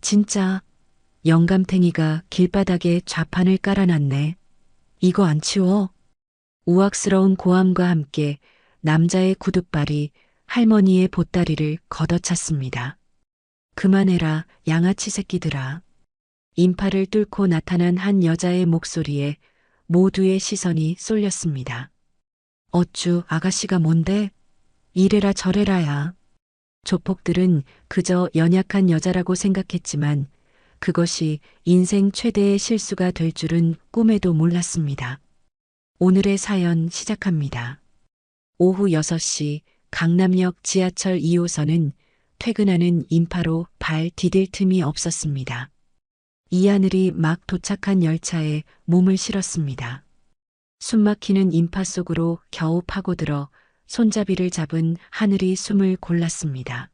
진짜. 영감탱이가 길바닥에 좌판을 깔아놨네. 이거 안 치워? 우악스러운 고함과 함께 남자의 구둣발이 할머니의 보따리를 걷어찼습니다. 그만해라, 양아치 새끼들아. 인파를 뚫고 나타난 한 여자의 목소리에 모두의 시선이 쏠렸습니다. 어쭈, 아가씨가 뭔데? 이래라 저래라야. 조폭들은 그저 연약한 여자라고 생각했지만 그것이 인생 최대의 실수가 될 줄은 꿈에도 몰랐습니다. 오늘의 사연 시작합니다. 오후 6시 강남역 지하철 2호선은 퇴근하는 인파로 발 디딜 틈이 없었습니다. 이하늘이 막 도착한 열차에 몸을 실었습니다. 숨막히는 인파 속으로 겨우 파고들어 손잡이를 잡은 하늘이 숨을 골랐습니다.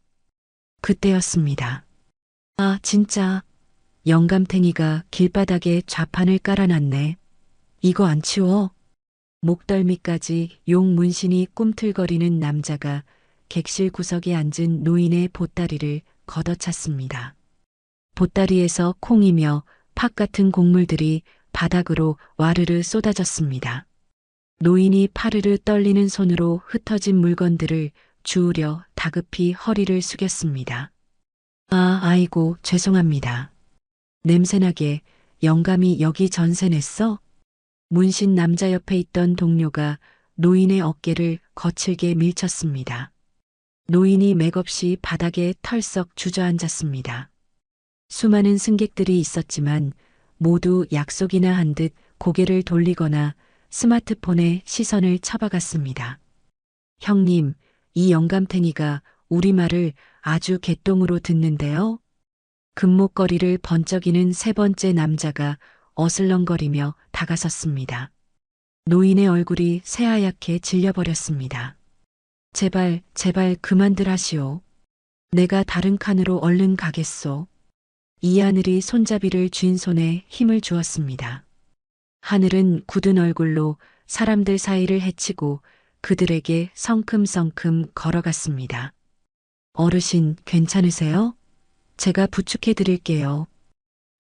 그때였습니다. 아, 진짜. 영감탱이가 길바닥에 좌판을 깔아놨네. 이거 안 치워? 목덜미까지 용 문신이 꿈틀거리는 남자가 객실 구석에 앉은 노인의 보따리를 걷어찼습니다. 보따리에서 콩이며 팥 같은 곡물들이 바닥으로 와르르 쏟아졌습니다. 노인이 파르르 떨리는 손으로 흩어진 물건들을 주우려 다급히 허리를 숙였습니다. 아이고, 죄송합니다. 냄새나게 영감이 여기 전세 냈어? 문신 남자 옆에 있던 동료가 노인의 어깨를 거칠게 밀쳤습니다. 노인이 맥없이 바닥에 털썩 주저앉았습니다. 수많은 승객들이 있었지만 모두 약속이나 한 듯 고개를 돌리거나 스마트폰에 시선을 쳐박았습니다. 형님, 이 영감탱이가 우리 말을 아주 개똥으로 듣는데요? 금목걸이를 번쩍이는 세 번째 남자가 어슬렁거리며 다가섰습니다. 노인의 얼굴이 새하얗게 질려버렸습니다. 제발, 제발 그만들 하시오. 내가 다른 칸으로 얼른 가겠소. 이하늘이 손잡이를 쥔 손에 힘을 주었습니다. 하늘은 굳은 얼굴로 사람들 사이를 헤치고 그들에게 성큼성큼 걸어갔습니다. 어르신, 괜찮으세요? 제가 부축해 드릴게요.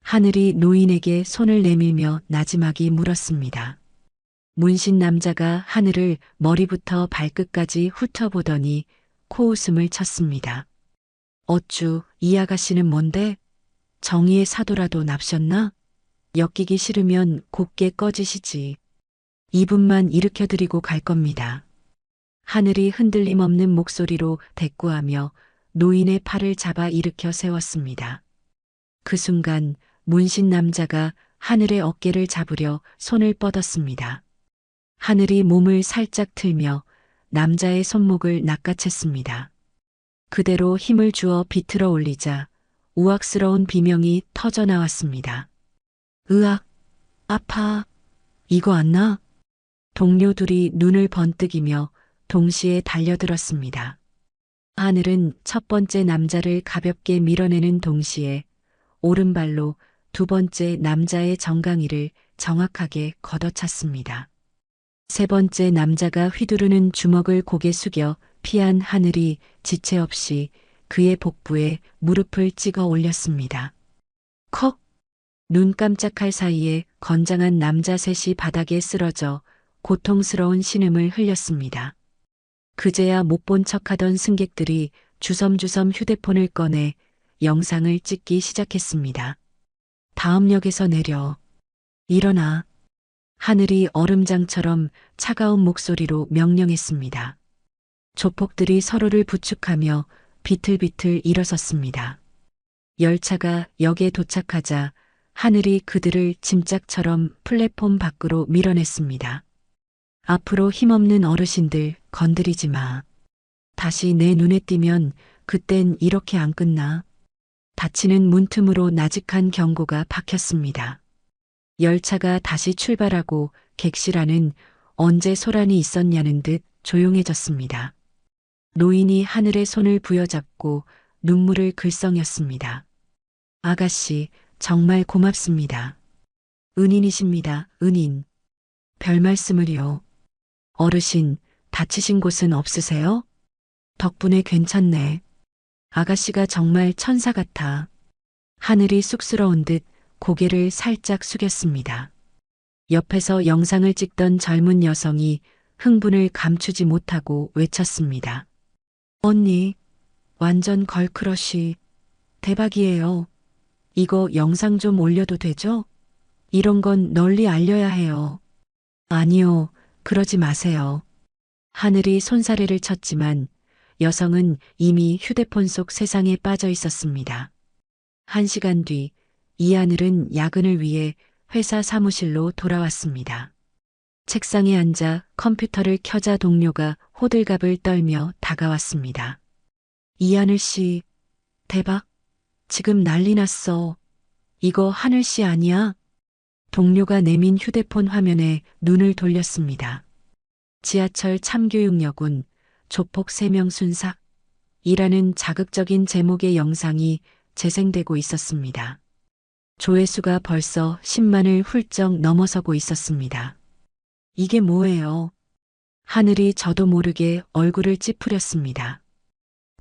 하늘이 노인에게 손을 내밀며 나지막이 물었습니다. 문신 남자가 하늘을 머리부터 발끝까지 훑어보더니 코웃음을 쳤습니다. 어쭈, 이 아가씨는 뭔데? 정의의 사도라도 납셨나? 엮이기 싫으면 곱게 꺼지시지. 2분만 일으켜드리고 갈 겁니다. 하늘이 흔들림 없는 목소리로 대꾸하며 노인의 팔을 잡아 일으켜 세웠습니다. 그 순간 문신 남자가 하늘의 어깨를 잡으려 손을 뻗었습니다. 하늘이 몸을 살짝 틀며 남자의 손목을 낚아챘습니다. 그대로 힘을 주어 비틀어 올리자 우악스러운 비명이 터져 나왔습니다. 으악, 아파. 이거 안 나? 동료 둘이 눈을 번뜩이며 동시에 달려들었습니다. 하늘은 첫 번째 남자를 가볍게 밀어내는 동시에 오른발로 두 번째 남자의 정강이를 정확하게 걷어찼습니다. 세 번째 남자가 휘두르는 주먹을 고개 숙여 피한 하늘이 지체 없이 그의 복부에 무릎을 찍어 올렸습니다. 컥! 눈 깜짝할 사이에 건장한 남자 셋이 바닥에 쓰러져 고통스러운 신음을 흘렸습니다. 그제야 못 본 척하던 승객들이 주섬주섬 휴대폰을 꺼내 영상을 찍기 시작했습니다. 다음 역에서 내려. 일어나. 하늘이 얼음장처럼 차가운 목소리로 명령했습니다. 조폭들이 서로를 부축하며 비틀비틀 일어섰습니다. 열차가 역에 도착하자 하늘이 그들을 짐짝처럼 플랫폼 밖으로 밀어냈습니다. 앞으로 힘없는 어르신들 건드리지 마. 다시 내 눈에 띄면 그땐 이렇게 안 끝나. 닫히는 문틈으로 나직한 경고가 박혔습니다. 열차가 다시 출발하고 객실 안은 언제 소란이 있었냐는 듯 조용해졌습니다. 노인이 하늘의 손을 부여잡고 눈물을 글썽였습니다. 아가씨, 정말 고맙습니다. 은인이십니다, 은인. 별 말씀을요. 어르신, 다치신 곳은 없으세요? 덕분에 괜찮네. 아가씨가 정말 천사 같아. 하늘이 쑥스러운 듯 고개를 살짝 숙였습니다. 옆에서 영상을 찍던 젊은 여성이 흥분을 감추지 못하고 외쳤습니다. 언니, 완전 걸크러쉬. 대박이에요. 이거 영상 좀 올려도 되죠? 이런 건 널리 알려야 해요. 아니요, 그러지 마세요. 하늘이 손사래를 쳤지만 여성은 이미 휴대폰 속 세상에 빠져 있었습니다. 1시간 뒤, 이하늘은 야근을 위해 회사 사무실로 돌아왔습니다. 책상에 앉아 컴퓨터를 켜자 동료가 호들갑을 떨며 다가왔습니다. 이하늘 씨, 대박. 지금 난리 났어. 이거 하늘 씨 아니야? 동료가 내민 휴대폰 화면에 눈을 돌렸습니다. 지하철 참교육여군 조폭 3명 순삭 이라는 자극적인 제목의 영상이 재생되고 있었습니다. 조회수가 벌써 10만을 훌쩍 넘어서고 있었습니다. 이게 뭐예요? 하늘이 저도 모르게 얼굴을 찌푸렸습니다.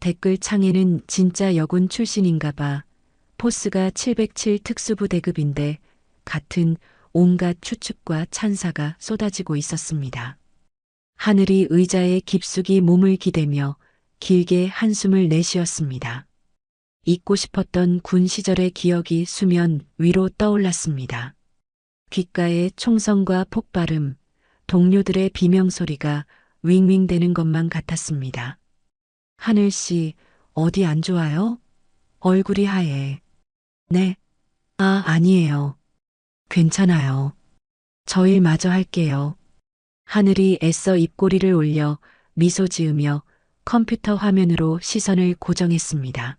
댓글 창에는 진짜 여군 출신인가 봐. 포스가 707 특수부대급인데 같은 온갖 추측과 찬사가 쏟아지고 있었습니다. 하늘이 의자에 깊숙이 몸을 기대며 길게 한숨을 내쉬었습니다. 잊고 싶었던 군 시절의 기억이 수면 위로 떠올랐습니다. 귓가에 총성과 폭발음, 동료들의 비명소리가 윙윙대는 것만 같았습니다. 하늘 씨, 어디 안 좋아요? 얼굴이 하얘. 네. 아, 아니에요. 괜찮아요. 저 일 마저 할게요. 하늘이 애써 입꼬리를 올려 미소 지으며 컴퓨터 화면으로 시선을 고정했습니다.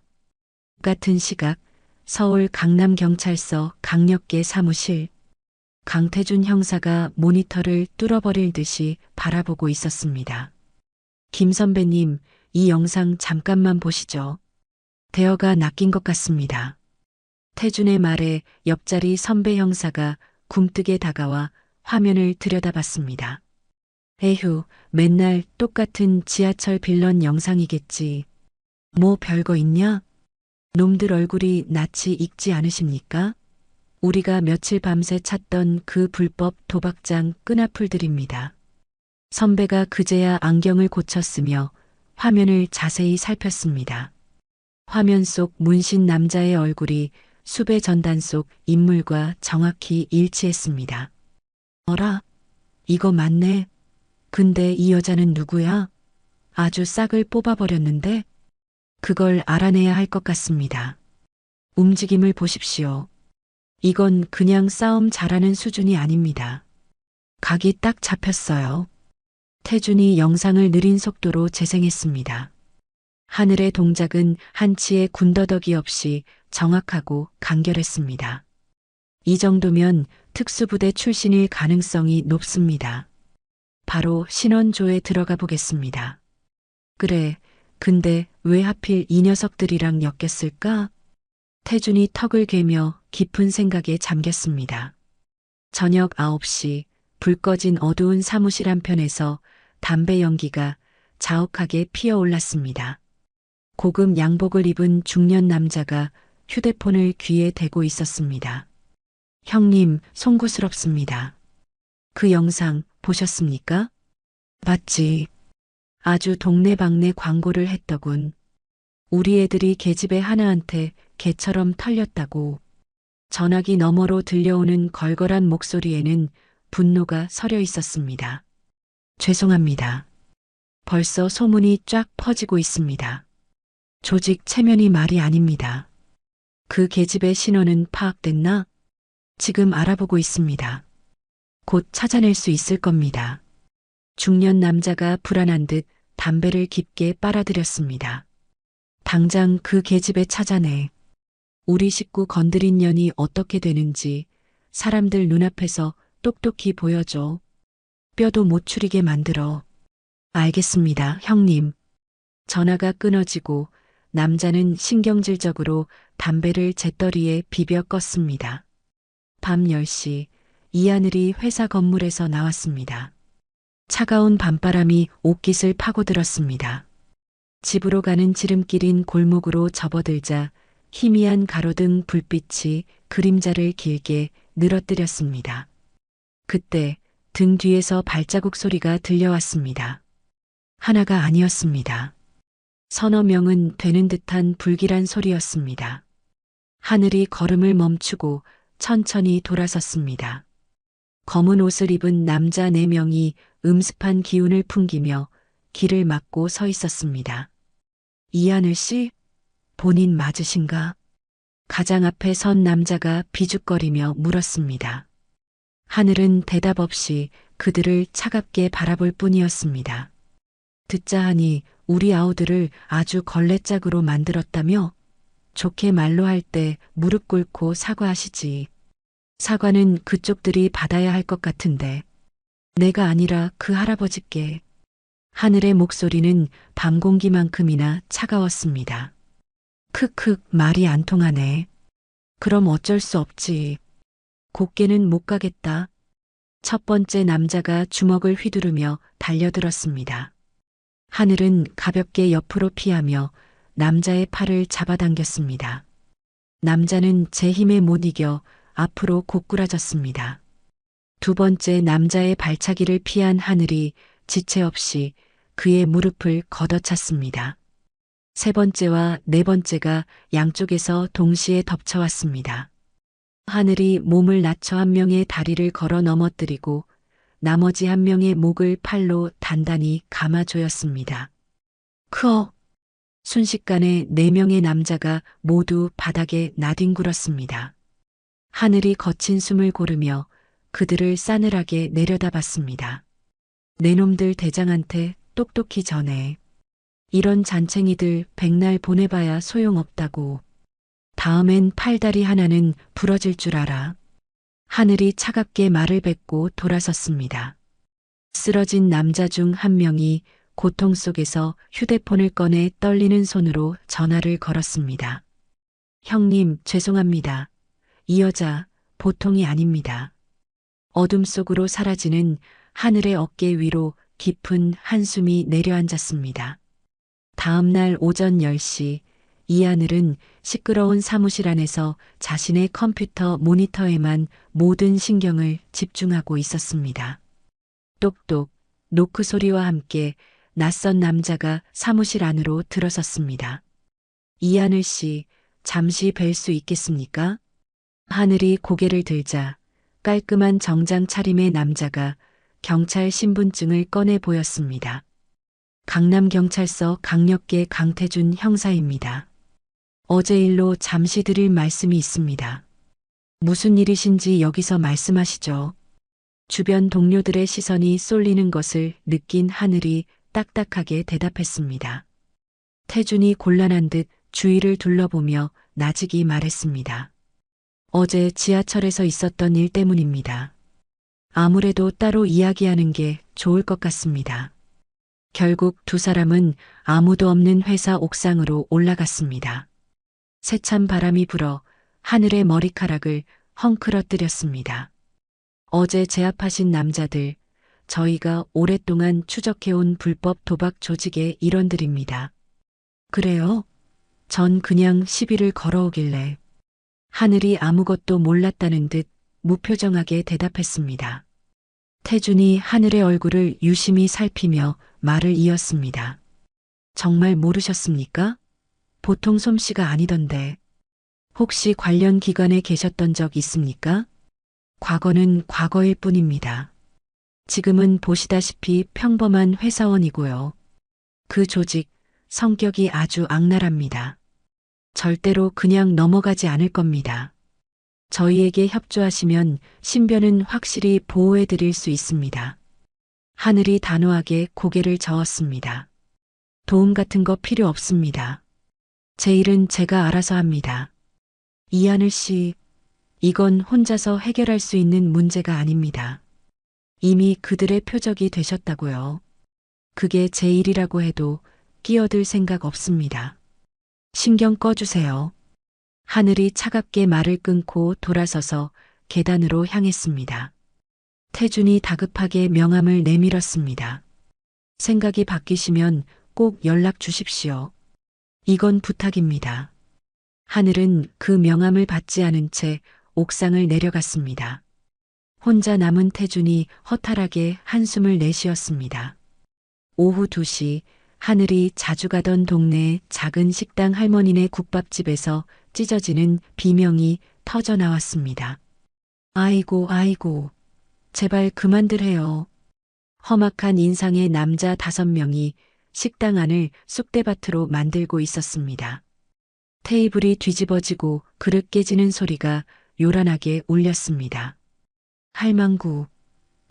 같은 시각 서울 강남경찰서 강력계 사무실 강태준 형사가 모니터를 뚫어버릴 듯이 바라보고 있었습니다. 김 선배님, 이 영상 잠깐만 보시죠. 대화가 낚인 것 같습니다. 태준의 말에 옆자리 선배 형사가 굼뜨게 다가와 화면을 들여다봤습니다. 에휴, 맨날 똑같은 지하철 빌런 영상이겠지. 뭐 별거 있냐? 놈들 얼굴이 낯이 익지 않으십니까? 우리가 며칠 밤새 찾던 그 불법 도박장 끈앞풀들입니다. 선배가 그제야 안경을 고쳤으며 화면을 자세히 살폈습니다. 화면 속 문신 남자의 얼굴이 수배 전단 속 인물과 정확히 일치했습니다. 어라? 이거 맞네. 근데 이 여자는 누구야? 아주 싹을 뽑아버렸는데? 그걸 알아내야 할 것 같습니다. 움직임을 보십시오. 이건 그냥 싸움 잘하는 수준이 아닙니다. 각이 딱 잡혔어요. 태준이 영상을 느린 속도로 재생했습니다. 하늘의 동작은 한치의 군더더기 없이 정확하고 간결했습니다. 이 정도면 특수부대 출신일 가능성이 높습니다. 바로 신원조에 들어가 보겠습니다. 그래, 근데 왜 하필 이 녀석들이랑 엮였을까? 태준이 턱을 괴며 깊은 생각에 잠겼습니다. 저녁 9시 불 꺼진 어두운 사무실 한편에서 담배 연기가 자욱하게 피어올랐습니다. 고급 양복을 입은 중년 남자가 휴대폰을 귀에 대고 있었습니다. 형님, 송구스럽습니다. 그 영상 보셨습니까? 맞지. 아주 동네방네 광고를 했더군. 우리 애들이 계집애 하나한테 개처럼 털렸다고. 전화기 너머로 들려오는 걸걸한 목소리에는 분노가 서려 있었습니다. 죄송합니다. 벌써 소문이 쫙 퍼지고 있습니다. 조직 체면이 말이 아닙니다. 그 계집의 신원은 파악됐나? 지금 알아보고 있습니다. 곧 찾아낼 수 있을 겁니다. 중년 남자가 불안한 듯 담배를 깊게 빨아들였습니다. 당장 그 계집애 찾아내. 우리 식구 건드린 년이 어떻게 되는지 사람들 눈앞에서 똑똑히 보여줘. 뼈도 못 추리게 만들어. 알겠습니다, 형님. 전화가 끊어지고 남자는 신경질적으로 담배를 재떨이에 비벼 껐습니다. 밤 10시 이하늘이 회사 건물에서 나왔습니다. 차가운 밤바람이 옷깃을 파고들었습니다. 집으로 가는 지름길인 골목으로 접어들자 희미한 가로등 불빛이 그림자를 길게 늘어뜨렸습니다. 그때 등 뒤에서 발자국 소리가 들려왔습니다. 하나가 아니었습니다. 서너 명은 되는 듯한 불길한 소리였습니다. 하늘이 걸음을 멈추고 천천히 돌아섰습니다. 검은 옷을 입은 남자 4명이 음습한 기운을 풍기며 길을 막고 서 있었습니다. 이하늘 씨, 본인 맞으신가? 가장 앞에 선 남자가 비죽거리며 물었습니다. 하늘은 대답 없이 그들을 차갑게 바라볼 뿐이었습니다. 듣자 하니 우리 아우들을 아주 걸레짝으로 만들었다며? 좋게 말로 할 때 무릎 꿇고 사과하시지. 사과는 그쪽들이 받아야 할 것 같은데. 내가 아니라 그 할아버지께. 하늘의 목소리는 밤 공기만큼이나 차가웠습니다. 크크, 말이 안 통하네. 그럼 어쩔 수 없지. 곱게는 못 가겠다. 첫 번째 남자가 주먹을 휘두르며 달려들었습니다. 하늘은 가볍게 옆으로 피하며 남자의 팔을 잡아당겼습니다. 남자는 제 힘에 못 이겨 앞으로 고꾸라졌습니다. 두 번째 남자의 발차기를 피한 하늘이 지체 없이 그의 무릎을 걷어찼습니다. 세 번째와 네 번째가 양쪽에서 동시에 덮쳐왔습니다. 하늘이 몸을 낮춰 한 명의 다리를 걸어 넘어뜨리고 나머지 한 명의 목을 팔로 단단히 감아조였습니다. 크어! 순식간에 4명의 남자가 모두 바닥에 나뒹굴었습니다. 하늘이 거친 숨을 고르며 그들을 싸늘하게 내려다봤습니다. 내 놈들 대장한테 똑똑히 전해. 이런 잔챙이들 백날 보내봐야 소용없다고. 다음엔 팔다리 하나는 부러질 줄 알아. 하늘이 차갑게 말을 뱉고 돌아섰습니다. 쓰러진 남자 중 한 명이 고통 속에서 휴대폰을 꺼내 떨리는 손으로 전화를 걸었습니다. 형님, 죄송합니다. 이 여자 보통이 아닙니다. 어둠 속으로 사라지는 하늘의 어깨 위로 깊은 한숨이 내려앉았습니다. 다음 날 오전 10시 이하늘은 시끄러운 사무실 안에서 자신의 컴퓨터 모니터에만 모든 신경을 집중하고 있었습니다. 똑똑, 노크 소리와 함께 낯선 남자가 사무실 안으로 들어섰습니다. 이하늘 씨, 잠시 뵐 수 있겠습니까? 하늘이 고개를 들자 깔끔한 정장 차림의 남자가 경찰 신분증을 꺼내 보였습니다. 강남경찰서 강력계 강태준 형사입니다. 어제 일로 잠시 드릴 말씀이 있습니다. 무슨 일이신지 여기서 말씀하시죠. 주변 동료들의 시선이 쏠리는 것을 느낀 하늘이 딱딱하게 대답했습니다. 태준이 곤란한 듯 주위를 둘러보며 나직이 말했습니다. 어제 지하철에서 있었던 일 때문입니다. 아무래도 따로 이야기하는 게 좋을 것 같습니다. 결국 두 사람은 아무도 없는 회사 옥상으로 올라갔습니다. 세찬 바람이 불어 하늘의 머리카락을 헝클어뜨렸습니다. 어제 제압하신 남자들, 저희가 오랫동안 추적해온 불법 도박 조직의 일원들입니다. 그래요? 전 그냥 시비를 걸어오길래 하늘이 아무것도 몰랐다는 듯 무표정하게 대답했습니다. 태준이 하늘의 얼굴을 유심히 살피며 말을 이었습니다. 정말 모르셨습니까? 보통 솜씨가 아니던데. 혹시 관련 기관에 계셨던 적 있습니까? 과거는 과거일 뿐입니다. 지금은 보시다시피 평범한 회사원이고요. 그 조직, 성격이 아주 악랄합니다. 절대로 그냥 넘어가지 않을 겁니다. 저희에게 협조하시면 신변은 확실히 보호해 드릴 수 있습니다. 하늘이 단호하게 고개를 저었습니다. 도움 같은 거 필요 없습니다. 제 일은 제가 알아서 합니다. 이하늘 씨, 이건 혼자서 해결할 수 있는 문제가 아닙니다. 이미 그들의 표적이 되셨다고요. 그게 제 일이라고 해도 끼어들 생각 없습니다. 신경 꺼주세요. 하늘이 차갑게 말을 끊고 돌아서서 계단으로 향했습니다. 태준이 다급하게 명함을 내밀었습니다. 생각이 바뀌시면 꼭 연락 주십시오. 이건 부탁입니다. 하늘은 그 명함을 받지 않은 채 옥상을 내려갔습니다. 혼자 남은 태준이 허탈하게 한숨을 내쉬었습니다. 오후 2시 하늘이 자주 가던 동네의 작은 식당 할머니네 국밥집에서 찢어지는 비명이 터져 나왔습니다. 아이고, 아이고, 제발 그만들 해요. 험악한 인상의 남자 5명이 식당 안을 쑥대밭으로 만들고 있었습니다. 테이블이 뒤집어지고 그릇 깨지는 소리가 요란하게 울렸습니다. 할망구,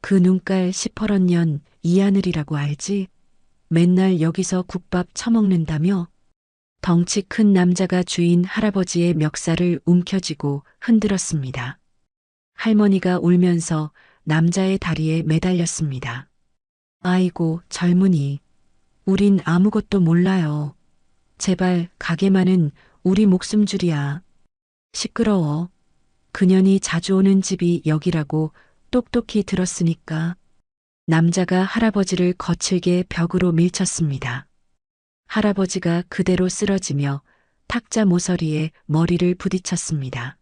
그 눈깔 시퍼런 년 이하늘이라고 알지? 맨날 여기서 국밥 처먹는다며? 덩치 큰 남자가 주인 할아버지의 멱살을 움켜쥐고 흔들었습니다. 할머니가 울면서 남자의 다리에 매달렸습니다. 아이고, 젊은이. 우린 아무것도 몰라요. 제발 가게만은 우리 목숨줄이야. 시끄러워. 그년이 자주 오는 집이 여기라고 똑똑히 들었으니까. 남자가 할아버지를 거칠게 벽으로 밀쳤습니다. 할아버지가 그대로 쓰러지며 탁자 모서리에 머리를 부딪혔습니다.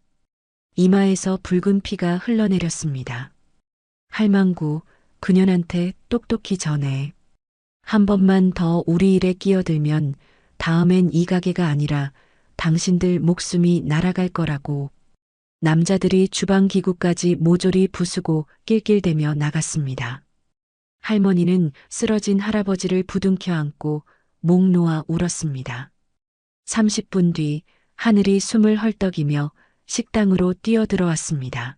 이마에서 붉은 피가 흘러내렸습니다. 할망구, 그년한테 똑똑히 전해. 한 번만 더 우리 일에 끼어들면 다음엔 이 가게가 아니라 당신들 목숨이 날아갈 거라고. 남자들이 주방 기구까지 모조리 부수고 낄낄대며 나갔습니다. 할머니는 쓰러진 할아버지를 부둥켜 안고 목 놓아 울었습니다. 30분 뒤 하늘이 숨을 헐떡이며 식당으로 뛰어들어왔습니다.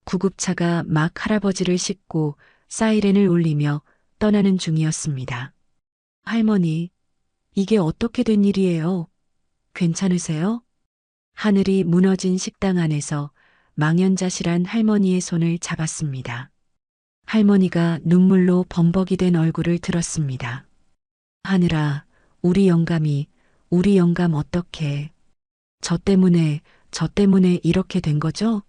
구급차가 막 할아버지를 싣고 사이렌을 울리며 떠나는 중이었습니다. 할머니, 이게 어떻게 된 일이에요? 괜찮으세요? 하늘이 무너진 식당 안에서 망연자실한 할머니의 손을 잡았습니다. 할머니가 눈물로 범벅이 된 얼굴을 들었습니다. 하늘아, 우리 영감 어떡해. 저 때문에 이렇게 된 거죠?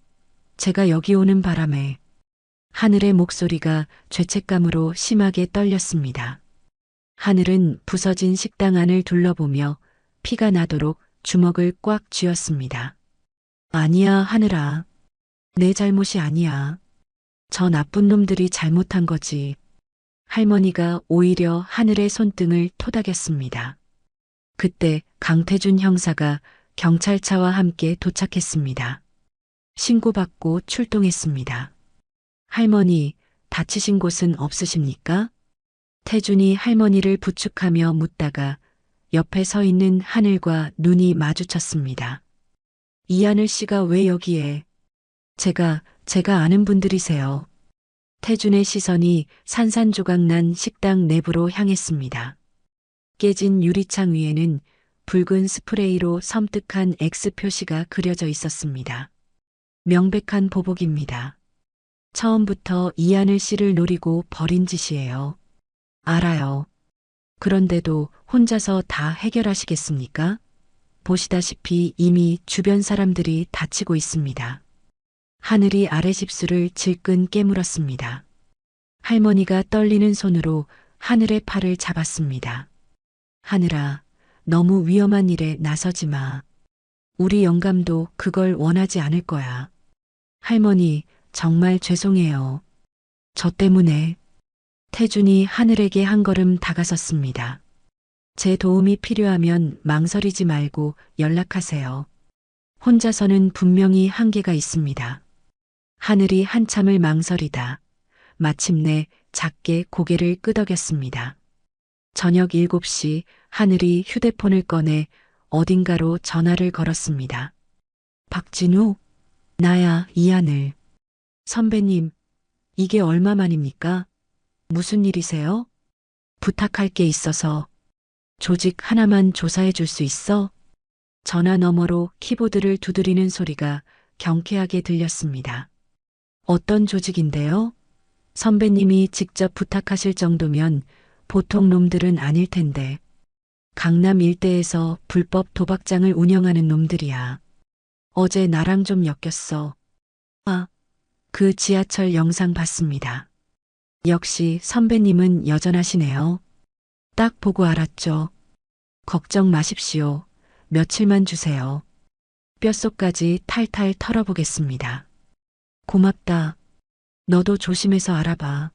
제가 여기 오는 바람에. 하늘의 목소리가 죄책감으로 심하게 떨렸습니다. 하늘은 부서진 식당 안을 둘러보며 피가 나도록 주먹을 꽉 쥐었습니다. 아니야, 하늘아. 내 잘못이 아니야. 저 나쁜 놈들이 잘못한 거지. 할머니가 오히려 하늘의 손등을 토닥였습니다. 그때 강태준 형사가 경찰차와 함께 도착했습니다. 신고받고 출동했습니다. 할머니, 다치신 곳은 없으십니까? 태준이 할머니를 부축하며 묻다가 옆에 서 있는 하늘과 눈이 마주쳤습니다. 이하늘 씨가 왜 여기에? 제가 아는 분들이세요. 태준의 시선이 산산조각난 식당 내부로 향했습니다. 깨진 유리창 위에는 붉은 스프레이로 섬뜩한 X 표시가 그려져 있었습니다. 명백한 보복입니다. 처음부터 이하늘 씨를 노리고 벌인 짓이에요. 알아요. 그런데도 혼자서 다 해결하시겠습니까? 보시다시피 이미 주변 사람들이 다치고 있습니다. 하늘이 아래 집술을 질끈 깨물었습니다. 할머니가 떨리는 손으로 하늘의 팔을 잡았습니다. 하늘아, 너무 위험한 일에 나서지 마. 우리 영감도 그걸 원하지 않을 거야. 할머니, 정말 죄송해요. 저 때문에. 태준이 하늘에게 한 걸음 다가섰습니다. 제 도움이 필요하면 망설이지 말고 연락하세요. 혼자서는 분명히 한계가 있습니다. 하늘이 한참을 망설이다 마침내 작게 고개를 끄덕였습니다. 저녁 7시 하늘이 휴대폰을 꺼내 어딘가로 전화를 걸었습니다. 박진우? 나야, 이하늘. 선배님, 이게 얼마만입니까? 무슨 일이세요? 부탁할 게 있어서. 조직 하나만 조사해 줄 수 있어? 전화 너머로 키보드를 두드리는 소리가 경쾌하게 들렸습니다. 어떤 조직인데요? 선배님이 직접 부탁하실 정도면 보통 놈들은 아닐 텐데. 강남 일대에서 불법 도박장을 운영하는 놈들이야. 어제 나랑 좀 엮였어. 아, 그 지하철 영상 봤습니다. 역시 선배님은 여전하시네요. 딱 보고 알았죠. 걱정 마십시오. 며칠만 주세요. 뼛속까지 탈탈 털어보겠습니다. 고맙다. 너도 조심해서 알아봐.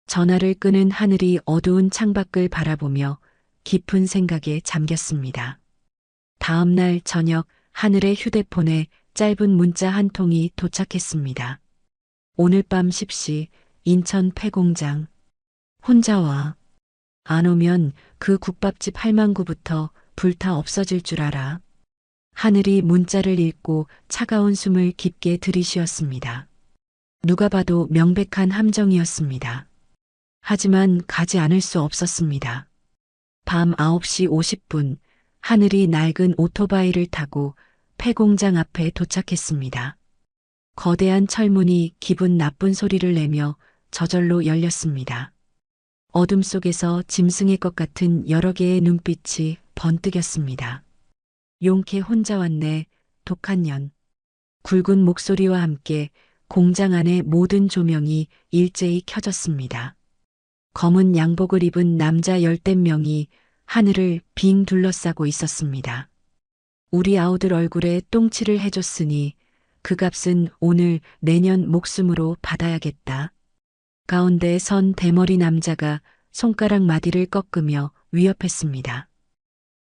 전화를 끄는 하늘이 어두운 창밖을 바라보며 깊은 생각에 잠겼습니다. 다음 날 저녁 하늘의 휴대폰에 짧은 문자 한 통이 도착했습니다. 오늘 밤 10시 인천 폐공장. 혼자 와. 안 오면 그 국밥집 할망구부터 불타 없어질 줄 알아. 하늘이 문자를 읽고 차가운 숨을 깊게 들이쉬었습니다. 누가 봐도 명백한 함정이었습니다. 하지만 가지 않을 수 없었습니다. 밤 9시 50분 하늘이 낡은 오토바이를 타고 폐공장 앞에 도착했습니다. 거대한 철문이 기분 나쁜 소리를 내며 저절로 열렸습니다. 어둠 속에서 짐승의 것 같은 여러 개의 눈빛이 번뜩였습니다. 용케 혼자 왔네, 독한 년. 굵은 목소리와 함께 공장 안의 모든 조명이 일제히 켜졌습니다. 검은 양복을 입은 남자 열댓 명이 하늘을 빙 둘러싸고 있었습니다. 우리 아우들 얼굴에 똥칠을 해줬으니 그 값은 오늘 내년 목숨으로 받아야겠다. 가운데 선 대머리 남자가 손가락 마디를 꺾으며 위협했습니다.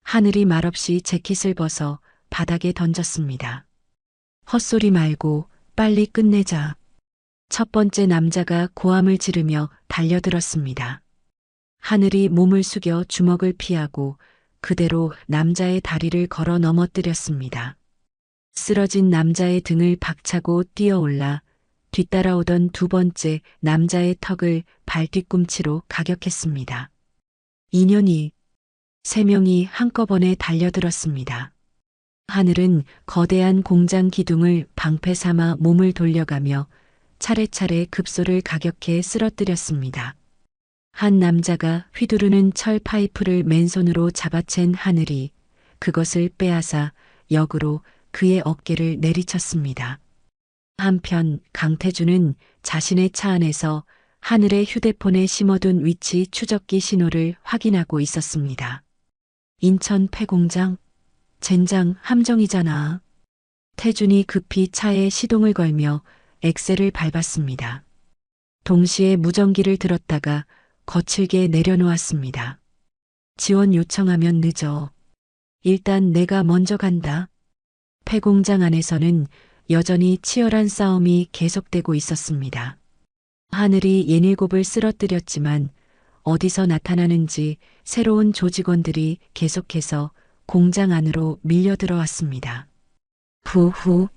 하늘이 말없이 재킷을 벗어 바닥에 던졌습니다. 헛소리 말고 빨리 끝내자. 첫 번째 남자가 고함을 지르며 달려들었습니다. 하늘이 몸을 숙여 주먹을 피하고 그대로 남자의 다리를 걸어 넘어뜨렸습니다. 쓰러진 남자의 등을 박차고 뛰어올라 뒤따라오던 두 번째 남자의 턱을 발뒤꿈치로 가격했습니다. 인연이 세 명이 한꺼번에 달려들었습니다. 하늘은 거대한 공장 기둥을 방패 삼아 몸을 돌려가며 차례차례 급소를 가격해 쓰러뜨렸습니다. 한 남자가 휘두르는 철 파이프를 맨손으로 잡아챈 하늘이 그것을 빼앗아 역으로 그의 어깨를 내리쳤습니다. 한편 강태준은 자신의 차 안에서 하늘의 휴대폰에 심어둔 위치 추적기 신호를 확인하고 있었습니다. 인천 폐공장? 젠장 함정이잖아. 태준이 급히 차에 시동을 걸며 엑셀을 밟았습니다. 동시에 무전기를 들었다가 거칠게 내려놓았습니다. 지원 요청하면 늦어. 일단 내가 먼저 간다. 폐공장 안에서는 여전히 치열한 싸움이 계속되고 있었습니다. 하늘이 예닐곱을 쓰러뜨렸지만 어디서 나타나는지 새로운 조직원들이 계속해서 공장 안으로 밀려 들어왔습니다. 후후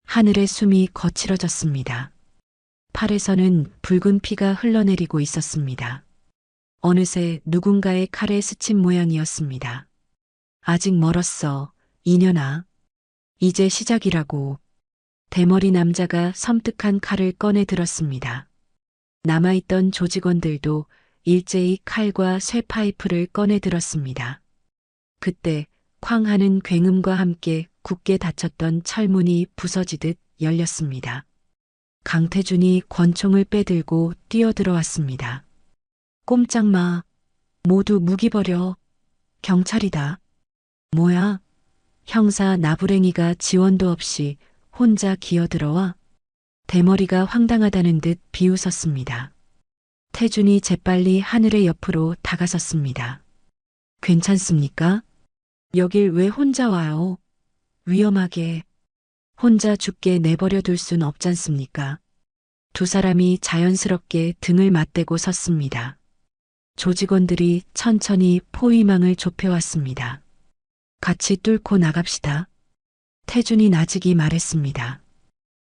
하늘의 숨이 거칠어졌습니다. 팔에서는 붉은 피가 흘러내리고 있었습니다. 어느새 누군가의 칼에 스친 모양이었습니다. 아직 멀었어, 이년아. 이제 시작이라고. 대머리 남자가 섬뜩한 칼을 꺼내 들었습니다. 남아있던 조직원들도 일제히 칼과 쇠파이프를 꺼내 들었습니다. 그때 쾅 하는 굉음과 함께 굳게 닫혔던 철문이 부서지듯 열렸습니다. 강태준이 권총을 빼들고 뛰어들어왔습니다. 꼼짝 마. 모두 무기 버려. 경찰이다. 뭐야? 형사 나부랭이가 지원도 없이 혼자 기어들어와? 대머리가 황당하다는 듯 비웃었습니다. 태준이 재빨리 하늘의 옆으로 다가섰습니다. 괜찮습니까? 여길 왜 혼자 와요? 위험하게. 혼자 죽게 내버려 둘 순 없잖습니까? 두 사람이 자연스럽게 등을 맞대고 섰습니다. 조직원들이 천천히 포위망을 좁혀왔습니다. 같이 뚫고 나갑시다. 태준이 나직이 말했습니다.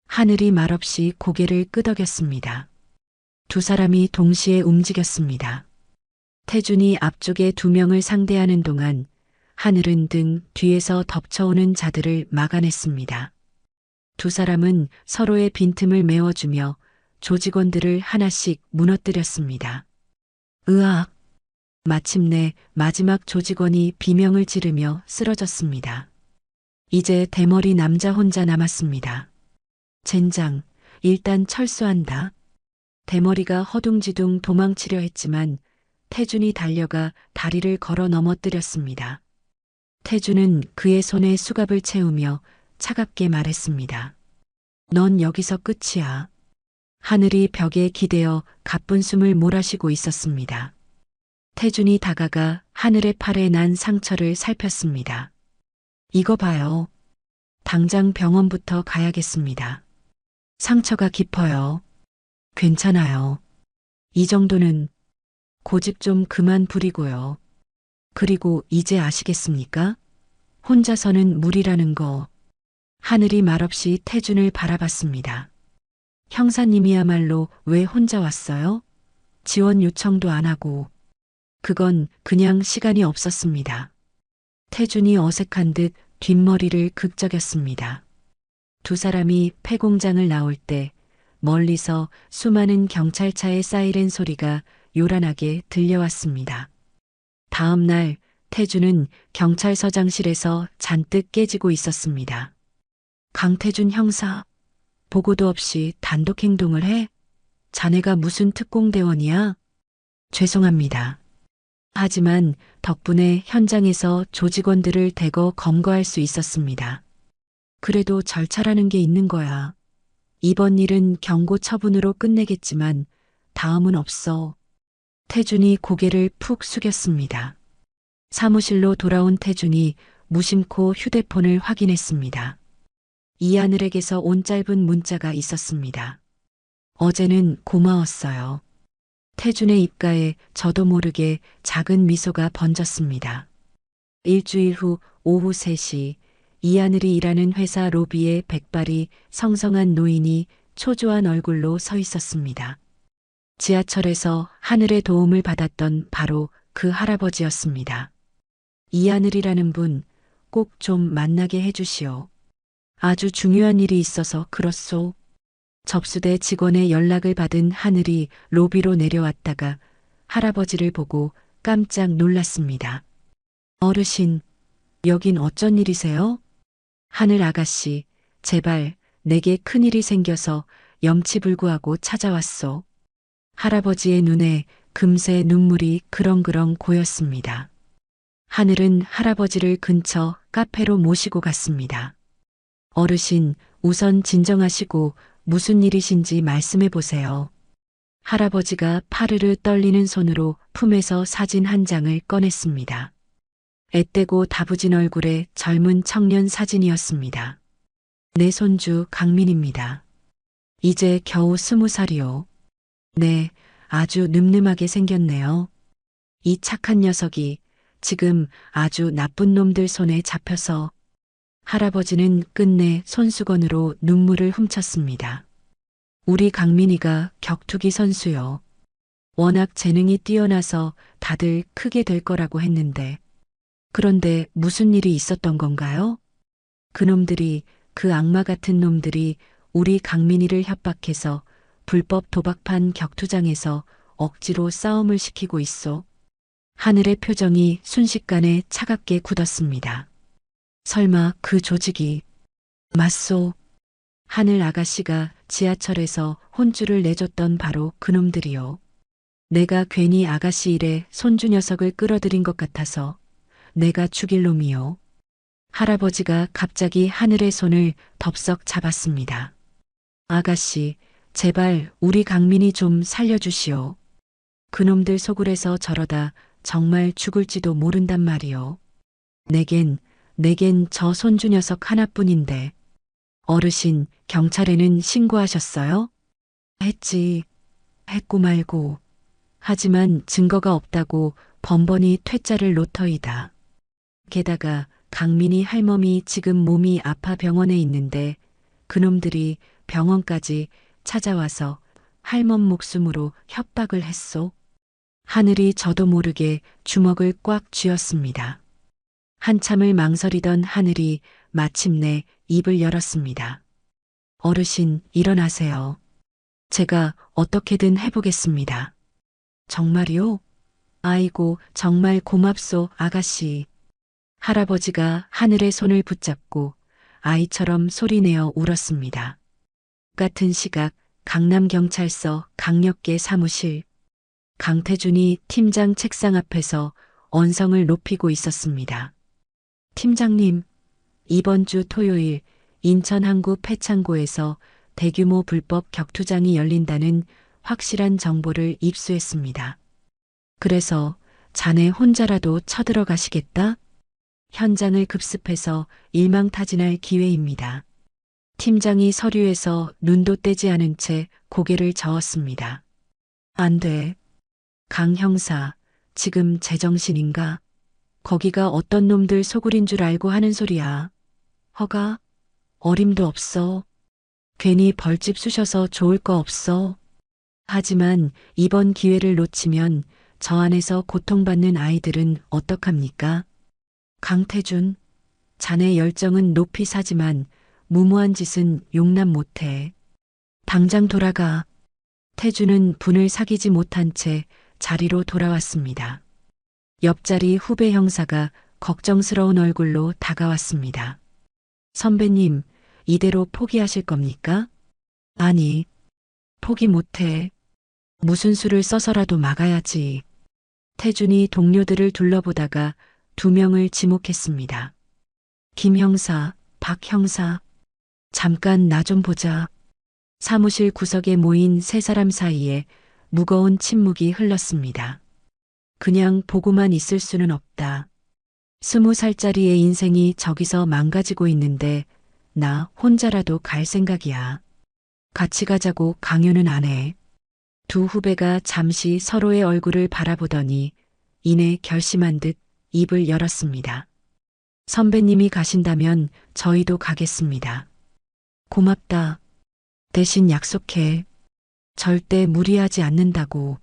하늘이 말없이 고개를 끄덕였습니다. 두 사람이 동시에 움직였습니다. 태준이 앞쪽에 두 명을 상대하는 동안 하늘은 등 뒤에서 덮쳐오는 자들을 막아냈습니다. 두 사람은 서로의 빈틈을 메워주며 조직원들을 하나씩 무너뜨렸습니다. 으악! 마침내 마지막 조직원이 비명을 지르며 쓰러졌습니다. 이제 대머리 남자 혼자 남았습니다. 젠장, 일단 철수한다. 대머리가 허둥지둥 도망치려 했지만 태준이 달려가 다리를 걸어 넘어뜨렸습니다. 태준은 그의 손에 수갑을 채우며 차갑게 말했습니다. 넌 여기서 끝이야. 하늘이 벽에 기대어 가쁜 숨을 몰아쉬고 있었습니다. 태준이 다가가 하늘의 팔에 난 상처를 살폈습니다. 이거 봐요. 당장 병원부터 가야겠습니다. 상처가 깊어요. 괜찮아요. 이 정도는 고집 좀 그만 부리고요. 그리고 이제 아시겠습니까? 혼자서는 무리라는 거. 하늘이 말없이 태준을 바라봤습니다. 형사님이야말로 왜 혼자 왔어요? 지원 요청도 안 하고. 그건 그냥 시간이 없었습니다. 태준이 어색한 듯 뒷머리를 극적였습니다. 두 사람이 폐공장을 나올 때 멀리서 수많은 경찰차의 사이렌 소리가 요란하게 들려왔습니다. 다음 날 태준은 경찰서장실에서 잔뜩 깨지고 있었습니다. 강태준 형사, 보고도 없이 단독 행동을 해? 자네가 무슨 특공대원이야? 죄송합니다. 하지만 덕분에 현장에서 조직원들을 대거 검거할 수 있었습니다. 그래도 절차라는 게 있는 거야. 이번 일은 경고 처분으로 끝내겠지만 다음은 없어. 태준이 고개를 푹 숙였습니다. 사무실로 돌아온 태준이 무심코 휴대폰을 확인했습니다. 이하늘에게서 온 짧은 문자가 있었습니다. 어제는 고마웠어요. 태준의 입가에 저도 모르게 작은 미소가 번졌습니다. 일주일 후 오후 3시 이하늘이 일하는 회사 로비에 백발이 성성한 노인이 초조한 얼굴로 서 있었습니다. 지하철에서 하늘의 도움을 받았던 바로 그 할아버지였습니다. 이하늘이라는 분 꼭 좀 만나게 해주시오. 아주 중요한 일이 있어서 그렇소. 접수대 직원의 연락을 받은 하늘이 로비로 내려왔다가 할아버지를 보고 깜짝 놀랐습니다. 어르신, 여긴 어쩐 일이세요? 하늘 아가씨, 제발 내게 큰일이 생겨서 염치불구하고 찾아왔소. 할아버지의 눈에 금세 눈물이 그렁그렁 고였습니다. 하늘은 할아버지를 근처 카페로 모시고 갔습니다. 어르신, 우선 진정하시고 무슨 일이신지 말씀해 보세요. 할아버지가 파르르 떨리는 손으로 품에서 사진 한 장을 꺼냈습니다. 앳되고 다부진 얼굴의 젊은 청년 사진이었습니다. 내 손주 강민입니다. 이제 겨우 20살이요. 네, 아주 늠름하게 생겼네요. 이 착한 녀석이 지금 아주 나쁜 놈들 손에 잡혀서. 할아버지는 끝내 손수건으로 눈물을 훔쳤습니다. 우리 강민이가 격투기 선수요. 워낙 재능이 뛰어나서 다들 크게 될 거라고 했는데. 그런데 무슨 일이 있었던 건가요? 그놈들이, 그 악마 같은 놈들이 우리 강민이를 협박해서 불법 도박판 격투장에서 억지로 싸움을 시키고 있어. 하늘의 표정이 순식간에 차갑게 굳었습니다. 설마 그 조직이. 맞소. 하늘 아가씨가 지하철에서 혼쭐을 내줬던 바로 그놈들이요. 내가 괜히 아가씨 일에 손주 녀석을 끌어들인 것 같아서 내가 죽일 놈이요. 할아버지가 갑자기 하늘의 손을 덥석 잡았습니다. 아가씨, 제발 우리 강민이 좀 살려주시오. 그놈들 속을에서 저러다 정말 죽을지도 모른단 말이요. 내겐 저 손주 녀석 하나뿐인데. 어르신, 경찰에는 신고하셨어요? 했지. 했고 말고. 하지만 증거가 없다고 번번이 퇴짜를 놓터이다. 게다가 강민이 할멈이 지금 몸이 아파 병원에 있는데 그놈들이 병원까지 찾아와서 할멈 목숨으로 협박을 했소. 하늘이 저도 모르게 주먹을 꽉 쥐었습니다. 한참을 망설이던 하늘이 마침내 입을 열었습니다. 어르신, 일어나세요. 제가 어떻게든 해보겠습니다. 정말이요? 아이고, 정말 고맙소, 아가씨. 할아버지가 하늘의 손을 붙잡고 아이처럼 소리내어 울었습니다. 같은 시각 강남경찰서 강력계 사무실. 강태준이 팀장 책상 앞에서 언성을 높이고 있었습니다. 팀장님, 이번 주 토요일 인천 항구 폐창고에서 대규모 불법 격투장이 열린다는 확실한 정보를 입수했습니다. 그래서 자네 혼자라도 쳐들어가시겠다? 현장을 급습해서 일망타진할 기회입니다. 팀장이 서류에서 눈도 떼지 않은 채 고개를 저었습니다. 안 돼. 강 형사, 지금 제정신인가? 거기가 어떤 놈들 소굴인 줄 알고 하는 소리야. 허가? 어림도 없어. 괜히 벌집 쑤셔서 좋을 거 없어. 하지만 이번 기회를 놓치면 저 안에서 고통받는 아이들은 어떡합니까? 강태준, 자네 열정은 높이 사지만 무모한 짓은 용납 못해. 당장 돌아가. 태준은 분을 사귀지 못한 채 자리로 돌아왔습니다. 옆자리 후배 형사가 걱정스러운 얼굴로 다가왔습니다. 선배님, 이대로 포기하실 겁니까? 아니, 포기 못해. 무슨 수를 써서라도 막아야지. 태준이 동료들을 둘러보다가 두 명을 지목했습니다. 김 형사, 박 형사. 잠깐 나 좀 보자. 사무실 구석에 모인 세 사람 사이에 무거운 침묵이 흘렀습니다. 그냥 보고만 있을 수는 없다. 20살짜리의 인생이 저기서 망가지고 있는데 나 혼자라도 갈 생각이야. 같이 가자고 강요는 안 해. 두 후배가 잠시 서로의 얼굴을 바라보더니 이내 결심한 듯 입을 열었습니다. 선배님이 가신다면 저희도 가겠습니다. 고맙다. 대신 약속해. 절대 무리하지 않는다고.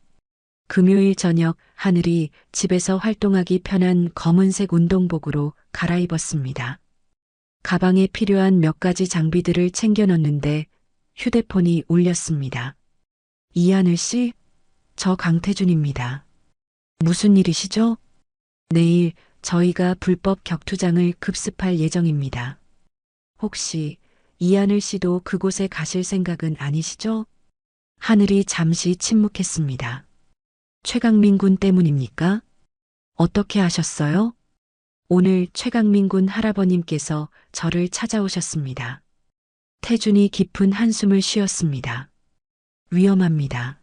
금요일 저녁 하늘이 집에서 활동하기 편한 검은색 운동복으로 갈아입었습니다. 가방에 필요한 몇 가지 장비들을 챙겨 넣는데 휴대폰이 울렸습니다. 이하늘 씨, 저 강태준입니다. 무슨 일이시죠? 내일 저희가 불법 격투장을 급습할 예정입니다. 혹시 이하늘 씨도 그곳에 가실 생각은 아니시죠? 하늘이 잠시 침묵했습니다. 최강민 군 때문입니까? 어떻게 아셨어요? 오늘 최강민 군 할아버님께서 저를 찾아오셨습니다. 태준이 깊은 한숨을 쉬었습니다. 위험합니다.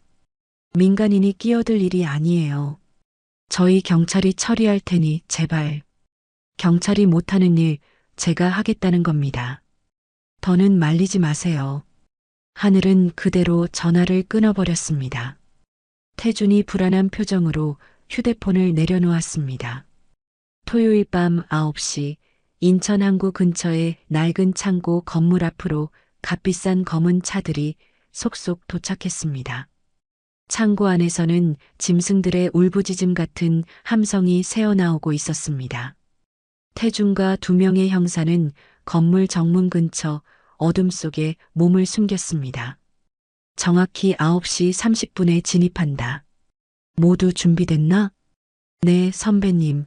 민간인이 끼어들 일이 아니에요. 저희 경찰이 처리할 테니 제발. 경찰이 못하는 일 제가 하겠다는 겁니다. 더는 말리지 마세요. 하늘은 그대로 전화를 끊어버렸습니다. 태준이 불안한 표정으로 휴대폰을 내려놓았습니다. 토요일 밤 9시 인천 항구 근처의 낡은 창고 건물 앞으로 값비싼 검은 차들이 속속 도착했습니다. 창고 안에서는 짐승들의 울부짖음 같은 함성이 새어나오고 있었습니다. 태준과 두 명의 형사는 건물 정문 근처 어둠 속에 몸을 숨겼습니다. 정확히 9시 30분에 진입한다. 모두 준비됐나? 네, 선배님.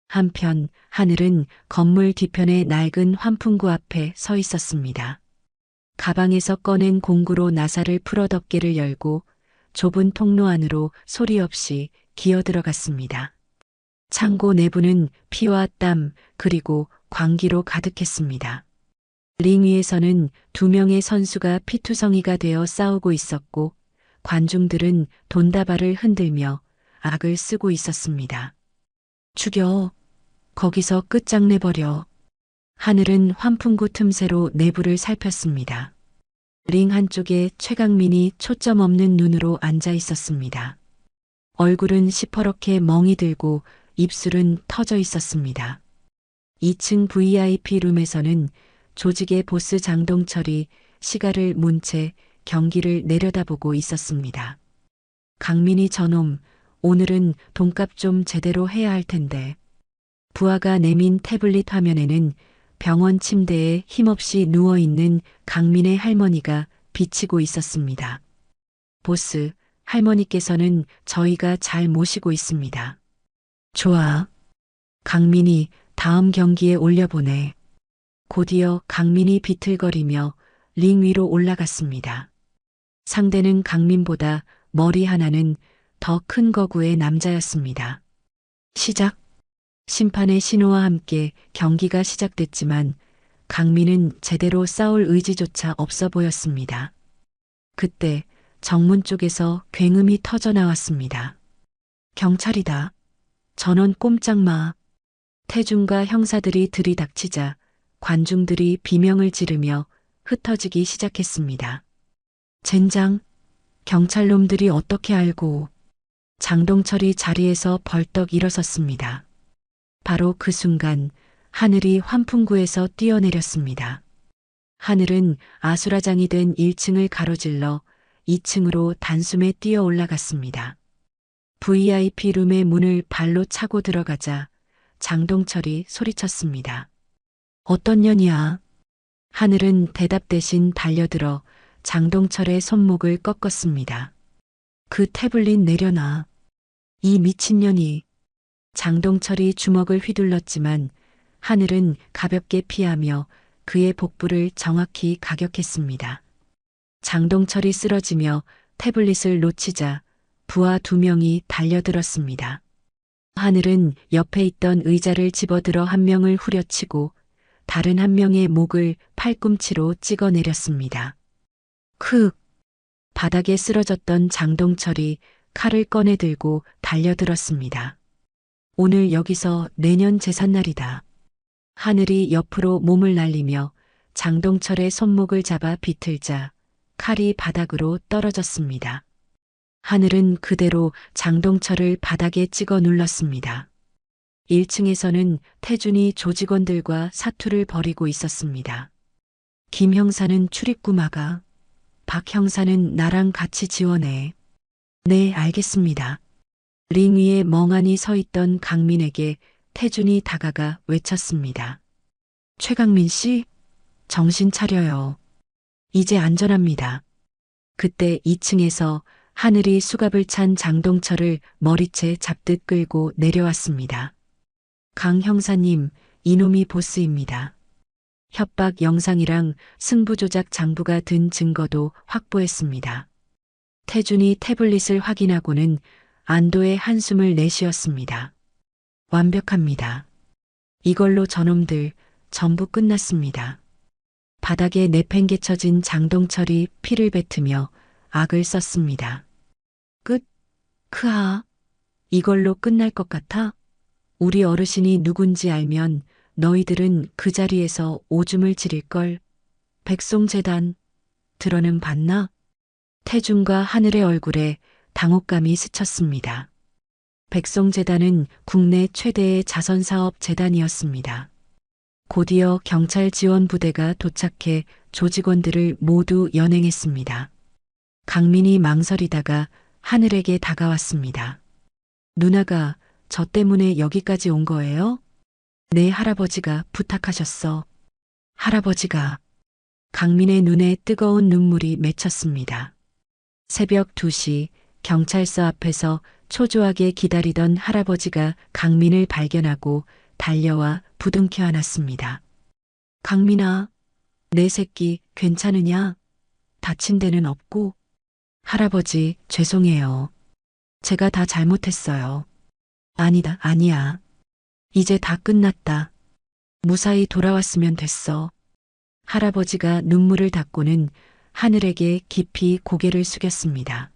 한편 하늘은 건물 뒤편의 낡은 환풍구 앞에 서 있었습니다. 가방에서 꺼낸 공구로 나사를 풀어 덮개를 열고 좁은 통로 안으로 소리 없이 기어 들어갔습니다. 창고 내부는 피와 땀 그리고 광기로 가득했습니다. 링 위에서는 두 명의 선수가 피투성이가 되어 싸우고 있었고 관중들은 돈다발을 흔들며 악을 쓰고 있었습니다. 죽여. 거기서 끝장내버려. 하늘은 환풍구 틈새로 내부를 살폈습니다. 링 한쪽에 최강민이 초점 없는 눈으로 앉아 있었습니다. 얼굴은 시퍼렇게 멍이 들고 입술은 터져 있었습니다. 2층 VIP 룸에서는 조직의 보스 장동철이 시가를 문 채 경기를 내려다보고 있었습니다. 강민이 저놈, 오늘은 돈값 좀 제대로 해야 할 텐데. 부하가 내민 태블릿 화면에는 병원 침대에 힘없이 누워있는 강민의 할머니가 비치고 있었습니다. 보스, 할머니께서는 저희가 잘 모시고 있습니다. 좋아. 강민이 다음 경기에 올려보내. 곧이어 강민이 비틀거리며 링 위로 올라갔습니다. 상대는 강민보다 머리 하나는 더 큰 거구의 남자였습니다. 시작. 심판의 신호와 함께 경기가 시작됐지만 강민은 제대로 싸울 의지조차 없어 보였습니다. 그때 정문 쪽에서 굉음이 터져 나왔습니다. 경찰이다. 전원 꼼짝 마. 태준과 형사들이 들이닥치자 관중들이 비명을 지르며 흩어지기 시작했습니다. 젠장, 경찰놈들이 어떻게 알고. 장동철이 자리에서 벌떡 일어섰습니다. 바로 그 순간 하늘이 환풍구에서 뛰어내렸습니다. 하늘은 아수라장이 된 1층을 가로질러 2층으로 단숨에 뛰어 올라갔습니다. VIP 룸의 문을 발로 차고 들어가자 장동철이 소리쳤습니다. 어떤 년이야? 하늘은 대답 대신 달려들어 장동철의 손목을 꺾었습니다. 그 태블릿 내려놔. 이 미친년이. 장동철이 주먹을 휘둘렀지만 하늘은 가볍게 피하며 그의 복부를 정확히 가격했습니다. 장동철이 쓰러지며 태블릿을 놓치자 부하 2명이 달려들었습니다. 하늘은 옆에 있던 의자를 집어들어 한 명을 후려치고 다른 한 명의 목을 팔꿈치로 찍어내렸습니다. 크! 바닥에 쓰러졌던 장동철이 칼을 꺼내 들고 달려들었습니다. 오늘 여기서 내년 제삿날이다. 하늘이 옆으로 몸을 날리며 장동철의 손목을 잡아 비틀자 칼이 바닥으로 떨어졌습니다. 하늘은 그대로 장동철을 바닥에 찍어 눌렀습니다. 1층에서는 태준이 조직원들과 사투를 벌이고 있었습니다. 김 형사는 출입구 막아. 박 형사는 나랑 같이 지원해. 네, 알겠습니다. 링 위에 멍하니 서 있던 강민에게 태준이 다가가 외쳤습니다. 최강민 씨, 정신 차려요. 이제 안전합니다. 그때 2층에서 하늘이 수갑을 찬 장동철을 머리채 잡듯 끌고 내려왔습니다. 강 형사님, 이놈이 보스입니다. 협박 영상이랑 승부조작 장부가 든 증거도 확보했습니다. 태준이 태블릿을 확인하고는 안도의 한숨을 내쉬었습니다. 완벽합니다. 이걸로 저놈들 전부 끝났습니다. 바닥에 내팽개쳐진 장동철이 피를 뱉으며 악을 썼습니다. 끝? 크하. 이걸로 끝날 것 같아? 우리 어르신이 누군지 알면 너희들은 그 자리에서 오줌을 지릴걸. 백송재단, 들어는 봤나? 태준과 하늘의 얼굴에 당혹감이 스쳤습니다. 백송재단은 국내 최대의 자선사업 재단이었습니다. 곧이어 경찰 지원 부대가 도착해 조직원들을 모두 연행했습니다. 강민이 망설이다가 하늘에게 다가왔습니다. 누나가 저 때문에 여기까지 온 거예요? 네, 할아버지가 부탁하셨어. 할아버지가. 강민의 눈에 뜨거운 눈물이 맺혔습니다. 새벽 2시 경찰서 앞에서 초조하게 기다리던 할아버지가 강민을 발견하고 달려와 부둥켜 안았습니다. 강민아, 내 새끼 괜찮으냐? 다친 데는 없고? 할아버지, 죄송해요. 제가 다 잘못했어요. 아니다, 아니야. 이제 다 끝났다. 무사히 돌아왔으면 됐어. 할아버지가 눈물을 닦고는 하늘에게 깊이 고개를 숙였습니다.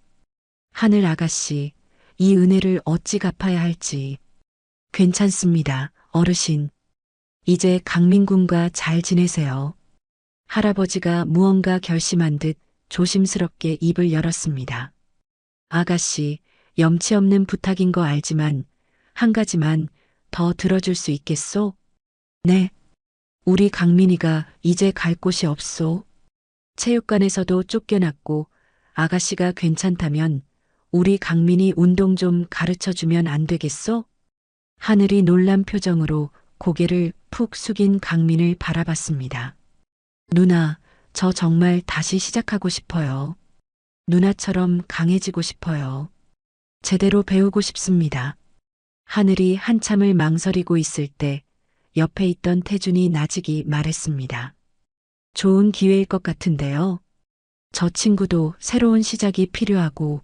하늘 아가씨, 이 은혜를 어찌 갚아야 할지. 괜찮습니다, 어르신. 이제 강민군과 잘 지내세요. 할아버지가 무언가 결심한 듯 조심스럽게 입을 열었습니다. 아가씨, 염치 없는 부탁인 거 알지만 한 가지만 더 들어줄 수 있겠소? 네. 우리 강민이가 이제 갈 곳이 없소. 체육관에서도 쫓겨났고 아가씨가 괜찮다면 우리 강민이 운동 좀 가르쳐주면 안 되겠소? 하늘이 놀란 표정으로 고개를 푹 숙인 강민을 바라봤습니다. 누나, 저 정말 다시 시작하고 싶어요. 누나처럼 강해지고 싶어요. 제대로 배우고 싶습니다. 하늘이 한참을 망설이고 있을 때 옆에 있던 태준이 나직이 말했습니다. 좋은 기회일 것 같은데요. 저 친구도 새로운 시작이 필요하고.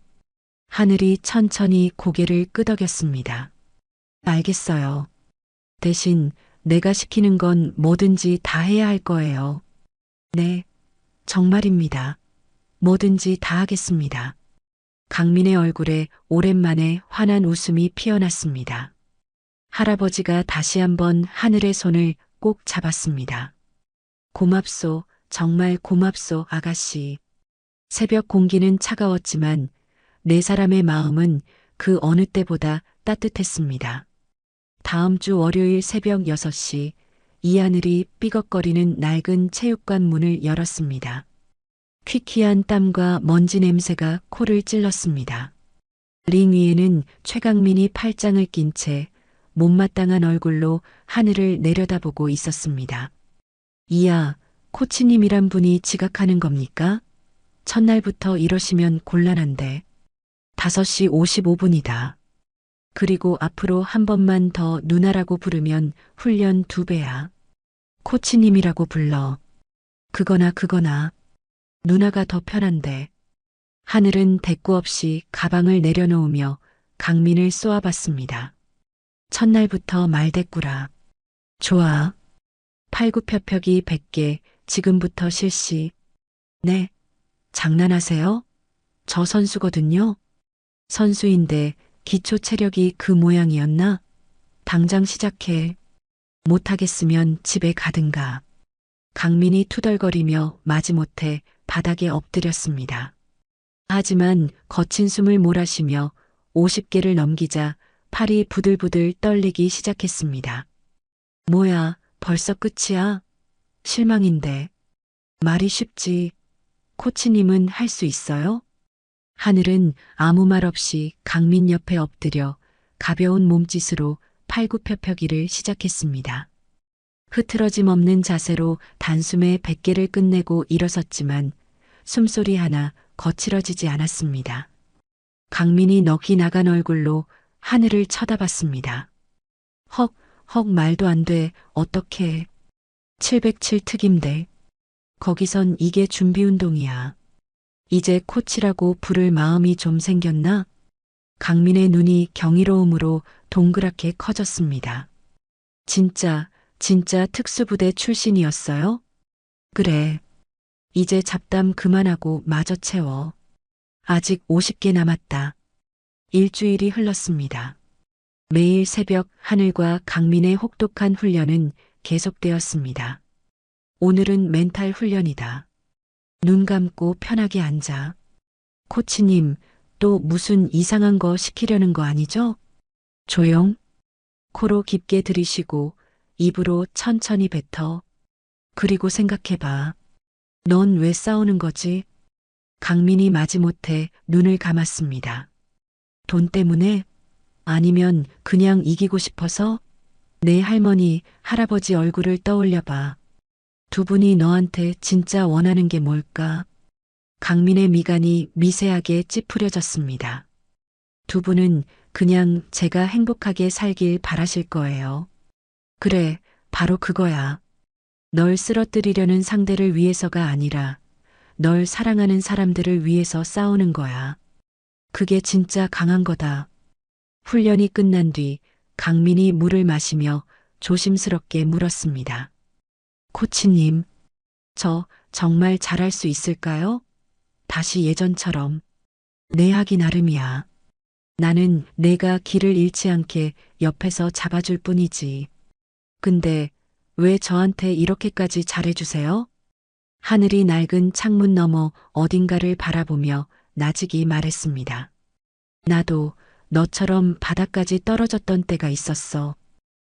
하늘이 천천히 고개를 끄덕였습니다. 알겠어요. 대신 내가 시키는 건 뭐든지 다 해야 할 거예요. 네, 정말입니다. 뭐든지 다 하겠습니다. 강민의 얼굴에 오랜만에 환한 웃음이 피어났습니다. 할아버지가 다시 한번 하늘의 손을 꼭 잡았습니다. 고맙소, 정말 고맙소, 아가씨. 새벽 공기는 차가웠지만 네 사람의 마음은 그 어느 때보다 따뜻했습니다. 다음 주 월요일 새벽 6시 이하늘이 삐걱거리는 낡은 체육관 문을 열었습니다. 퀴퀴한 땀과 먼지 냄새가 코를 찔렀습니다. 링 위에는 최강민이 팔짱을 낀 채 못마땅한 얼굴로 하늘을 내려다보고 있었습니다. 이야, 코치님이란 분이 지각하는 겁니까? 첫날부터 이러시면 곤란한데. 5시 55분이다. 그리고 앞으로 한 번만 더 누나라고 부르면 훈련 2배야. 코치님이라고 불러. 그거나. 누나가 더 편한데. 하늘은 대꾸 없이 가방을 내려놓으며 강민을 쏘아봤습니다. 첫날부터 말대꾸라. 좋아. 팔굽혀펴기 100개, 지금부터 실시. 네. 장난하세요? 저 선수거든요. 선수인데 기초 체력이 그 모양이었나? 당장 시작해. 못하겠으면 집에 가든가. 강민이 투덜거리며 마지못해 바닥에 엎드렸습니다. 하지만 거친 숨을 몰아쉬며 50개를 넘기자 팔이 부들부들 떨리기 시작했습니다. 뭐야, 벌써 끝이야? 실망인데. 말이 쉽지. 코치님은 할 수 있어요? 하늘은 아무 말 없이 강민 옆에 엎드려 가벼운 몸짓으로 팔굽혀펴기를 시작했습니다. 흐트러짐 없는 자세로 단숨에 100개를 끝내고 일어섰지만 숨소리 하나 거칠어지지 않았습니다. 강민이 넋이 나간 얼굴로 하늘을 쳐다봤습니다. 헉, 말도 안 돼, 어떡해. 707 특임대. 거기선 이게 준비운동이야. 이제 코치라고 부를 마음이 좀 생겼나? 강민의 눈이 경이로움으로 동그랗게 커졌습니다. 진짜 특수부대 출신이었어요? 그래. 이제 잡담 그만하고 마저 채워. 아직 50개 남았다. 일주일이 흘렀습니다. 매일 새벽 하늘과 강민의 혹독한 훈련은 계속되었습니다. 오늘은 멘탈 훈련이다. 눈 감고 편하게 앉아. 코치님, 또 무슨 이상한 거 시키려는 거 아니죠? 조용. 코로 깊게 들이쉬고 입으로 천천히 뱉어. 그리고 생각해봐. 넌 왜 싸우는 거지? 강민이 마지못해 눈을 감았습니다. 돈 때문에? 아니면 그냥 이기고 싶어서? 내 할머니, 할아버지 얼굴을 떠올려봐. 두 분이 너한테 진짜 원하는 게 뭘까? 강민의 미간이 미세하게 찌푸려졌습니다. 두 분은 그냥 제가 행복하게 살길 바라실 거예요. 그래, 바로 그거야. 널 쓰러뜨리려는 상대를 위해서가 아니라 널 사랑하는 사람들을 위해서 싸우는 거야. 그게 진짜 강한 거다. 훈련이 끝난 뒤 강민이 물을 마시며 조심스럽게 물었습니다. 코치님, 저 정말 잘할 수 있을까요? 다시 예전처럼. 내 하기 나름이야. 나는 내가 길을 잃지 않게 옆에서 잡아줄 뿐이지. 근데 왜 저한테 이렇게까지 잘해주세요? 하늘이 낡은 창문 너머 어딘가를 바라보며 나직이 말했습니다. 나도 너처럼 바닥까지 떨어졌던 때가 있었어.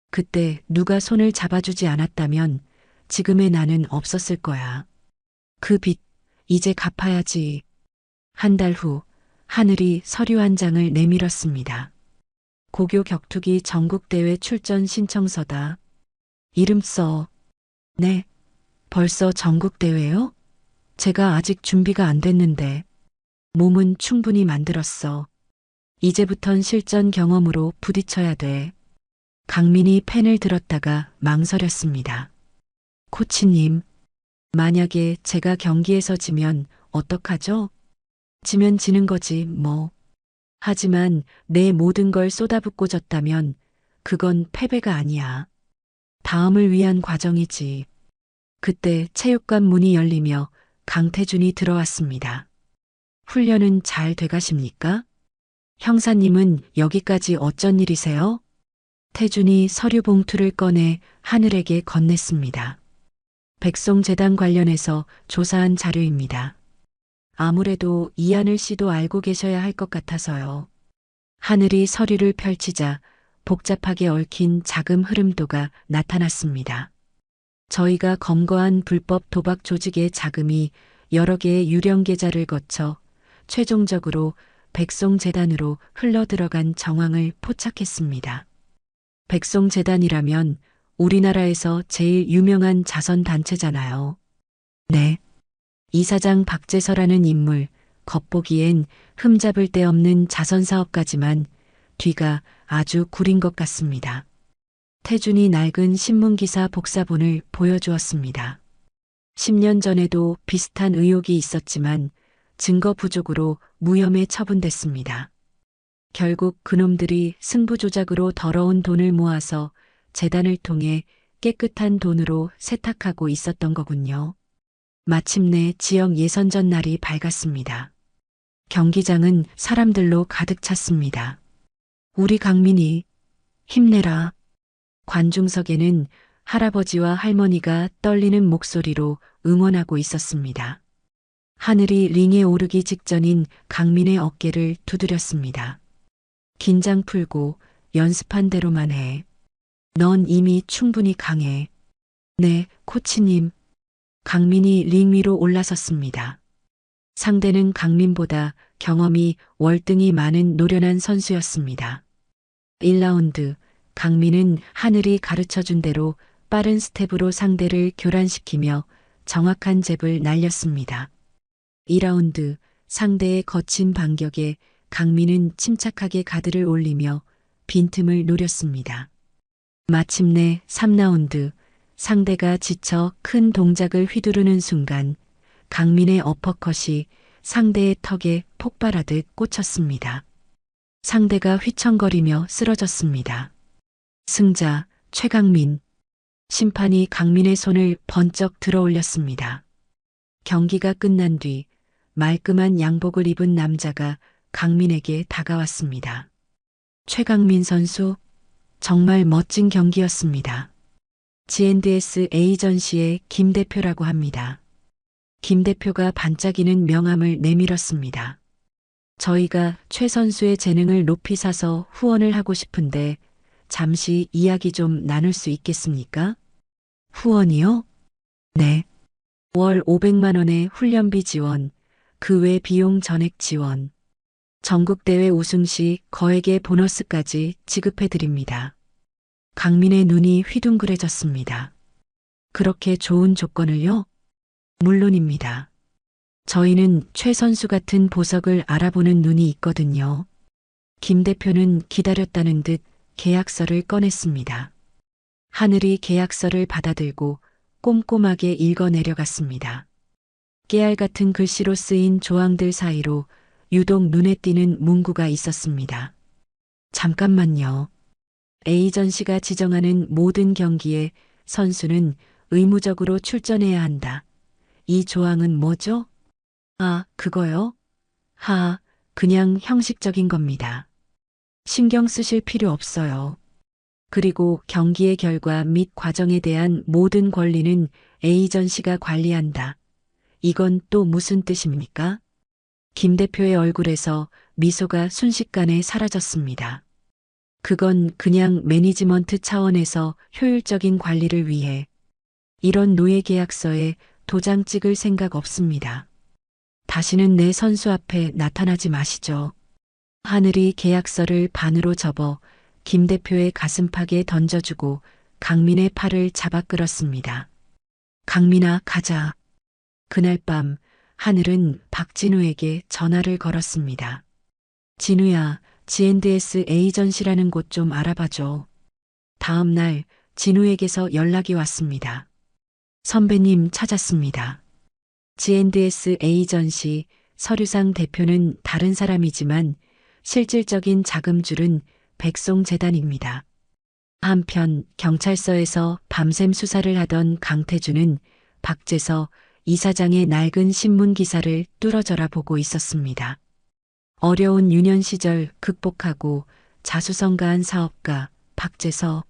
그때 누가 손을 잡아주지 않았다면 지금의 나는 없었을 거야. 그 빚, 이제 갚아야지. 한 달 후, 하늘이 서류 한 장을 내밀었습니다. 고교 격투기 전국대회 출전 신청서다. 이름 써. 네. 벌써 전국대회요? 제가 아직 준비가 안 됐는데. 몸은 충분히 만들었어. 이제부턴 실전 경험으로 부딪혀야 돼. 강민이 펜을 들었다가 망설였습니다. 코치님, 만약에 제가 경기에서 지면 어떡하죠? 지면 지는 거지, 뭐. 하지만 내 모든 걸 쏟아붓고 졌다면 그건 패배가 아니야. 다음을 위한 과정이지. 그때 체육관 문이 열리며 강태준이 들어왔습니다. 훈련은 잘 돼가십니까? 형사님은 여기까지 어쩐 일이세요? 태준이 서류 봉투를 꺼내 하늘에게 건넸습니다. 백송재단 관련해서 조사한 자료입니다. 아무래도 이하늘 씨도 알고 계셔야 할 것 같아서요. 하늘이 서류를 펼치자 복잡하게 얽힌 자금 흐름도가 나타났습니다. 저희가 검거한 불법 도박 조직의 자금이 여러 개의 유령 계좌를 거쳐 최종적으로 백송재단으로 흘러들어간 정황을 포착했습니다. 백송재단이라면 우리나라에서 제일 유명한 자선단체잖아요. 네. 이사장 박재서라는 인물, 겉보기엔 흠잡을 데 없는 자선사업가지만 뒤가 아주 구린 것 같습니다. 태준이 낡은 신문기사 복사본을 보여주었습니다. 10년 전에도 비슷한 의혹이 있었지만 증거 부족으로 무혐의 처분됐습니다. 결국 그놈들이 승부조작으로 더러운 돈을 모아서 재단을 통해 깨끗한 돈으로 세탁하고 있었던 거군요. 마침내 지역 예선전 날이 밝았습니다. 경기장은 사람들로 가득 찼습니다. 우리 강민이 힘내라. 관중석에는 할아버지와 할머니가 떨리는 목소리로 응원하고 있었습니다. 하늘이 링에 오르기 직전인 강민의 어깨를 두드렸습니다. 긴장 풀고 연습한 대로만 해. 넌 이미 충분히 강해. 네, 코치님. 강민이 링 위로 올라섰습니다. 상대는 강민보다 경험이 월등히 많은 노련한 선수였습니다. 1라운드, 강민은 하늘이 가르쳐준 대로 빠른 스텝으로 상대를 교란시키며 정확한 잽을 날렸습니다. 2라운드, 상대의 거친 반격에 강민은 침착하게 가드를 올리며 빈틈을 노렸습니다. 마침내 3라운드, 상대가 지쳐 큰 동작을 휘두르는 순간 강민의 어퍼컷이 상대의 턱에 폭발하듯 꽂혔습니다. 상대가 휘청거리며 쓰러졌습니다. 승자 최강민. 심판이 강민의 손을 번쩍 들어 올렸습니다. 경기가 끝난 뒤 말끔한 양복을 입은 남자가 강민에게 다가왔습니다. 최강민 선수, 정말 멋진 경기였습니다. G&S 에이전시의 김 대표라고 합니다. 김 대표가 반짝이는 명함을 내밀었습니다. 저희가 최 선수의 재능을 높이 사서 후원을 하고 싶은데 잠시 이야기 좀 나눌 수 있겠습니까? 후원이요? 네. 월 500만 원의 훈련비 지원, 그 외 비용 전액 지원. 전국대회 우승 시 거액의 보너스까지 지급해 드립니다. 강민의 눈이 휘둥그레졌습니다. 그렇게 좋은 조건을요? 물론입니다. 저희는 최 선수 같은 보석을 알아보는 눈이 있거든요. 김 대표는 기다렸다는 듯 계약서를 꺼냈습니다. 하늘이 계약서를 받아들고 꼼꼼하게 읽어 내려갔습니다. 깨알 같은 글씨로 쓰인 조항들 사이로 유독 눈에 띄는 문구가 있었습니다. 잠깐만요. 에이전시가 지정하는 모든 경기에 선수는 의무적으로 출전해야 한다. 이 조항은 뭐죠? 아, 그거요? 그냥 형식적인 겁니다. 신경 쓰실 필요 없어요. 그리고 경기의 결과 및 과정에 대한 모든 권리는 에이전시가 관리한다. 이건 또 무슨 뜻입니까? 김 대표의 얼굴에서 미소가 순식간에 사라졌습니다. 그건 그냥 매니지먼트 차원에서 효율적인 관리를 위해 이런 노예 계약서에 도장 찍을 생각 없습니다. 다시는 내 선수 앞에 나타나지 마시죠. 하늘이 계약서를 반으로 접어 김 대표의 가슴팍에 던져주고 강민의 팔을 잡아 끌었습니다. 강민아, 가자. 그날 밤 하늘은 박진우에게 전화를 걸었습니다. 진우야, G&S 에이전시라는 곳 좀 알아봐줘. 다음 날 진우에게서 연락이 왔습니다. 선배님 찾았습니다. G&S 에이전시 서류상 대표는 다른 사람이지만 실질적인 자금줄은 백송재단입니다. 한편 경찰서에서 밤샘 수사를 하던 강태준은 박재서 이사장의 낡은 신문 기사를 뚫어져라 보고 있었습니다. 어려운 유년 시절 극복하고 자수성가한 사업가 박재서,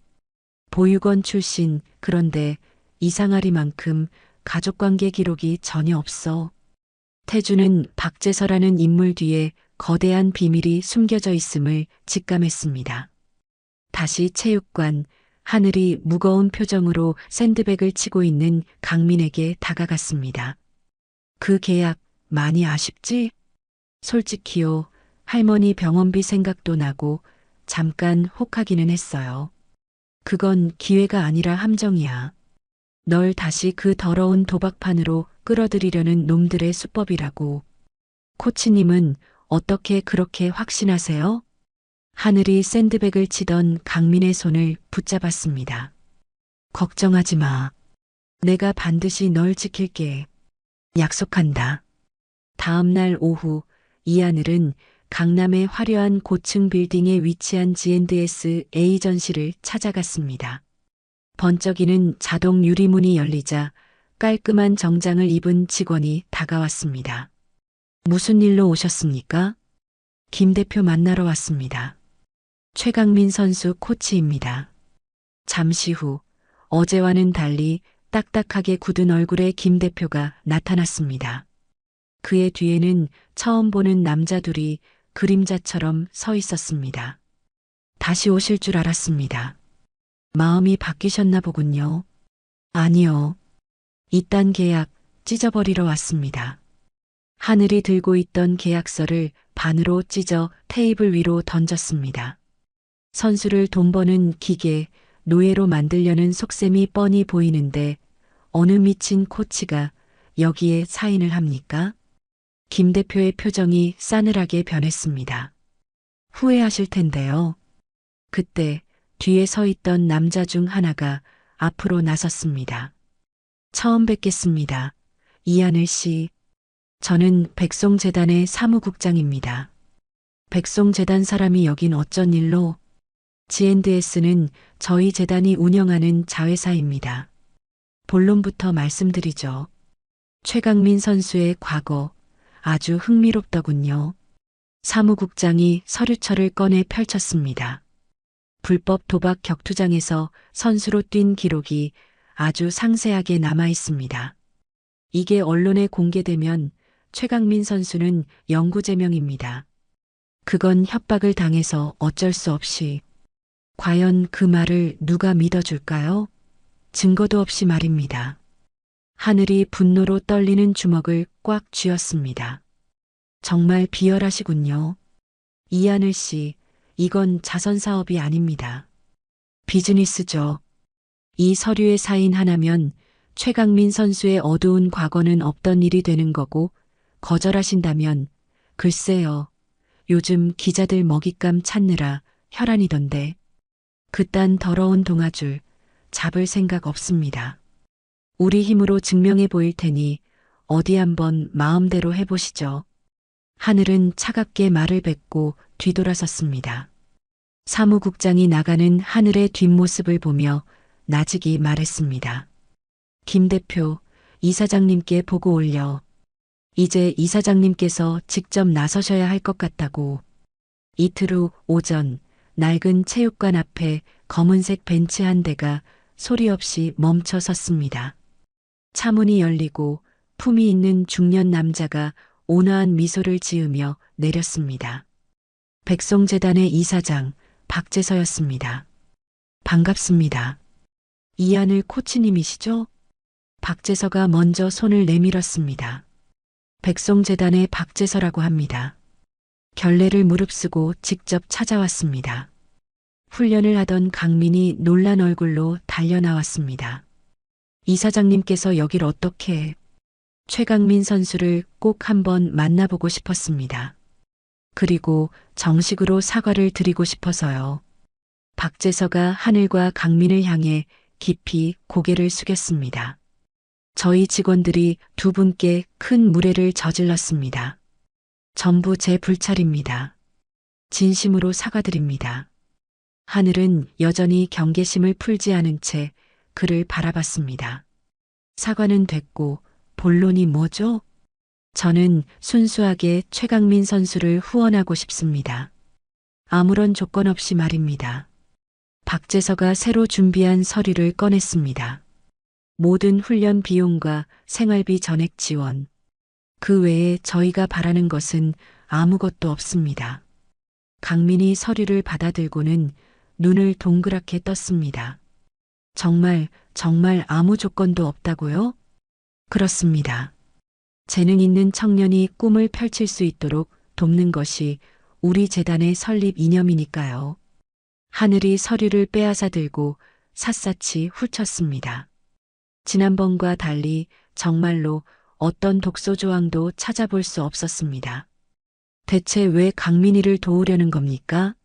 보육원 출신. 그런데 이상하리만큼 가족관계 기록이 전혀 없어. 태준은 박재서라는 인물 뒤에 거대한 비밀이 숨겨져 있음을 직감했습니다. 다시 체육관, 하늘이 무거운 표정으로 샌드백을 치고 있는 강민에게 다가갔습니다. 그 계약 많이 아쉽지? 솔직히요, 할머니 병원비 생각도 나고 잠깐 혹하기는 했어요. 그건 기회가 아니라 함정이야. 널 다시 그 더러운 도박판으로 끌어들이려는 놈들의 수법이라고. 코치님은 어떻게 그렇게 확신하세요? 하늘이 샌드백을 치던 강민의 손을 붙잡았습니다. 걱정하지 마. 내가 반드시 널 지킬게. 약속한다. 다음 날 오후 이하늘은 강남의 화려한 고층 빌딩에 위치한 G&S 에이전시를 찾아갔습니다. 번쩍이는 자동 유리문이 열리자 깔끔한 정장을 입은 직원이 다가왔습니다. 무슨 일로 오셨습니까? 김 대표 만나러 왔습니다. 최강민 선수 코치입니다. 잠시 후 어제와는 달리 딱딱하게 굳은 얼굴의 김 대표가 나타났습니다. 그의 뒤에는 처음 보는 남자 둘이 그림자처럼 서 있었습니다. 다시 오실 줄 알았습니다. 마음이 바뀌셨나 보군요. 아니요. 이딴 계약 찢어버리러 왔습니다. 하늘이 들고 있던 계약서를 반으로 찢어 테이블 위로 던졌습니다. 선수를 돈 버는 기계, 노예로 만들려는 속셈이 뻔히 보이는데 어느 미친 코치가 여기에 사인을 합니까? 김 대표의 표정이 싸늘하게 변했습니다. 후회하실 텐데요. 그때 뒤에 서 있던 남자 중 하나가 앞으로 나섰습니다. 처음 뵙겠습니다. 이하늘 씨. 저는 백송재단의 사무국장입니다. 백송재단 사람이 여긴 어쩐 일로? G&S는 저희 재단이 운영하는 자회사입니다. 본론부터 말씀드리죠. 최강민 선수의 과거 아주 흥미롭더군요. 사무국장이 서류철을 꺼내 펼쳤습니다. 불법 도박 격투장에서 선수로 뛴 기록이 아주 상세하게 남아 있습니다. 이게 언론에 공개되면 최강민 선수는 영구제명입니다. 그건 협박을 당해서 어쩔 수 없이. 과연 그 말을 누가 믿어줄까요? 증거도 없이 말입니다. 하늘이 분노로 떨리는 주먹을 꽉 쥐었습니다. 정말 비열하시군요. 이하늘 씨, 이건 자선 사업이 아닙니다. 비즈니스죠. 이 서류에 사인 하나면 최강민 선수의 어두운 과거는 없던 일이 되는 거고, 거절하신다면 글쎄요. 요즘 기자들 먹잇감 찾느라 혈안이던데. 그딴 더러운 동아줄 잡을 생각 없습니다. 우리 힘으로 증명해 보일 테니 어디 한번 마음대로 해보시죠. 하늘은 차갑게 말을 뱉고 뒤돌아섰습니다. 사무국장이 나가는 하늘의 뒷모습을 보며 나직이 말했습니다. 김 대표, 이사장님께 보고 올려. 이제 이사장님께서 직접 나서셔야 할 것 같다고. 이틀 후 오전, 낡은 체육관 앞에 검은색 벤츠 한 대가 소리 없이 멈춰 섰습니다. 차문이 열리고 품이 있는 중년 남자가 온화한 미소를 지으며 내렸습니다. 백송재단의 이사장 박재서였습니다. 반갑습니다. 이하늘 코치님이시죠? 박재서가 먼저 손을 내밀었습니다. 백송재단의 박재서라고 합니다. 결례를 무릅쓰고 직접 찾아왔습니다. 훈련을 하던 강민이 놀란 얼굴로 달려나왔습니다. 이사장님께서 여길 어떻게? 최강민 선수를 꼭 한번 만나보고 싶었습니다. 그리고 정식으로 사과를 드리고 싶어서요. 박재서가 하늘과 강민을 향해 깊이 고개를 숙였습니다. 저희 직원들이 두 분께 큰 무례를 저질렀습니다. 전부 제 불찰입니다. 진심으로 사과드립니다. 하늘은 여전히 경계심을 풀지 않은 채 그를 바라봤습니다. 사과는 됐고 본론이 뭐죠? 저는 순수하게 최강민 선수를 후원하고 싶습니다. 아무런 조건 없이 말입니다. 박재서가 새로 준비한 서류를 꺼냈습니다. 모든 훈련 비용과 생활비 전액 지원. 그 외에 저희가 바라는 것은 아무것도 없습니다. 강민이 서류를 받아들고는 눈을 동그랗게 떴습니다. 정말 아무 조건도 없다고요? 그렇습니다. 재능 있는 청년이 꿈을 펼칠 수 있도록 돕는 것이 우리 재단의 설립 이념이니까요. 하늘이 서류를 빼앗아 들고 샅샅이 훑쳤습니다. 지난번과 달리 정말로 어떤 독소 조항도 찾아볼 수 없었습니다. 대체 왜 강민이를 도우려는 겁니까?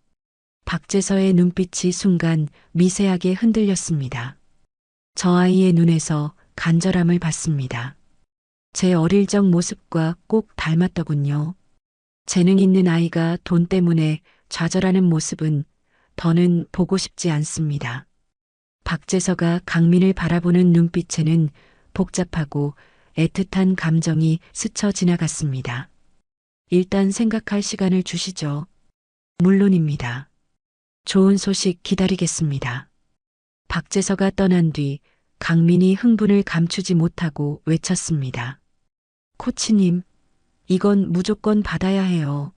박재서의 눈빛이 순간 미세하게 흔들렸습니다. 저 아이의 눈에서 간절함을 봤습니다. 제 어릴 적 모습과 꼭 닮았더군요. 재능 있는 아이가 돈 때문에 좌절하는 모습은 더는 보고 싶지 않습니다. 박재서가 강민을 바라보는 눈빛에는 복잡하고 애틋한 감정이 스쳐 지나갔습니다. 일단 생각할 시간을 주시죠. 물론입니다. 좋은 소식 기다리겠습니다. 박재서가 떠난 뒤 강민이 흥분을 감추지 못하고 외쳤습니다. 코치님, 이건 무조건 받아야 해요.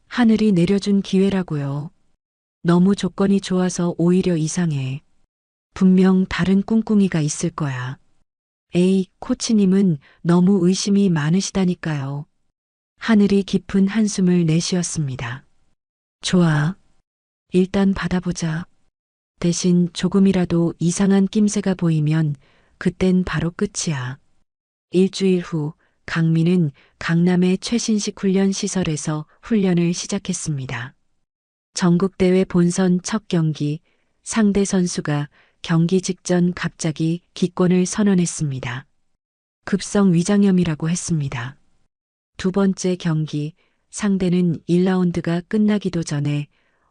하늘이 내려준 기회라고요. 너무 조건이 좋아서 오히려 이상해. 분명 다른 꿍꿍이가 있을 거야. 에이, 코치님은 너무 의심이 많으시다니까요. 하늘이 깊은 한숨을 내쉬었습니다. 좋아. 일단 받아보자. 대신 조금이라도 이상한 낌새가 보이면 그땐 바로 끝이야. 일주일 후 강민은 강남의 최신식 훈련 시설에서 훈련을 시작했습니다. 전국대회 본선 첫 경기, 상대 선수가 경기 직전 갑자기 기권을 선언했습니다. 급성 위장염이라고 했습니다. 두 번째 경기, 상대는 1라운드가 끝나기도 전에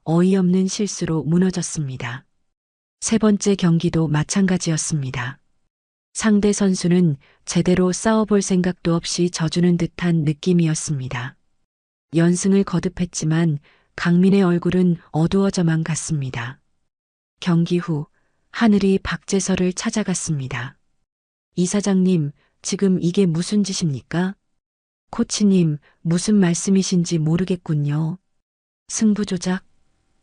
어이없는 실수로 무너졌습니다. 세 번째 경기도 마찬가지였습니다. 상대 선수는 제대로 싸워볼 생각도 없이 져주는 듯한 느낌이었습니다. 연승을 거듭했지만 강민의 얼굴은 어두워져만 갔습니다. 경기 후 하늘이 박재서를 찾아갔습니다. 이사장님, 지금 이게 무슨 짓입니까? 코치님, 무슨 말씀이신지 모르겠군요. 승부 조작?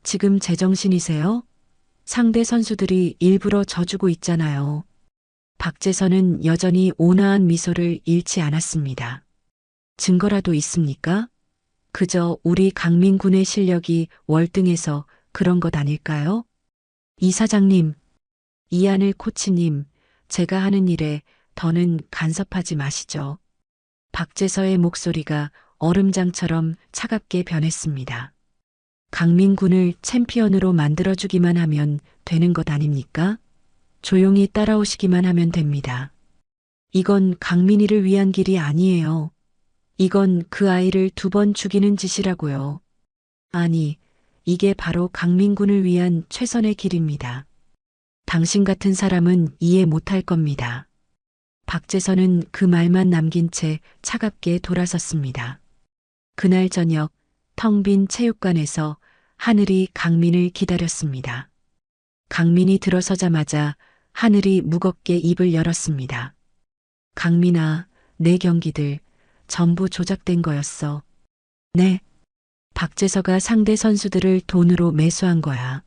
지금 제정신이세요? 상대 선수들이 일부러 져주고 있잖아요. 박재서는 여전히 온화한 미소를 잃지 않았습니다. 증거라도 있습니까? 그저 우리 강민 군의 실력이 월등해서 그런 것 아닐까요? 이사장님, 이하늘 코치님, 제가 하는 일에 더는 간섭하지 마시죠. 박재서의 목소리가 얼음장처럼 차갑게 변했습니다. 강민 군을 챔피언으로 만들어주기만 하면 되는 것 아닙니까? 조용히 따라오시기만 하면 됩니다. 이건 강민이를 위한 길이 아니에요. 이건 그 아이를 2번 죽이는 짓이라고요. 아니, 이게 바로 강민 군을 위한 최선의 길입니다. 당신 같은 사람은 이해 못할 겁니다. 박재선은 그 말만 남긴 채 차갑게 돌아섰습니다. 그날 저녁 텅 빈 체육관에서 하늘이 강민을 기다렸습니다. 강민이 들어서자마자 하늘이 무겁게 입을 열었습니다. 강민아, 내 경기들 전부 조작된 거였어. 네. 박재서가 상대 선수들을 돈으로 매수한 거야.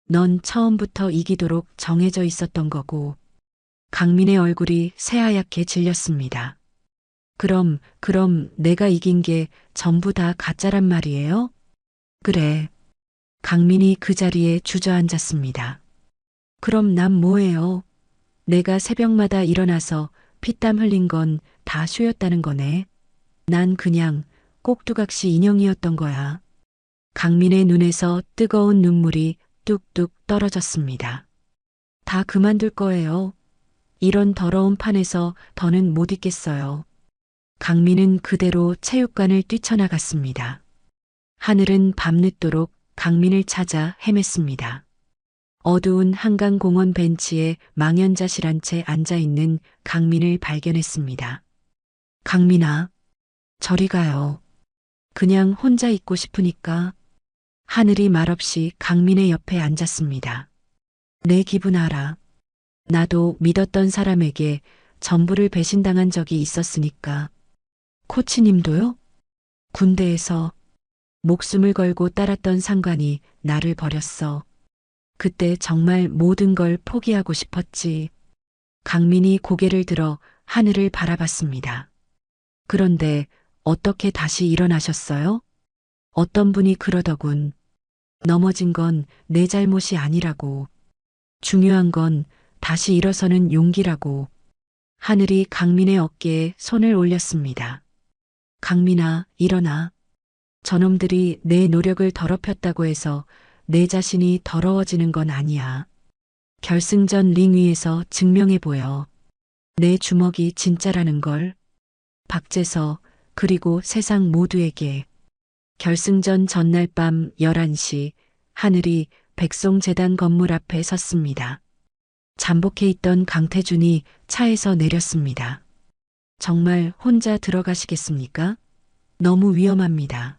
넌 처음부터 이기도록 정해져 있었던 거고. 강민의 얼굴이 새하얗게 질렸습니다. 그럼 내가 이긴 게 전부 다 가짜란 말이에요? 그래. 강민이 그 자리에 주저앉았습니다. 그럼 난 뭐예요? 내가 새벽마다 일어나서 피땀 흘린 건 다 쇼였다는 거네. 난 그냥 꼭두각시 인형이었던 거야. 강민의 눈에서 뜨거운 눈물이 뚝뚝 떨어졌습니다. 다 그만둘 거예요. 이런 더러운 판에서 더는 못 있겠어요. 강민은 그대로 체육관을 뛰쳐나갔습니다. 하늘은 밤늦도록 강민을 찾아 헤맸습니다. 어두운 한강공원 벤치에 망연자실한 채 앉아있는 강민을 발견했습니다. 강민아, 저리 가요. 그냥 혼자 있고 싶으니까. 하늘이 말없이 강민의 옆에 앉았습니다. 내 기분 알아. 나도 믿었던 사람에게 전부를 배신당한 적이 있었으니까. 코치님도요? 군대에서 목숨을 걸고 따랐던 상관이 나를 버렸어. 그때 정말 모든 걸 포기하고 싶었지. 강민이 고개를 들어 하늘을 바라봤습니다. 그런데 어떻게 다시 일어나셨어요? 어떤 분이 그러더군. 넘어진 건 내 잘못이 아니라고. 중요한 건 다시 일어서는 용기라고. 하늘이 강민의 어깨에 손을 올렸습니다. 강민아, 일어나. 저놈들이 내 노력을 더럽혔다고 해서 내 자신이 더러워지는 건 아니야. 결승전 링 위에서 증명해 보여. 내 주먹이 진짜라는 걸. 박재서, 그리고 세상 모두에게. 결승전 전날 밤 11시 하늘이 백송재단 건물 앞에 섰습니다. 잠복해 있던 강태준이 차에서 내렸습니다. 정말 혼자 들어가시겠습니까? 너무 위험합니다.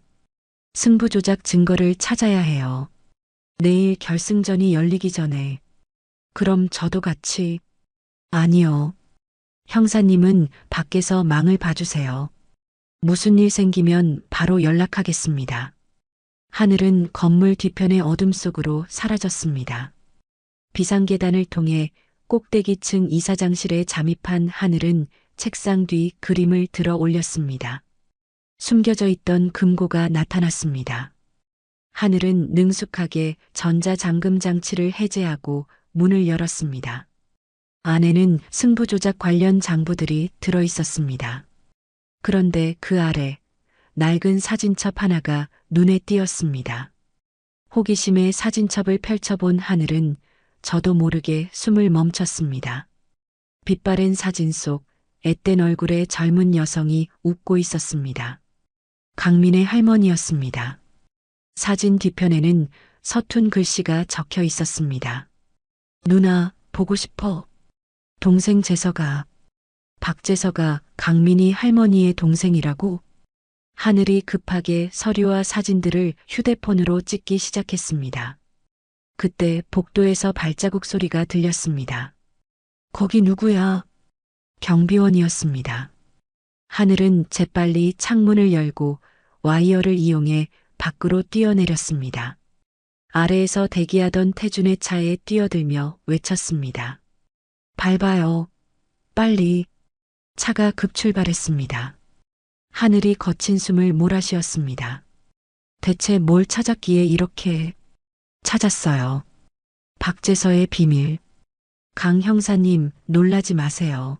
승부 조작 증거를 찾아야 해요. 내일 결승전이 열리기 전에. 그럼 저도 같이. 아니요. 형사님은 밖에서 망을 봐주세요. 무슨 일 생기면 바로 연락하겠습니다. 하늘은 건물 뒤편의 어둠 속으로 사라졌습니다. 비상계단을 통해 꼭대기층 이사장실에 잠입한 하늘은 책상 뒤 그림을 들어 올렸습니다. 숨겨져 있던 금고가 나타났습니다. 하늘은 능숙하게 전자잠금 장치를 해제하고 문을 열었습니다. 안에는 승부조작 관련 장부들이 들어 있었습니다. 그런데 그 아래 낡은 사진첩 하나가 눈에 띄었습니다. 호기심에 사진첩을 펼쳐본 하늘은 저도 모르게 숨을 멈췄습니다. 빛바랜 사진 속 앳된 얼굴의 젊은 여성이 웃고 있었습니다. 강민의 할머니였습니다. 사진 뒤편에는 서툰 글씨가 적혀 있었습니다. 누나, 보고 싶어. 동생 재서가. 박재서가 강민이 할머니의 동생이라고? 하늘이 급하게 서류와 사진들을 휴대폰으로 찍기 시작했습니다. 그때 복도에서 발자국 소리가 들렸습니다. 거기 누구야? 경비원이었습니다. 하늘은 재빨리 창문을 열고 와이어를 이용해 밖으로 뛰어내렸습니다. 아래에서 대기하던 태준의 차에 뛰어들며 외쳤습니다. 밟아요. 빨리. 차가 급출발했습니다. 하늘이 거친 숨을 몰아쉬었습니다. 대체 뭘 찾았기에 이렇게. 찾았어요. 박재서의 비밀. 강 형사님, 놀라지 마세요.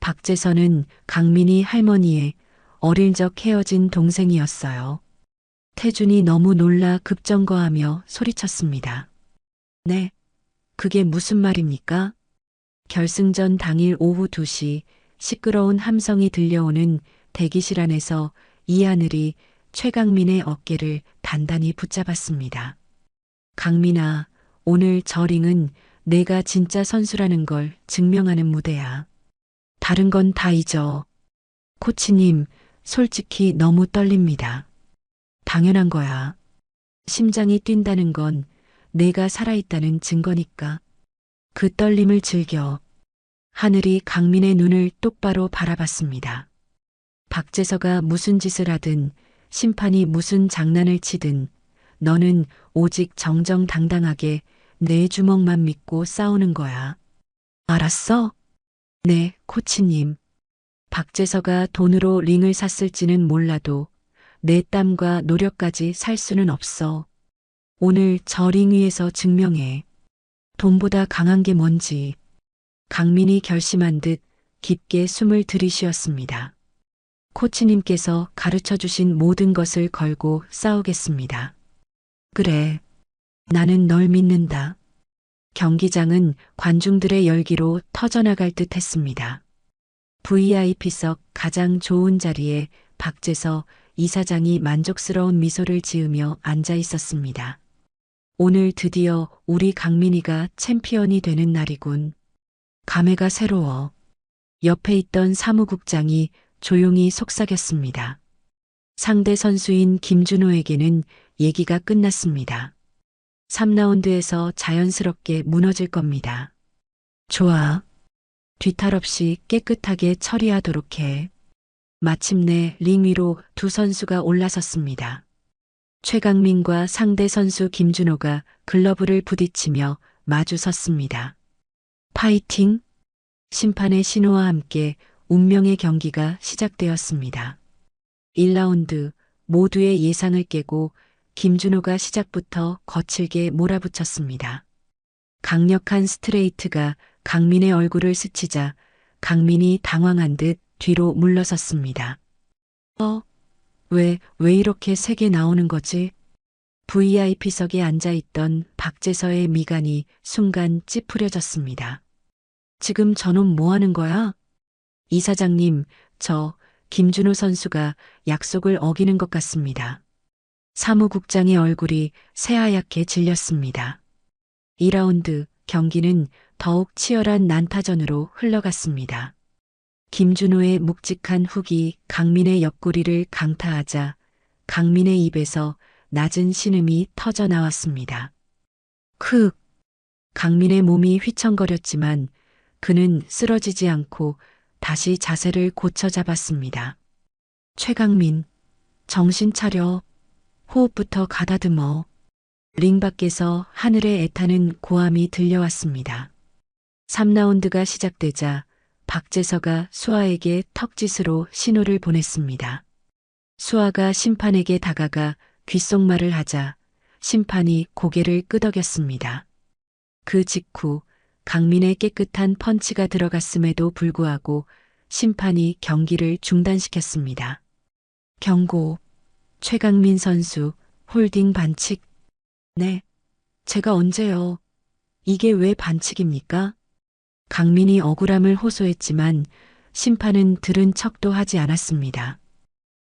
박재서는 강민이 할머니의 어릴 적 헤어진 동생이었어요. 태준이 너무 놀라 급정거하며 소리쳤습니다. 네, 그게 무슨 말입니까? 결승전 당일 오후 2시 시끄러운 함성이 들려오는 대기실 안에서 이하늘이 최강민의 어깨를 단단히 붙잡았습니다. 강민아, 오늘 저 링은 내가 진짜 선수라는 걸 증명하는 무대야. 다른 건 다 잊어. 코치님, 솔직히 너무 떨립니다. 당연한 거야. 심장이 뛴다는 건 내가 살아있다는 증거니까. 그 떨림을 즐겨. 하늘이 강민의 눈을 똑바로 바라봤습니다. 박재서가 무슨 짓을 하든 심판이 무슨 장난을 치든 너는 오직 정정당당하게 내 주먹만 믿고 싸우는 거야. 알았어? 네, 코치님. 박재서가 돈으로 링을 샀을지는 몰라도 내 땀과 노력까지 살 수는 없어. 오늘 저 링 위에서 증명해. 돈보다 강한 게 뭔지. 강민이 결심한 듯 깊게 숨을 들이쉬었습니다. 코치님께서 가르쳐 주신 모든 것을 걸고 싸우겠습니다. 그래. 나는 널 믿는다. 경기장은 관중들의 열기로 터져나갈 듯 했습니다. VIP석 가장 좋은 자리에 박재서 이사장이 만족스러운 미소를 지으며 앉아 있었습니다. 오늘 드디어 우리 강민이가 챔피언이 되는 날이군. 감회가 새로워. 옆에 있던 사무국장이 조용히 속삭였습니다. 상대 선수인 김준호에게는 얘기가 끝났습니다. 3라운드에서 자연스럽게 무너질 겁니다. 좋아. 뒤탈 없이 깨끗하게 처리하도록 해. 마침내 링 위로 두 선수가 올라섰습니다. 최강민과 상대 선수 김준호가 글러브를 부딪히며 마주 섰습니다. 파이팅! 심판의 신호와 함께 운명의 경기가 시작되었습니다. 1라운드 모두의 예상을 깨고 김준호가 시작부터 거칠게 몰아붙였습니다. 강력한 스트레이트가 강민의 얼굴을 스치자 강민이 당황한 듯 뒤로 물러섰습니다. 왜 이렇게 세게 나오는 거지? VIP석에 앉아있던 박재서의 미간이 순간 찌푸려졌습니다. 지금 저놈 뭐 하는 거야? 이사장님, 김준호 선수가 약속을 어기는 것 같습니다. 사무국장의 얼굴이 새하얗게 질렸습니다. 2라운드 경기는 더욱 치열한 난타전으로 흘러갔습니다. 김준호의 묵직한 훅이 강민의 옆구리를 강타하자 강민의 입에서 낮은 신음이 터져 나왔습니다. 강민의 몸이 휘청거렸지만 그는 쓰러지지 않고 다시 자세를 고쳐 잡았습니다. 최강민, 정신 차려. 호흡부터 가다듬어. 링 밖에서 하늘의 애타는 고함이 들려왔습니다. 3라운드가 시작되자 박재서가 수아에게 턱짓으로 신호를 보냈습니다. 수아가 심판에게 다가가 귓속말을 하자 심판이 고개를 끄덕였습니다. 그 직후 강민의 깨끗한 펀치가 들어갔음에도 불구하고 심판이 경기를 중단시켰습니다. 경고. 최강민 선수 홀딩 반칙. 네. 제가 언제요? 이게 왜 반칙입니까? 강민이 억울함을 호소했지만 심판은 들은 척도 하지 않았습니다.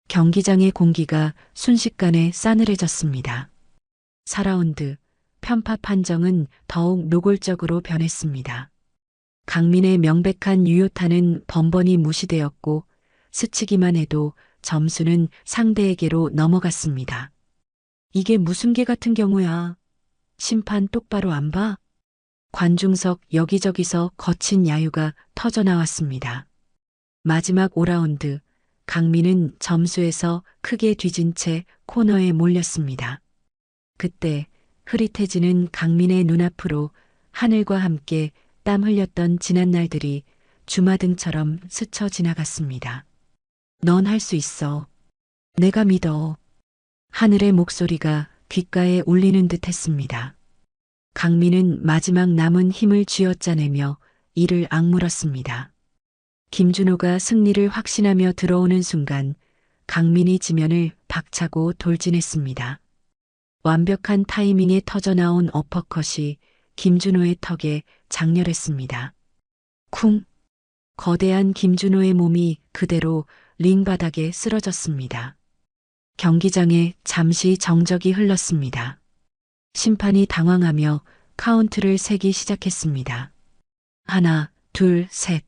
경기장의 공기가 순식간에 싸늘해졌습니다. 4라운드 편파 판정은 더욱 노골적으로 변했습니다. 강민의 명백한 유효타는 번번이 무시되었고 스치기만 해도 점수는 상대에게로 넘어갔습니다. 이게 무슨 개 같은 경우야. 심판 똑바로 안 봐? 관중석 여기저기서 거친 야유가 터져 나왔습니다. 마지막 5라운드 강민은 점수에서 크게 뒤진 채 코너에 몰렸습니다. 그때 흐릿해지는 강민의 눈앞으로 하늘과 함께 땀 흘렸던 지난 날들이 주마등처럼 스쳐 지나갔습니다. 넌 할 수 있어. 내가 믿어. 하늘의 목소리가 귓가에 울리는 듯 했습니다. 강민은 마지막 남은 힘을 쥐어짜내며 이를 악물었습니다. 김준호가 승리를 확신하며 들어오는 순간 강민이 지면을 박차고 돌진했습니다. 완벽한 타이밍에 터져나온 어퍼컷이 김준호의 턱에 장렬했습니다. 쿵! 거대한 김준호의 몸이 그대로 링 바닥에 쓰러졌습니다. 경기장에 잠시 정적이 흘렀습니다. 심판이 당황하며 카운트를 세기 시작했습니다. 하나, 둘, 셋.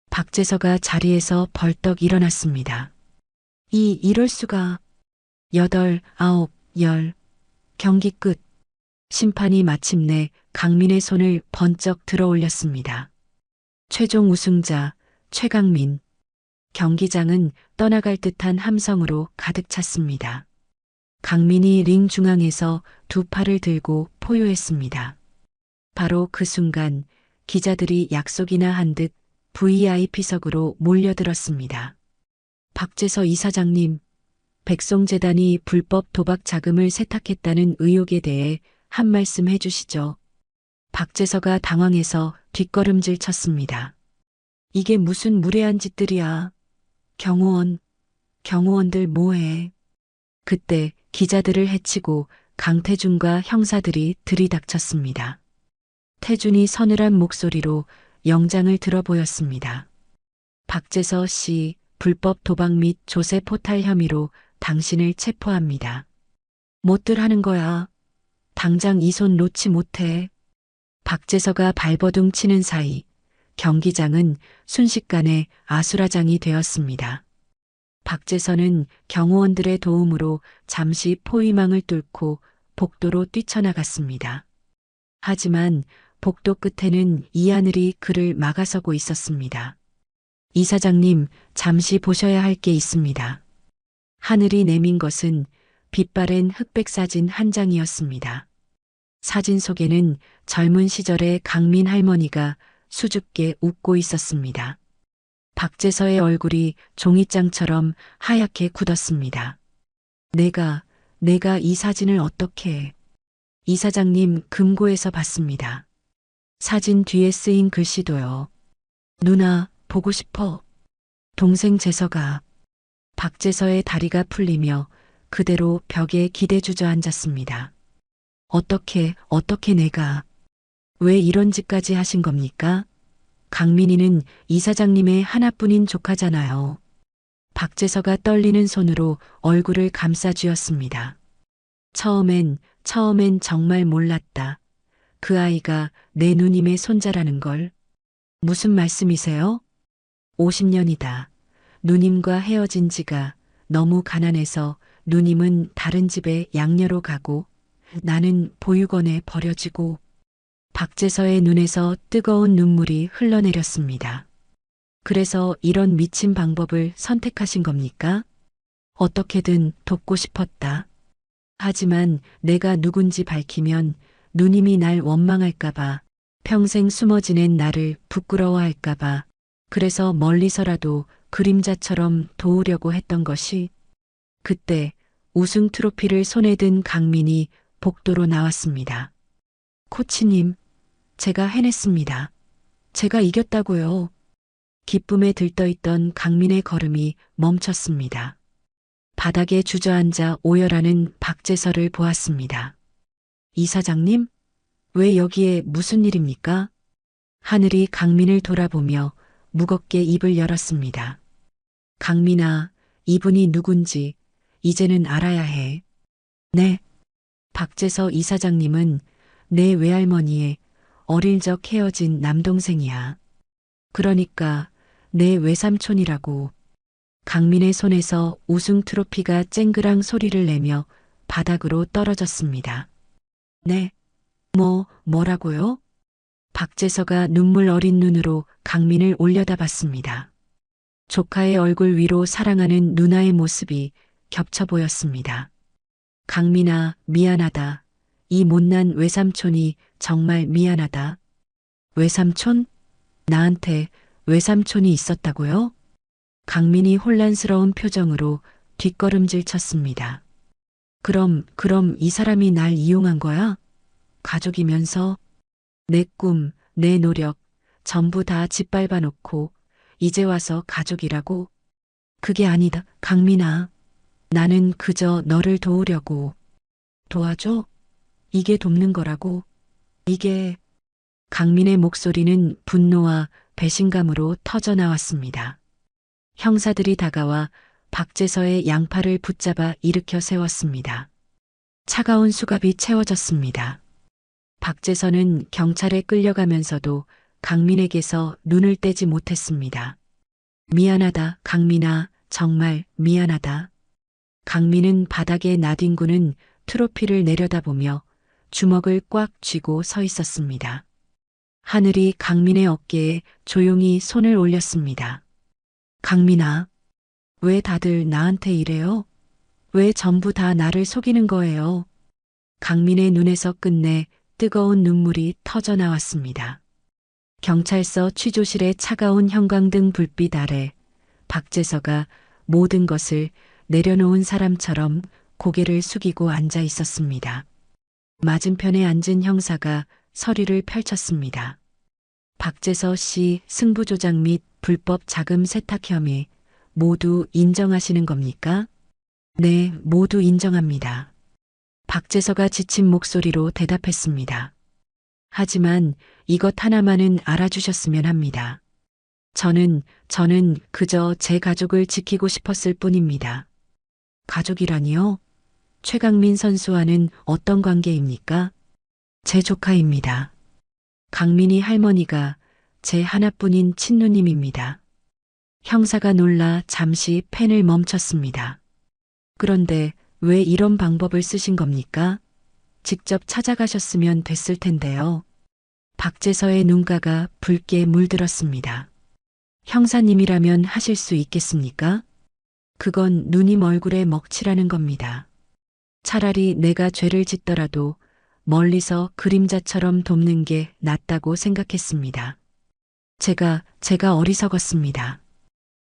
박재서가 자리에서 벌떡 일어났습니다. 이럴 수가. 8, 9, 10. 경기 끝. 심판이 마침내 강민의 손을 번쩍 들어 올렸습니다. 최종 우승자 최강민. 경기장은 떠나갈 듯한 함성으로 가득 찼습니다. 강민이 링 중앙에서 두 팔을 들고 포효했습니다. 바로 그 순간 기자들이 약속이나 한 듯 VIP석으로 몰려들었습니다. 박재서 이사장님, 백송재단이 불법 도박 자금을 세탁했다는 의혹에 대해 한 말씀 해주시죠. 박재서가 당황해서 뒷걸음질 쳤습니다. 이게 무슨 무례한 짓들이야. 경호원들 뭐해. 그때 기자들을 해치고 강태준과 형사들이 들이닥쳤습니다. 태준이 서늘한 목소리로 영장을 들어 보였습니다. 박재서 씨, 불법 도박 및 조세 포탈 혐의로 당신을 체포합니다. 못들 하는 거야. 당장 이 손 놓지 못해. 박재서가 발버둥 치는 사이 경기장은 순식간에 아수라장이 되었습니다. 박재서는 경호원들의 도움으로 잠시 포위망을 뚫고 복도로 뛰쳐나갔습니다. 하지만 복도 끝에는 이하늘이 그를 막아서고 있었습니다. 이사장님, 잠시 보셔야 할 게 있습니다. 하늘이 내민 것은 빛바랜 흑백 사진 한 장이었습니다. 사진 속에는 젊은 시절의 강민 할머니가 수줍게 웃고 있었습니다. 박재서의 얼굴이 종이장처럼 하얗게 굳었습니다. 내가 이 사진을 어떻게... 이사장님, 금고에서 봤습니다. 사진 뒤에 쓰인 글씨도요. 누나, 보고 싶어. 동생 재서가... 박재서의 다리가 풀리며 그대로 벽에 기대 주저앉았습니다. 어떻게 내가... 왜 이런 짓까지 하신 겁니까? 강민이는 이사장님의 하나뿐인 조카잖아요. 박재서가 떨리는 손으로 얼굴을 감싸 쥐었습니다. 처음엔 정말 몰랐다. 그 아이가 내 누님의 손자라는 걸. 무슨 말씀이세요? 50년이다. 누님과 헤어진 지가 너무 가난해서 누님은 다른 집에 양녀로 가고 나는 보육원에 버려지고. 박재서의 눈에서 뜨거운 눈물이 흘러내렸습니다. 그래서 이런 미친 방법을 선택하신 겁니까? 어떻게든 돕고 싶었다. 하지만 내가 누군지 밝히면 누님이 날 원망할까봐, 평생 숨어 지낸 나를 부끄러워할까봐, 그래서 멀리서라도 그림자처럼 도우려고 했던 것이. 그때 우승 트로피를 손에 든 강민이 복도로 나왔습니다. 코치님, 제가 해냈습니다. 제가 이겼다고요. 기쁨에 들떠있던 강민의 걸음이 멈췄습니다. 바닥에 주저앉아 오열하는 박재서를 보았습니다. 이사장님? 왜 여기에 무슨 일입니까? 하늘이 강민을 돌아보며 무겁게 입을 열었습니다. 강민아, 이분이 누군지 이제는 알아야 해. 네. 박재서 이사장님은 내 외할머니의 어릴 적 헤어진 남동생이야. 그러니까 내 외삼촌이라고. 강민의 손에서 우승 트로피가 쨍그랑 소리를 내며 바닥으로 떨어졌습니다. 네. 뭐라고요? 박재서가 눈물 어린 눈으로 강민을 올려다봤습니다. 조카의 얼굴 위로 사랑하는 누나의 모습이 겹쳐 보였습니다. 강민아, 미안하다. 이 못난 외삼촌이 정말 미안하다. 외삼촌? 나한테 외삼촌이 있었다고요? 강민이 혼란스러운 표정으로 뒷걸음질 쳤습니다. 그럼 이 사람이 날 이용한 거야? 가족이면서? 내 꿈, 내 노력, 전부 다 짓밟아 놓고 이제 와서 가족이라고? 그게 아니다, 강민아. 나는 그저 너를 도우려고. 도와줘? 이게 돕는 거라고? 이게... 강민의 목소리는 분노와 배신감으로 터져 나왔습니다. 형사들이 다가와 박재서의 양팔을 붙잡아 일으켜 세웠습니다. 차가운 수갑이 채워졌습니다. 박재서는 경찰에 끌려가면서도 강민에게서 눈을 떼지 못했습니다. 미안하다, 강민아. 정말 미안하다. 강민은 바닥에 나뒹구는 트로피를 내려다보며 주먹을 꽉 쥐고 서 있었습니다. 하늘이 강민의 어깨에 조용히 손을 올렸습니다. 강민아, 왜 다들 나한테 이래요? 왜 전부 다 나를 속이는 거예요? 강민의 눈에서 끝내 뜨거운 눈물이 터져 나왔습니다. 경찰서 취조실의 차가운 형광등 불빛 아래 박재서가 모든 것을 내려놓은 사람처럼 고개를 숙이고 앉아 있었습니다. 맞은편에 앉은 형사가 서류를 펼쳤습니다. 박재서 씨 승부조작 및 불법 자금 세탁 혐의 모두 인정하시는 겁니까? 네, 모두 인정합니다. 박재서가 지친 목소리로 대답했습니다. 하지만 이것 하나만은 알아주셨으면 합니다. 저는 그저 제 가족을 지키고 싶었을 뿐입니다. 가족이라니요? 최강민 선수와는 어떤 관계입니까? 제 조카입니다. 강민이 할머니가 제 하나뿐인 친누님입니다. 형사가 놀라 잠시 펜을 멈췄습니다. 그런데 왜 이런 방법을 쓰신 겁니까? 직접 찾아가셨으면 됐을 텐데요. 박재서의 눈가가 붉게 물들었습니다. 형사님이라면 하실 수 있겠습니까? 그건 누님 얼굴에 먹칠하는 겁니다. 차라리 내가 죄를 짓더라도 멀리서 그림자처럼 돕는 게 낫다고 생각했습니다. 제가 어리석었습니다.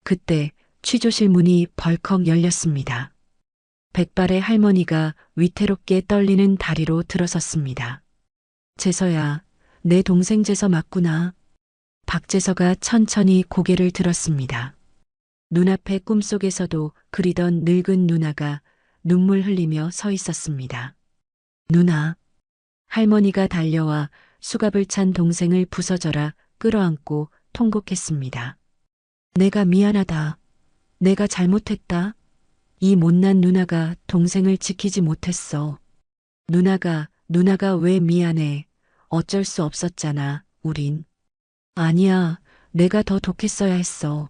그때 취조실 문이 벌컥 열렸습니다. 백발의 할머니가 위태롭게 떨리는 다리로 들어섰습니다. 재서야, 내 동생 재서 맞구나. 박재서가 천천히 고개를 들었습니다. 눈앞에 꿈속에서도 그리던 늙은 누나가 눈물 흘리며 서 있었습니다. 누나. 할머니가 달려와 수갑을 찬 동생을 부서져라 끌어안고 통곡했습니다. 내가 미안하다. 내가 잘못했다. 이 못난 누나가 동생을 지키지 못했어. 누나가 왜 미안해. 어쩔 수 없었잖아, 우린. 아니야, 내가 더 독했어야 했어.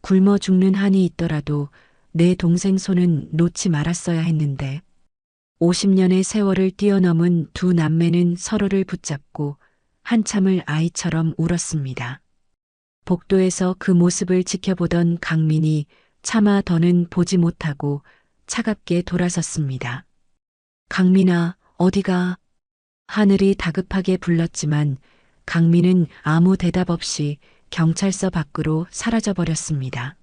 굶어 죽는 한이 있더라도 내 동생 손은 놓지 말았어야 했는데. 50년의 세월을 뛰어넘은 두 남매는 서로를 붙잡고 한참을 아이처럼 울었습니다. 복도에서 그 모습을 지켜보던 강민이 차마 더는 보지 못하고 차갑게 돌아섰습니다. 강민아, 어디가? 하늘이 다급하게 불렀지만 강민은 아무 대답 없이 경찰서 밖으로 사라져버렸습니다.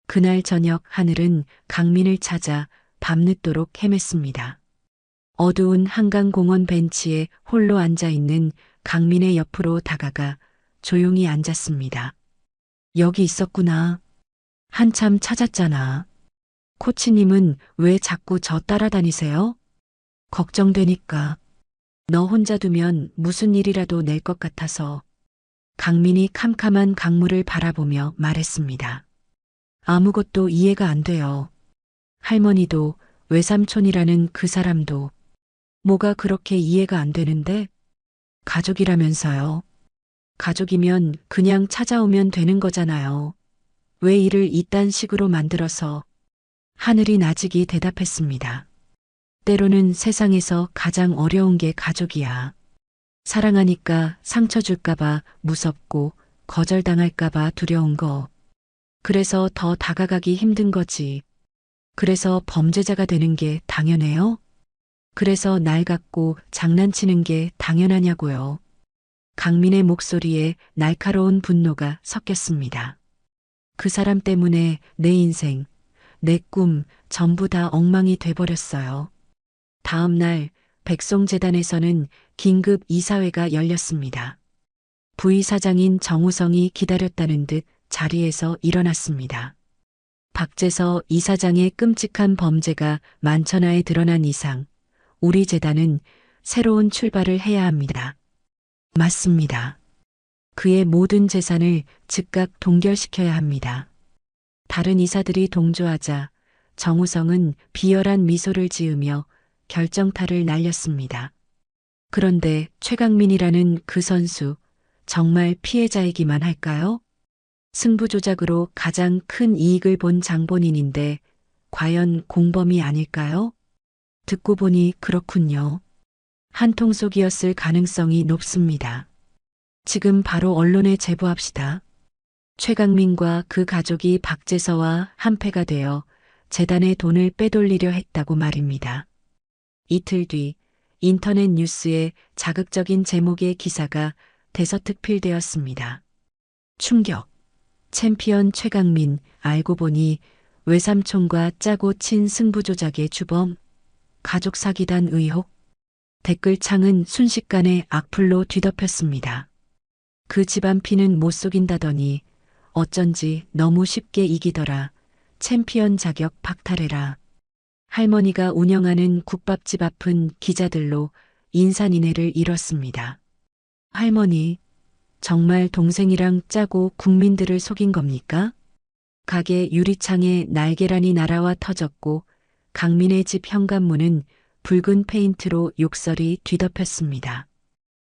그날 저녁 하늘은 강민을 찾아 밤늦도록 헤맸습니다. 어두운 한강공원 벤치에 홀로 앉아있는 강민의 옆으로 다가가 조용히 앉았습니다. 여기 있었구나. 한참 찾았잖아. 코치님은 왜 자꾸 저 따라다니세요? 걱정되니까. 너 혼자 두면 무슨 일이라도 낼 것 같아서. 강민이 캄캄한 강물을 바라보며 말했습니다. 아무것도 이해가 안 돼요. 할머니도 외삼촌이라는 그 사람도 뭐가 그렇게 이해가 안 되는데? 가족이라면서요. 가족이면 그냥 찾아오면 되는 거잖아요. 왜 일을 이딴 식으로 만들어서? 하늘이 나직이 대답했습니다. 때로는 세상에서 가장 어려운 게 가족이야. 사랑하니까 상처 줄까봐 무섭고 거절당할까봐 두려운 거. 그래서 더 다가가기 힘든 거지. 그래서 범죄자가 되는 게 당연해요? 그래서 날 갖고 장난치는 게 당연하냐고요. 강민의 목소리에 날카로운 분노가 섞였습니다. 그 사람 때문에 내 인생, 내 꿈 전부 다 엉망이 돼버렸어요. 다음 날 백송재단에서는 긴급 이사회가 열렸습니다. 부이사장인 정우성이 기다렸다는 듯 자리에서 일어났습니다. 박재서 이사장의 끔찍한 범죄가 만천하에 드러난 이상 우리 재단은 새로운 출발을 해야 합니다. 맞습니다. 그의 모든 재산을 즉각 동결시켜야 합니다. 다른 이사들이 동조하자 정우성은 비열한 미소를 지으며 결정타를 날렸습니다. 그런데 최강민이라는 그 선수 정말 피해자이기만 할까요? 승부조작으로 가장 큰 이익을 본 장본인인데 과연 공범이 아닐까요? 듣고 보니 그렇군요. 한통속이었을 가능성이 높습니다. 지금 바로 언론에 제보합시다. 최강민과 그 가족이 박재서와 한패가 되어 재단의 돈을 빼돌리려 했다고 말입니다. 이틀 뒤 인터넷 뉴스에 자극적인 제목의 기사가 대서특필되었습니다. 충격. 챔피언 최강민 알고 보니 외삼촌과 짜고 친 승부조작의 주범. 가족 사기단 의혹. 댓글창은 순식간에 악플로 뒤덮였습니다. 그 집안 피는 못 속인다더니 어쩐지 너무 쉽게 이기더라. 챔피언 자격 박탈해라. 할머니가 운영하는 국밥집 앞은 기자들로 인산인해를 잃었습니다. 할머니, 정말 동생이랑 짜고 국민들을 속인 겁니까? 가게 유리창에 날계란이 날아와 터졌고 강민의 집 현관문은 붉은 페인트로 욕설이 뒤덮였습니다.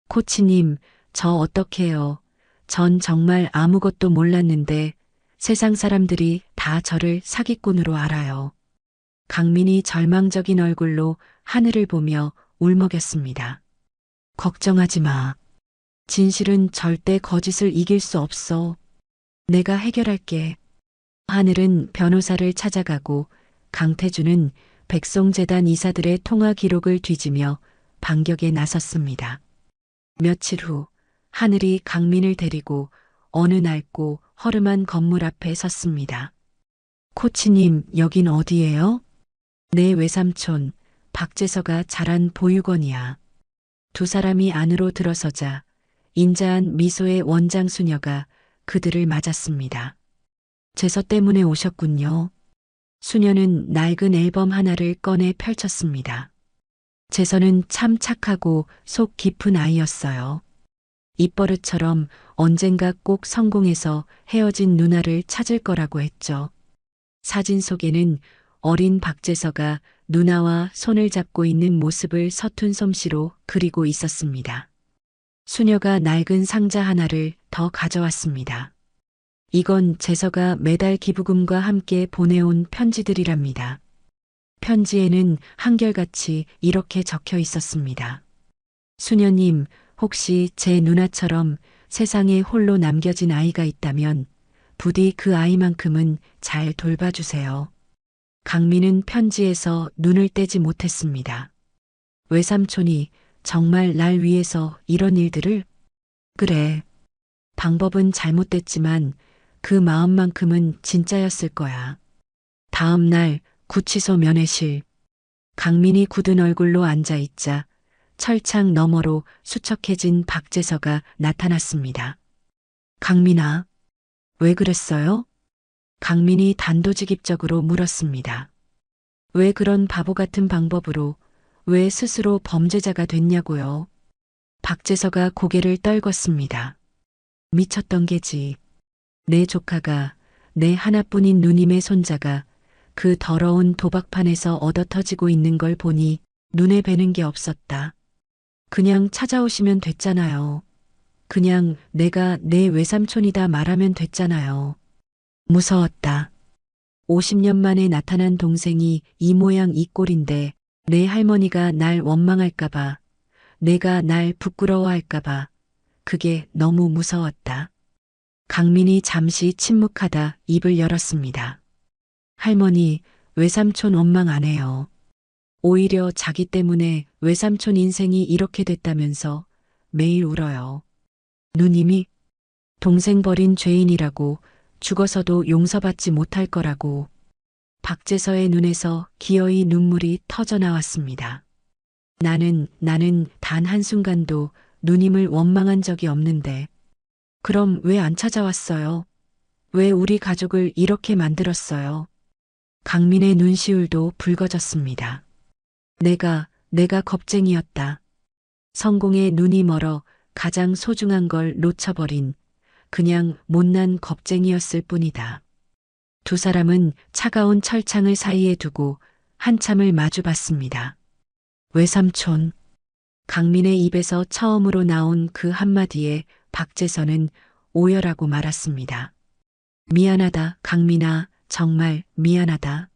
코치님, 저 어떡해요. 전 정말 아무것도 몰랐는데 세상 사람들이 다 저를 사기꾼으로 알아요. 강민이 절망적인 얼굴로 하늘을 보며 울먹였습니다. 걱정하지 마. 진실은 절대 거짓을 이길 수 없어. 내가 해결할게. 하늘은 변호사를 찾아가고 강태준은 백송재단 이사들의 통화 기록을 뒤지며 반격에 나섰습니다. 며칠 후 하늘이 강민을 데리고 어느 낡고 허름한 건물 앞에 섰습니다. 코치님, 여긴 어디예요? 내 외삼촌 박재서가 자란 보육원이야. 두 사람이 안으로 들어서자 인자한 미소의 원장 수녀가 그들을 맞았습니다. 재서 때문에 오셨군요. 수녀는 낡은 앨범 하나를 꺼내 펼쳤습니다. 재서는 참 착하고 속 깊은 아이였어요. 입버릇처럼 언젠가 꼭 성공해서 헤어진 누나를 찾을 거라고 했죠. 사진 속에는 어린 박재서가 누나와 손을 잡고 있는 모습을 서툰 솜씨로 그리고 있었습니다. 수녀가 낡은 상자 하나를 더 가져왔습니다. 이건 재서가 매달 기부금과 함께 보내온 편지들이랍니다. 편지에는 한결같이 이렇게 적혀 있었습니다. 수녀님, 혹시 제 누나처럼 세상에 홀로 남겨진 아이가 있다면 부디 그 아이만큼은 잘 돌봐주세요. 강민은 편지에서 눈을 떼지 못했습니다. 외삼촌이 정말 날 위해서 이런 일들을? 그래. 방법은 잘못됐지만 그 마음만큼은 진짜였을 거야. 다음 날 구치소 면회실. 강민이 굳은 얼굴로 앉아있자 철창 너머로 수척해진 박재서가 나타났습니다. 강민아, 왜 그랬어요? 강민이 단도직입적으로 물었습니다. 왜 그런 바보 같은 방법으로, 왜 스스로 범죄자가 됐냐고요? 박재서가 고개를 떨궜습니다. 미쳤던 게지. 내 조카가, 내 하나뿐인 누님의 손자가 그 더러운 도박판에서 얻어터지고 있는 걸 보니 눈에 뵈는 게 없었다. 그냥 찾아오시면 됐잖아요. 그냥 내가 내 외삼촌이다 말하면 됐잖아요. 무서웠다. 50년 만에 나타난 동생이 이 모양 이 꼴인데 내 할머니가 날 원망할까봐, 내가 날 부끄러워할까봐 그게 너무 무서웠다. 강민이 잠시 침묵하다 입을 열었습니다. 할머니, 외삼촌 원망 안 해요. 오히려 자기 때문에 외삼촌 인생이 이렇게 됐다면서 매일 울어요. 누님이 동생 버린 죄인이라고 죽어서도 용서받지 못할 거라고. 박재서의 눈에서 기어이 눈물이 터져 나왔습니다. 나는 단 한순간도 누님을 원망한 적이 없는데. 그럼 왜 안 찾아왔어요? 왜 우리 가족을 이렇게 만들었어요? 강민의 눈시울도 붉어졌습니다. 내가 겁쟁이였다. 성공에 눈이 멀어 가장 소중한 걸 놓쳐버린 그냥 못난 겁쟁이였을 뿐이다. 두 사람은 차가운 철창을 사이에 두고 한참을 마주봤습니다. 외삼촌. 강민의 입에서 처음으로 나온 그 한마디에 박재서는 오열하고 말았습니다. 미안하다, 강민아. 정말 미안하다.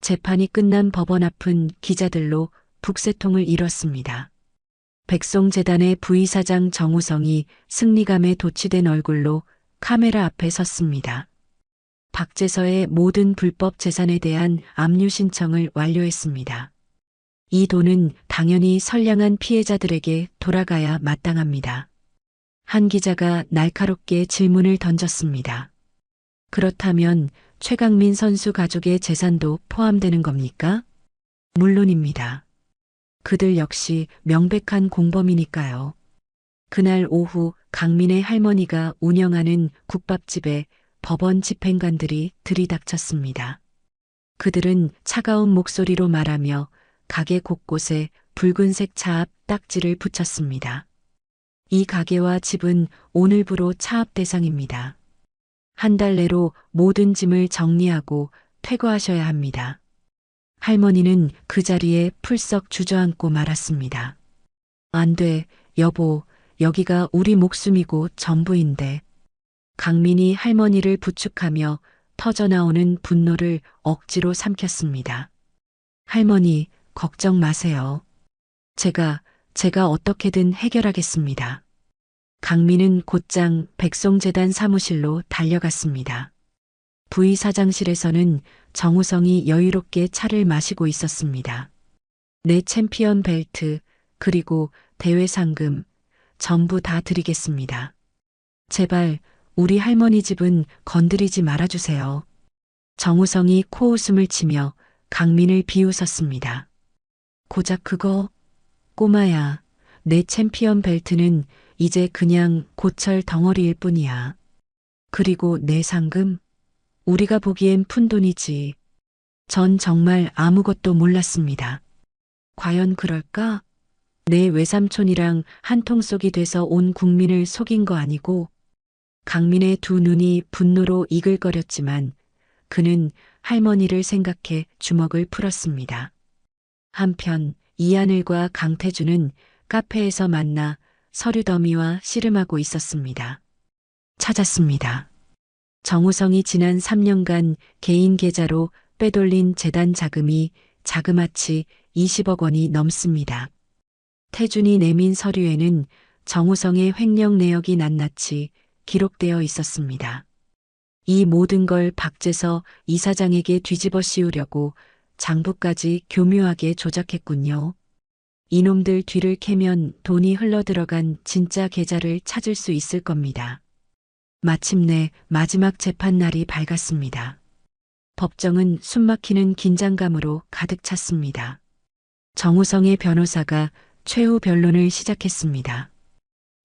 재판이 끝난 법원 앞은 기자들로 북새통을 이뤘습니다. 백송재단의 부이사장 정우성이 승리감에 도취된 얼굴로 카메라 앞에 섰습니다. 박재서의 모든 불법 재산에 대한 압류 신청을 완료했습니다. 이 돈은 당연히 선량한 피해자들에게 돌아가야 마땅합니다. 한 기자가 날카롭게 질문을 던졌습니다. 그렇다면 최강민 선수 가족의 재산도 포함되는 겁니까? 물론입니다. 그들 역시 명백한 공범이니까요. 그날 오후 강민의 할머니가 운영하는 국밥집에 법원 집행관들이 들이닥쳤습니다. 그들은 차가운 목소리로 말하며 가게 곳곳에 붉은색 차압 딱지를 붙였습니다. 이 가게와 집은 오늘부로 차압 대상입니다. 한 달 내로 모든 짐을 정리하고 퇴거하셔야 합니다. 할머니는 그 자리에 풀썩 주저앉고 말았습니다. 안 돼, 여보, 여기가 우리 목숨이고 전부인데. 강민이 할머니를 부축하며 터져나오는 분노를 억지로 삼켰습니다. 할머니, 걱정 마세요. 제가 어떻게든 해결하겠습니다. 강민은 곧장 백송재단 사무실로 달려갔습니다. 부의사장실에서는 정우성이 여유롭게 차를 마시고 있었습니다. 내 챔피언 벨트, 그리고 대회 상금, 전부 다 드리겠습니다. 제발 우리 할머니 집은 건드리지 말아주세요. 정우성이 코웃음을 치며 강민을 비웃었습니다. 고작 그거? 꼬마야, 내 챔피언 벨트는 이제 그냥 고철 덩어리일 뿐이야. 그리고 내 상금? 우리가 보기엔 푼돈이지. 전 정말 아무것도 몰랐습니다. 과연 그럴까? 내 외삼촌이랑 한통속이 돼서 온 국민을 속인 거 아니고. 강민의 두 눈이 분노로 이글거렸지만 그는 할머니를 생각해 주먹을 풀었습니다. 한편 이하늘과 강태주는 카페에서 만나 서류 더미와 씨름하고 있었습니다. 찾았습니다. 정우성이 지난 3년간 개인 계좌로 빼돌린 재단 자금이 자그마치 20억 원이 넘습니다. 태준이 내민 서류에는 정우성의 횡령 내역이 낱낱이 기록되어 있었습니다. 이 모든 걸 박재서 이사장에게 뒤집어 씌우려고 장부까지 교묘하게 조작했군요. 이놈들 뒤를 캐면 돈이 흘러들어간 진짜 계좌를 찾을 수 있을 겁니다. 마침내 마지막 재판 날이 밝았습니다. 법정은 숨막히는 긴장감으로 가득 찼습니다. 정우성의 변호사가 최후 변론을 시작했습니다.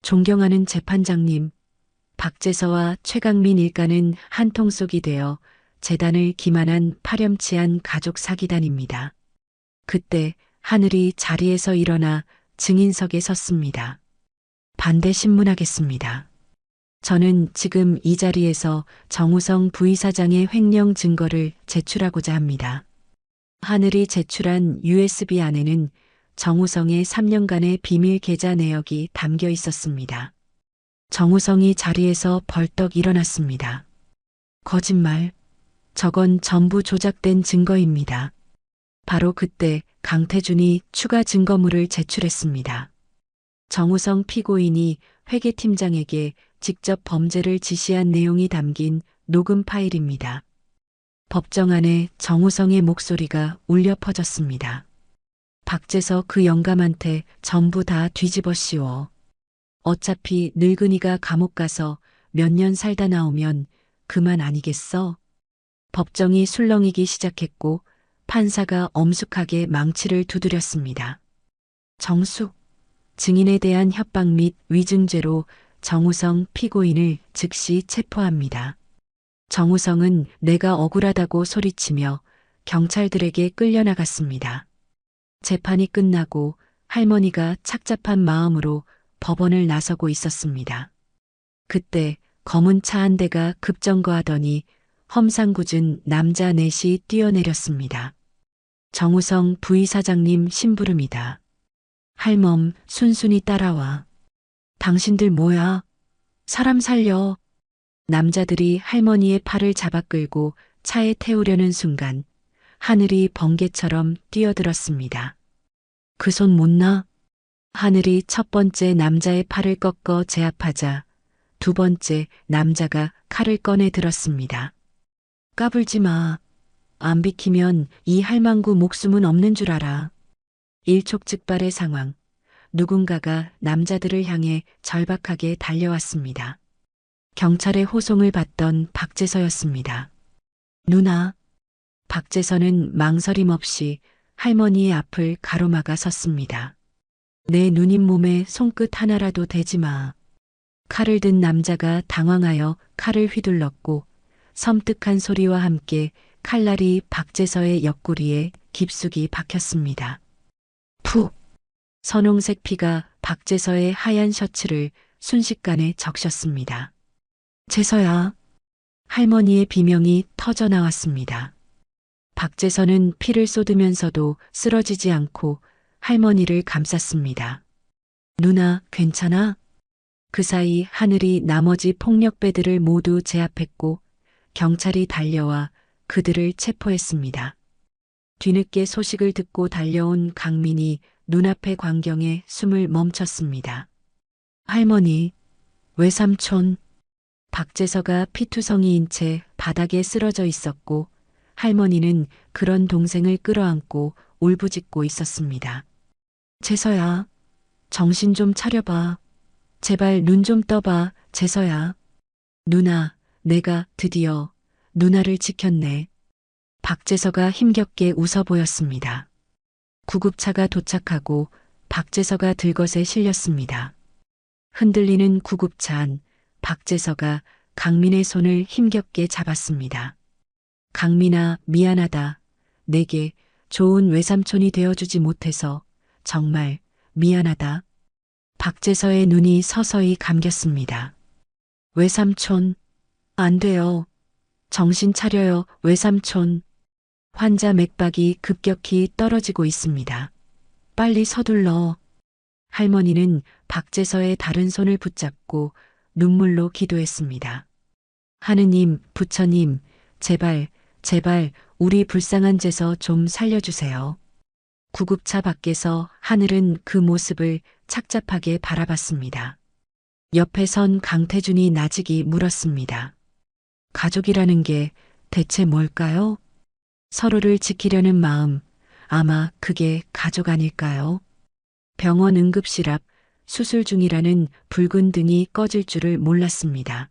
존경하는 재판장님, 박재서와 최강민 일가는 한통속이 되어 재단을 기만한 파렴치한 가족 사기단입니다. 그때 하늘이 자리에서 일어나 증인석에 섰습니다. 반대 신문하겠습니다. 저는 지금 이 자리에서 정우성 부이사장의 횡령 증거를 제출하고자 합니다. 하늘이 제출한 USB 안에는 정우성의 3년간의 비밀 계좌 내역이 담겨 있었습니다. 정우성이 자리에서 벌떡 일어났습니다. 거짓말. 저건 전부 조작된 증거입니다. 바로 그때 강태준이 추가 증거물을 제출했습니다. 정우성 피고인이 회계팀장에게 직접 범죄를 지시한 내용이 담긴 녹음 파일입니다. 법정 안에 정우성의 목소리가 울려 퍼졌습니다. 박재서 그 영감한테 전부 다 뒤집어 씌워. 어차피 늙은이가 감옥 가서 몇 년 살다 나오면 그만 아니겠어? 법정이 술렁이기 시작했고 판사가 엄숙하게 망치를 두드렸습니다. 정숙, 증인에 대한 협박 및 위증죄로 정우성 피고인을 즉시 체포합니다. 정우성은 내가 억울하다고 소리치며 경찰들에게 끌려나갔습니다. 재판이 끝나고 할머니가 착잡한 마음으로 법원을 나서고 있었습니다. 그때 검은 차 한 대가 급정거하더니 험상궂은 남자 넷이 뛰어내렸습니다. 정우성 부이사장님 심부름이다. 할멈 순순히 따라와. 당신들 뭐야? 사람 살려. 남자들이 할머니의 팔을 잡아 끌고 차에 태우려는 순간 하늘이 번개처럼 뛰어들었습니다. 그 손 못 놔? 하늘이 첫 번째 남자의 팔을 꺾어 제압하자 두 번째 남자가 칼을 꺼내 들었습니다. 까불지 마. 안 비키면 이 할망구 목숨은 없는 줄 알아. 일촉즉발의 상황. 누군가가 남자들을 향해 절박하게 달려왔습니다. 경찰의 호송을 받던 박재서였습니다. 누나. 박재서는 망설임 없이 할머니의 앞을 가로막아 섰습니다. 내 누님 몸에 손끝 하나라도 대지 마. 칼을 든 남자가 당황하여 칼을 휘둘렀고 섬뜩한 소리와 함께 칼날이 박재서의 옆구리에 깊숙이 박혔습니다. 푹! 선홍색 피가 박재서의 하얀 셔츠를 순식간에 적셨습니다. 재서야. 할머니의 비명이 터져 나왔습니다. 박재선은 피를 쏟으면서도 쓰러지지 않고 할머니를 감쌌습니다. 누나, 괜찮아? 그 사이 하늘이 나머지 폭력배들을 모두 제압했고 경찰이 달려와 그들을 체포했습니다. 뒤늦게 소식을 듣고 달려온 강민이 눈앞의 광경에 숨을 멈췄습니다. 할머니, 외삼촌. 박재서가 피투성이인 채 바닥에 쓰러져 있었고 할머니는 그런 동생을 끌어안고 울부짖고 있었습니다. 재서야, 정신 좀 차려봐. 제발 눈 좀 떠봐, 재서야. 누나, 내가 드디어 누나를 지켰네. 박재서가 힘겹게 웃어 보였습니다. 구급차가 도착하고 박재서가 들것에 실렸습니다. 흔들리는 구급차 안 박재서가 강민의 손을 힘겹게 잡았습니다. 강민아, 미안하다. 내게 좋은 외삼촌이 되어주지 못해서 정말 미안하다. 박재서의 눈이 서서히 감겼습니다. 외삼촌, 안 돼요. 정신 차려요, 외삼촌. 환자 맥박이 급격히 떨어지고 있습니다. 빨리 서둘러. 할머니는 박재서의 다른 손을 붙잡고 눈물로 기도했습니다. 하느님, 부처님, 제발, 제발 우리 불쌍한 재서 좀 살려주세요. 구급차 밖에서 하늘은 그 모습을 착잡하게 바라봤습니다. 옆에 선 강태준이 나직이 물었습니다. 가족이라는 게 대체 뭘까요? 서로를 지키려는 마음, 아마 그게 가족 아닐까요? 병원 응급실 앞 수술 중이라는 붉은 등이 꺼질 줄을 몰랐습니다.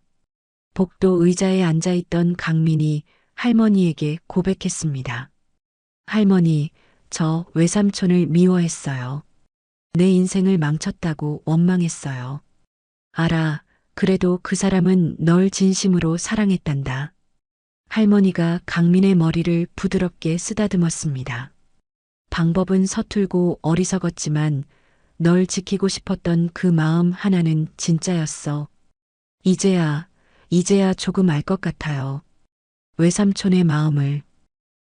복도 의자에 앉아있던 강민이 할머니에게 고백했습니다. 할머니, 저 외삼촌을 미워했어요. 내 인생을 망쳤다고 원망했어요. 알아, 그래도 그 사람은 널 진심으로 사랑했단다. 할머니가 강민의 머리를 부드럽게 쓰다듬었습니다. 방법은 서툴고 어리석었지만 널 지키고 싶었던 그 마음 하나는 진짜였어. 이제야 조금 알 것 같아요. 외삼촌의 마음을.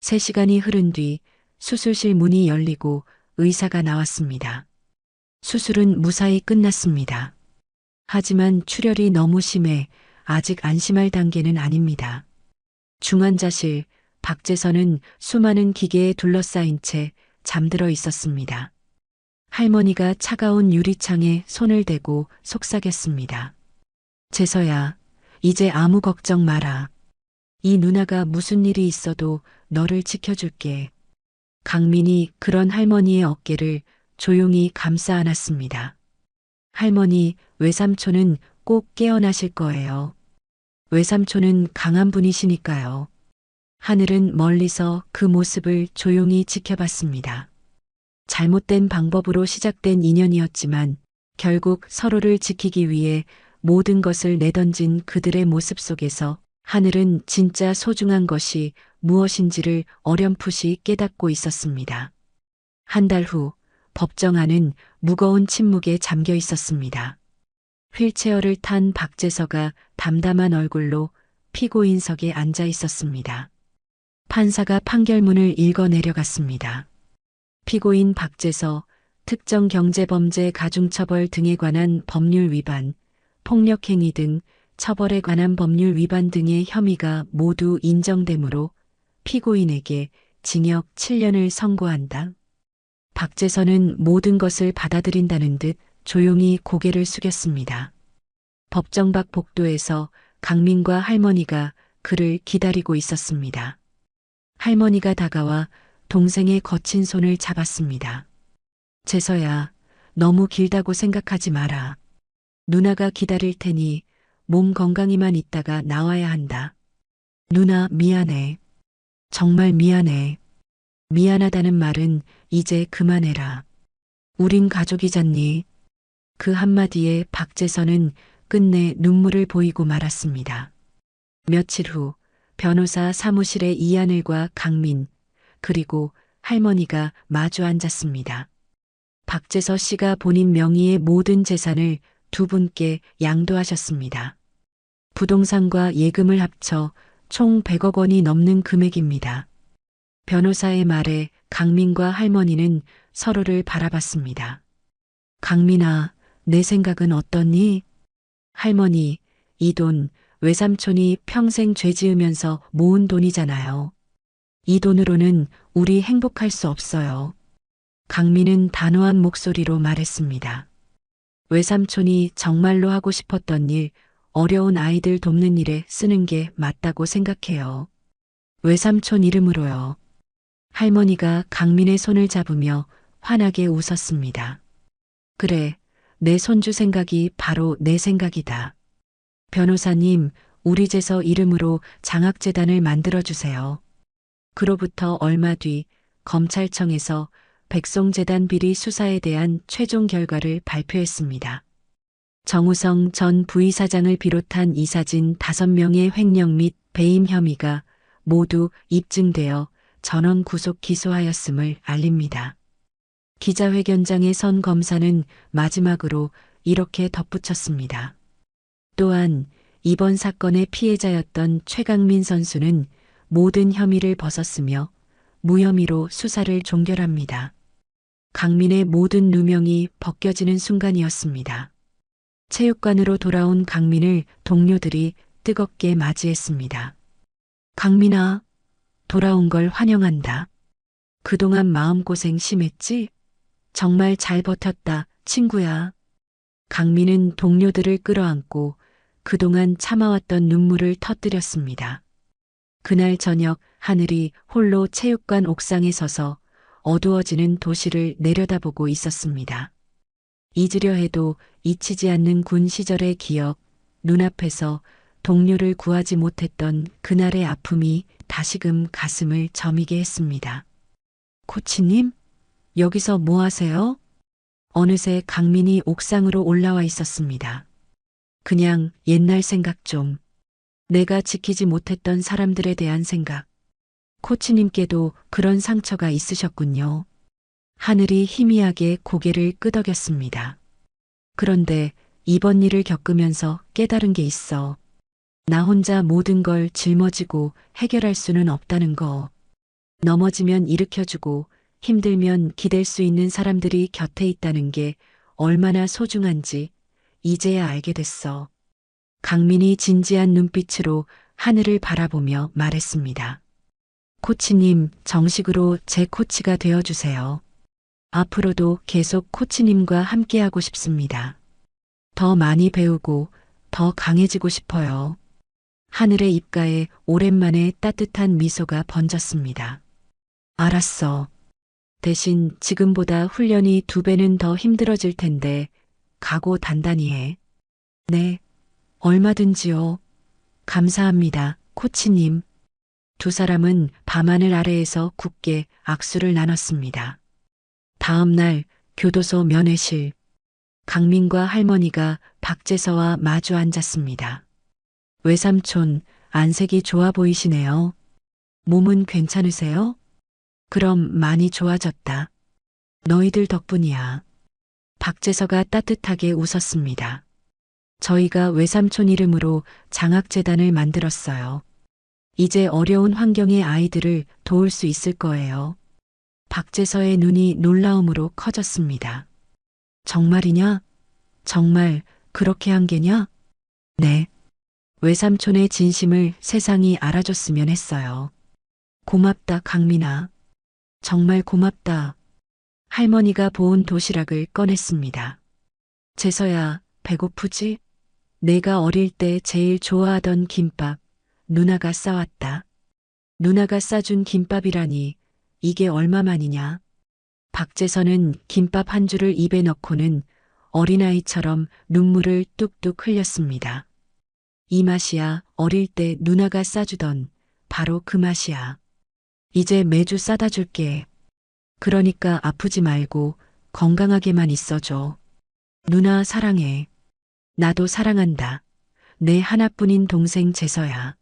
3시간이 흐른 뒤 수술실 문이 열리고 의사가 나왔습니다. 수술은 무사히 끝났습니다. 하지만 출혈이 너무 심해 아직 안심할 단계는 아닙니다. 중환자실, 박재선은 수많은 기계에 둘러싸인 채 잠들어 있었습니다. 할머니가 차가운 유리창에 손을 대고 속삭였습니다. 재서야, 이제 아무 걱정 마라. 이 누나가 무슨 일이 있어도 너를 지켜줄게. 강민이 그런 할머니의 어깨를 조용히 감싸 안았습니다. 할머니, 외삼촌은 꼭 깨어나실 거예요. 외삼촌은 강한 분이시니까요. 하늘은 멀리서 그 모습을 조용히 지켜봤습니다. 잘못된 방법으로 시작된 인연이었지만 결국 서로를 지키기 위해 모든 것을 내던진 그들의 모습 속에서 하늘은 진짜 소중한 것이 무엇인지를 어렴풋이 깨닫고 있었습니다. 한 달 후 법정 안은 무거운 침묵에 잠겨 있었습니다. 휠체어를 탄 박재서가 담담한 얼굴로 피고인석에 앉아 있었습니다. 판사가 판결문을 읽어 내려갔습니다. 피고인 박재서, 특정경제범죄 가중처벌 등에 관한 법률 위반, 폭력행위 등 처벌에 관한 법률 위반 등의 혐의가 모두 인정되므로 피고인에게 징역 7년을 선고한다. 박재선은 모든 것을 받아들인다는 듯 조용히 고개를 숙였습니다. 법정 밖 복도에서 강민과 할머니가 그를 기다리고 있었습니다. 할머니가 다가와 동생의 거친 손을 잡았습니다. 재서야, 너무 길다고 생각하지 마라. 누나가 기다릴 테니 몸 건강히만 있다가 나와야 한다. 누나, 미안해. 정말 미안해. 미안하다는 말은 이제 그만해라. 우린 가족이잖니. 그 한마디에 박재선은 끝내 눈물을 보이고 말았습니다. 며칠 후 변호사 사무실에 이하늘과 강민, 그리고 할머니가 마주 앉았습니다. 박재서 씨가 본인 명의의 모든 재산을 두 분께 양도하셨습니다. 부동산과 예금을 합쳐 총 100억 원이 넘는 금액입니다. 변호사의 말에 강민과 할머니는 서로를 바라봤습니다. 강민아, 내 생각은 어떠니? 할머니, 이 돈 외삼촌이 평생 죄 지으면서 모은 돈이잖아요. 이 돈으로는 우리 행복할 수 없어요. 강민은 단호한 목소리로 말했습니다. 외삼촌이 정말로 하고 싶었던 일, 어려운 아이들 돕는 일에 쓰는 게 맞다고 생각해요. 외삼촌 이름으로요. 할머니가 강민의 손을 잡으며 환하게 웃었습니다. 그래, 내 손주 생각이 바로 내 생각이다. 변호사님, 우리 제서 이름으로 장학재단을 만들어주세요. 그로부터 얼마 뒤 검찰청에서 백송재단 비리 수사에 대한 최종 결과를 발표했습니다. 정우성 전 부이사장을 비롯한 이사진 5명의 횡령 및 배임 혐의가 모두 입증되어 전원 구속 기소하였음을 알립니다. 기자회견장에 선 검사는 마지막으로 이렇게 덧붙였습니다. 또한 이번 사건의 피해자였던 최강민 선수는 모든 혐의를 벗었으며 무혐의로 수사를 종결합니다. 강민의 모든 누명이 벗겨지는 순간이었습니다. 체육관으로 돌아온 강민을 동료들이 뜨겁게 맞이했습니다. 강민아, 돌아온 걸 환영한다. 그동안 마음고생 심했지? 정말 잘 버텼다, 친구야. 강민은 동료들을 끌어안고 그동안 참아왔던 눈물을 터뜨렸습니다. 그날 저녁 하늘이 홀로 체육관 옥상에 서서 어두워지는 도시를 내려다보고 있었습니다. 잊으려 해도 잊히지 않는 군 시절의 기억, 눈앞에서 동료를 구하지 못했던 그날의 아픔이 다시금 가슴을 저미게 했습니다. 코치님, 여기서 뭐 하세요? 어느새 강민이 옥상으로 올라와 있었습니다. 그냥 옛날 생각 좀. 내가 지키지 못했던 사람들에 대한 생각. 코치님께도 그런 상처가 있으셨군요. 하늘이 희미하게 고개를 끄덕였습니다. 그런데 이번 일을 겪으면서 깨달은 게 있어. 나 혼자 모든 걸 짊어지고 해결할 수는 없다는 거. 넘어지면 일으켜주고 힘들면 기댈 수 있는 사람들이 곁에 있다는 게 얼마나 소중한지 이제야 알게 됐어. 강민이 진지한 눈빛으로 하늘을 바라보며 말했습니다. 코치님, 정식으로 제 코치가 되어주세요. 앞으로도 계속 코치님과 함께하고 싶습니다. 더 많이 배우고 더 강해지고 싶어요. 하늘의 입가에 오랜만에 따뜻한 미소가 번졌습니다. 알았어. 대신 지금보다 훈련이 2배는 더 힘들어질 텐데 각오 단단히 해. 네, 얼마든지요. 감사합니다, 코치님. 두 사람은 밤하늘 아래에서 굳게 악수를 나눴습니다. 다음 날 교도소 면회실. 강민과 할머니가 박재서와 마주 앉았습니다. 외삼촌, 안색이 좋아 보이시네요. 몸은 괜찮으세요? 그럼 많이 좋아졌다. 너희들 덕분이야. 박재서가 따뜻하게 웃었습니다. 저희가 외삼촌 이름으로 장학재단을 만들었어요. 이제 어려운 환경의 아이들을 도울 수 있을 거예요. 박재서의 눈이 놀라움으로 커졌습니다. 정말이냐? 정말 그렇게 한 게냐? 네. 외삼촌의 진심을 세상이 알아줬으면 했어요. 고맙다, 강민아. 정말 고맙다. 할머니가 보온 도시락을 꺼냈습니다. 재서야, 배고프지? 내가 어릴 때 제일 좋아하던 김밥, 누나가 싸왔다. 누나가 싸준 김밥이라니, 이게 얼마만이냐? 박재서는 김밥 한 줄을 입에 넣고는 어린아이처럼 눈물을 뚝뚝 흘렸습니다. 이 맛이야, 어릴 때 누나가 싸주던 바로 그 맛이야. 이제 매주 싸다 줄게. 그러니까 아프지 말고 건강하게만 있어줘. 누나 사랑해. 나도 사랑한다. 내 하나뿐인 동생 재서야.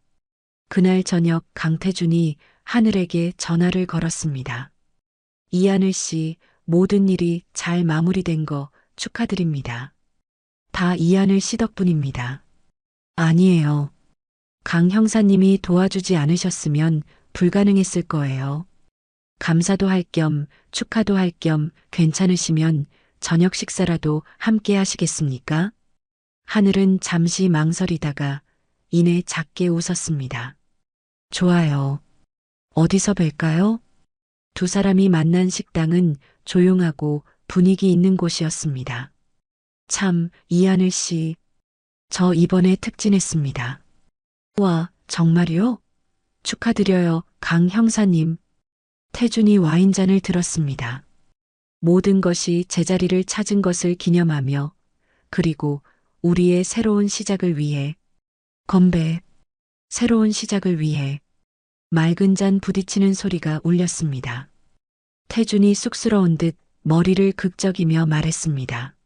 그날 저녁 강태준이 하늘에게 전화를 걸었습니다. 이하늘 씨, 모든 일이 잘 마무리된 거 축하드립니다. 다 이하늘 씨 덕분입니다. 아니에요. 강 형사님이 도와주지 않으셨으면 불가능했을 거예요. 감사도 할 겸 축하도 할 겸 괜찮으시면 저녁 식사라도 함께 하시겠습니까? 하늘은 잠시 망설이다가 이내 작게 웃었습니다. 좋아요. 어디서 뵐까요? 두 사람이 만난 식당은 조용하고 분위기 있는 곳이었습니다. 참, 이하늘 씨, 저 이번에 특진했습니다. 와, 정말요? 축하드려요, 강 형사님. 태준이 와인잔을 들었습니다. 모든 것이 제자리를 찾은 것을 기념하며 그리고 우리의 새로운 시작을 위해 건배, 새로운 시작을 위해 맑은 잔 부딪히는 소리가 울렸습니다. 태준이 쑥스러운 듯 머리를 극적이며 말했습니다.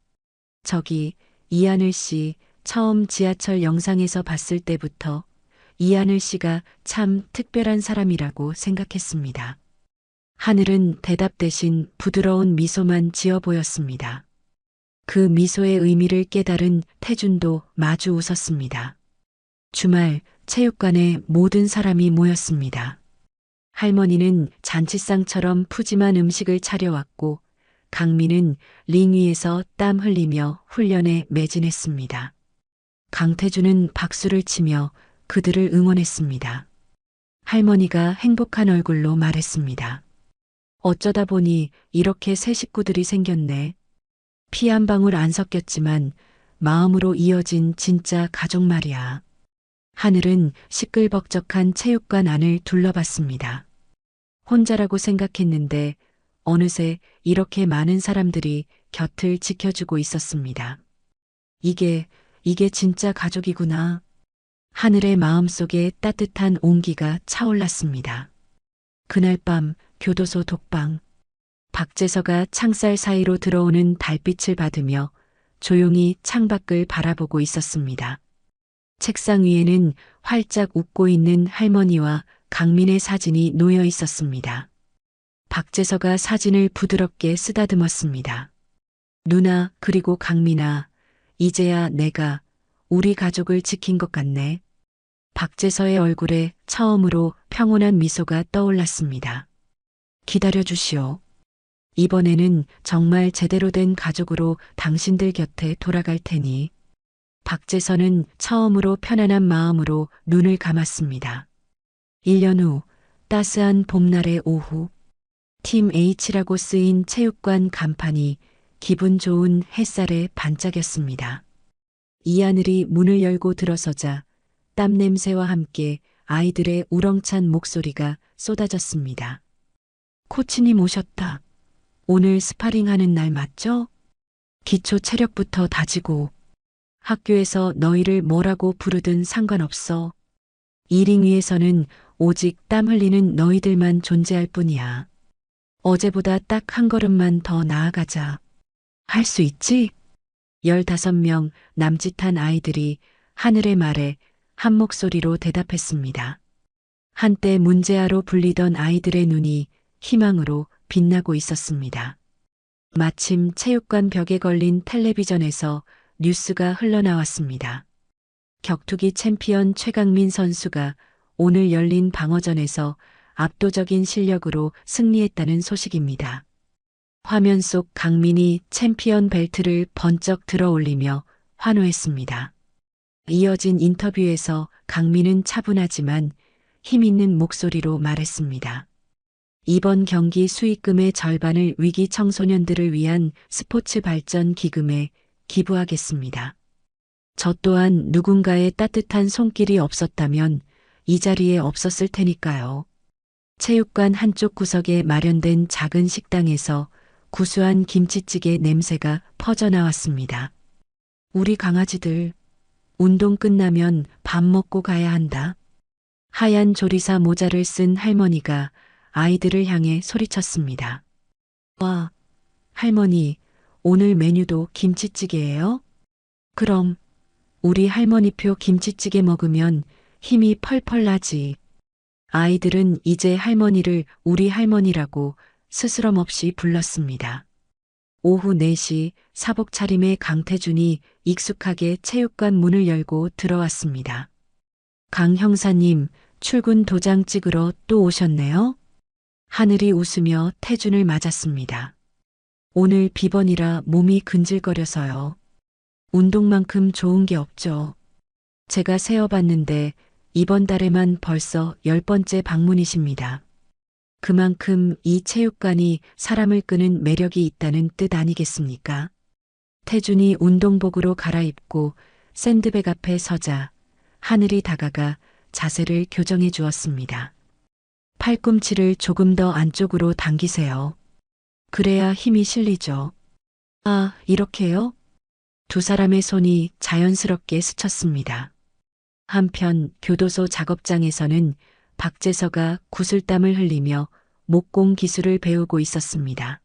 저기 이하늘 씨 처음 지하철 영상에서 봤을 때부터 이하늘 씨가 참 특별한 사람이라고 생각했습니다. 하늘은 대답 대신 부드러운 미소만 지어 보였습니다. 그 미소의 의미를 깨달은 태준도 마주 웃었습니다. 주말 체육관에 모든 사람이 모였습니다. 할머니는 잔치상처럼 푸짐한 음식을 차려왔고 강민은 링 위에서 땀 흘리며 훈련에 매진했습니다. 강태준은 박수를 치며 그들을 응원했습니다. 할머니가 행복한 얼굴로 말했습니다. 어쩌다 보니 이렇게 새 식구들이 생겼네. 피 한 방울 안 섞였지만 마음으로 이어진 진짜 가족 말이야. 하늘은 시끌벅적한 체육관 안을 둘러봤습니다. 혼자라고 생각했는데 어느새 이렇게 많은 사람들이 곁을 지켜주고 있었습니다. 이게 진짜 가족이구나. 하늘의 마음속에 따뜻한 온기가 차올랐습니다. 그날 밤 교도소 독방. 박재서가 창살 사이로 들어오는 달빛을 받으며 조용히 창밖을 바라보고 있었습니다. 책상 위에는 활짝 웃고 있는 할머니와 강민의 사진이 놓여 있었습니다. 박재서가 사진을 부드럽게 쓰다듬었습니다. 누나 그리고 강민아, 이제야 내가 우리 가족을 지킨 것 같네. 박재서의 얼굴에 처음으로 평온한 미소가 떠올랐습니다. 기다려 주시오. 이번에는 정말 제대로 된 가족으로 당신들 곁에 돌아갈 테니. 박재선은 처음으로 편안한 마음으로 눈을 감았습니다. 1년 후 따스한 봄날의 오후 팀 H라고 쓰인 체육관 간판이 기분 좋은 햇살에 반짝였습니다. 이하늘이 문을 열고 들어서자 땀 냄새와 함께 아이들의 우렁찬 목소리가 쏟아졌습니다. 코치님 오셨다. 오늘 스파링하는 날 맞죠? 기초 체력부터 다지고 학교에서 너희를 뭐라고 부르든 상관없어. 이 링 위에서는 오직 땀 흘리는 너희들만 존재할 뿐이야. 어제보다 딱 한 걸음만 더 나아가자. 할 수 있지? 15명 남짓한 아이들이 하늘의 말에 한 목소리로 대답했습니다. 한때 문제아로 불리던 아이들의 눈이 희망으로 빛나고 있었습니다. 마침 체육관 벽에 걸린 텔레비전에서 뉴스가 흘러나왔습니다. 격투기 챔피언 최강민 선수가 오늘 열린 방어전에서 압도적인 실력으로 승리했다는 소식입니다. 화면 속 강민이 챔피언 벨트를 번쩍 들어 올리며 환호했습니다. 이어진 인터뷰에서 강민은 차분하지만 힘 있는 목소리로 말했습니다. 이번 경기 수익금의 절반을 위기 청소년들을 위한 스포츠 발전 기금에 기부하겠습니다. 저 또한 누군가의 따뜻한 손길이 없었다면 이 자리에 없었을 테니까요. 체육관 한쪽 구석에 마련된 작은 식당에서 구수한 김치찌개 냄새가 퍼져나왔습니다. 우리 강아지들, 운동 끝나면 밥 먹고 가야 한다. 하얀 조리사 모자를 쓴 할머니가 아이들을 향해 소리쳤습니다. 와, 할머니, 오늘 메뉴도 김치찌개예요? 그럼 우리 할머니표 김치찌개 먹으면 힘이 펄펄 나지. 아이들은 이제 할머니를 우리 할머니라고 스스럼 없이 불렀습니다. 오후 4시 사복 차림의 강태준이 익숙하게 체육관 문을 열고 들어왔습니다. 강 형사님, 출근 도장 찍으러 또 오셨네요? 하늘이 웃으며 태준을 맞았습니다. 오늘 비번이라 몸이 근질거려서요. 운동만큼 좋은 게 없죠. 제가 세어봤는데 이번 달에만 벌써 10번째 방문이십니다. 그만큼 이 체육관이 사람을 끄는 매력이 있다는 뜻 아니겠습니까? 태준이 운동복으로 갈아입고 샌드백 앞에 서자 하늘이 다가가 자세를 교정해 주었습니다. 팔꿈치를 조금 더 안쪽으로 당기세요. 그래야 힘이 실리죠. 아, 이렇게요? 두 사람의 손이 자연스럽게 스쳤습니다. 한편 교도소 작업장에서는 박재서가 구슬땀을 흘리며 목공 기술을 배우고 있었습니다.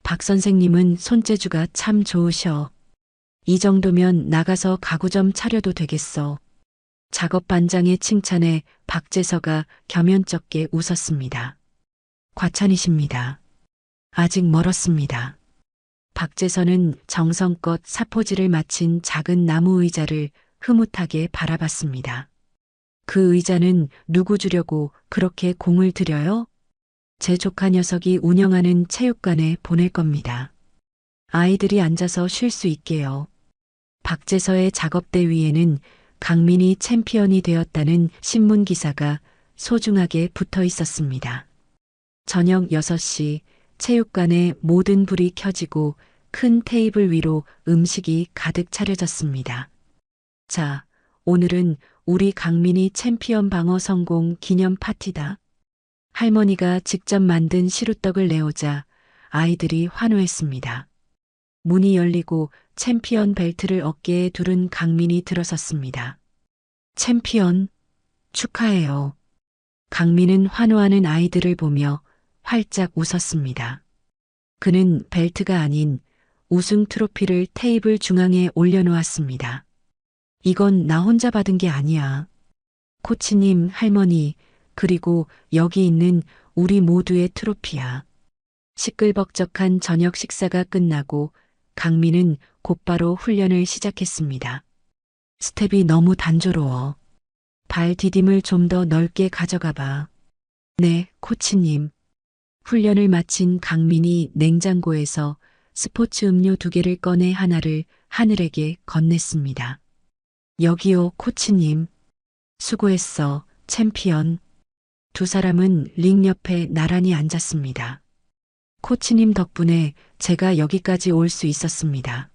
박 선생님은 손재주가 참 좋으셔. 이 정도면 나가서 가구점 차려도 되겠어. 작업 반장의 칭찬에 박재서가 겸연쩍게 웃었습니다. 과찬이십니다. 아직 멀었습니다. 박재서는 정성껏 사포질을 마친 작은 나무 의자를 흐뭇하게 바라봤습니다. 그 의자는 누구 주려고 그렇게 공을 들여요? 제 조카 녀석이 운영하는 체육관에 보낼 겁니다. 아이들이 앉아서 쉴 수 있게요. 박재서의 작업대 위에는 강민이 챔피언이 되었다는 신문 기사가 소중하게 붙어 있었습니다. 저녁 6시 체육관의 모든 불이 켜지고 큰 테이블 위로 음식이 가득 차려졌습니다. 자, 오늘은 우리 강민이 챔피언 방어 성공 기념 파티다. 할머니가 직접 만든 시루떡을 내오자 아이들이 환호했습니다. 문이 열리고 챔피언 벨트를 어깨에 두른 강민이 들어섰습니다. 챔피언, 축하해요. 강민은 환호하는 아이들을 보며 활짝 웃었습니다. 그는 벨트가 아닌 우승 트로피를 테이블 중앙에 올려놓았습니다. 이건 나 혼자 받은 게 아니야. 코치님, 할머니, 그리고 여기 있는 우리 모두의 트로피야. 시끌벅적한 저녁 식사가 끝나고 강민은 곧바로 훈련을 시작했습니다. 스텝이 너무 단조로워. 발 디딤을 좀 더 넓게 가져가 봐. 네, 코치님. 훈련을 마친 강민이 냉장고에서 스포츠 음료 2개를 꺼내 하나를 하늘에게 건넸습니다. 여기요, 코치님. 수고했어, 챔피언. 두 사람은 링 옆에 나란히 앉았습니다. 코치님 덕분에 제가 여기까지 올 수 있었습니다.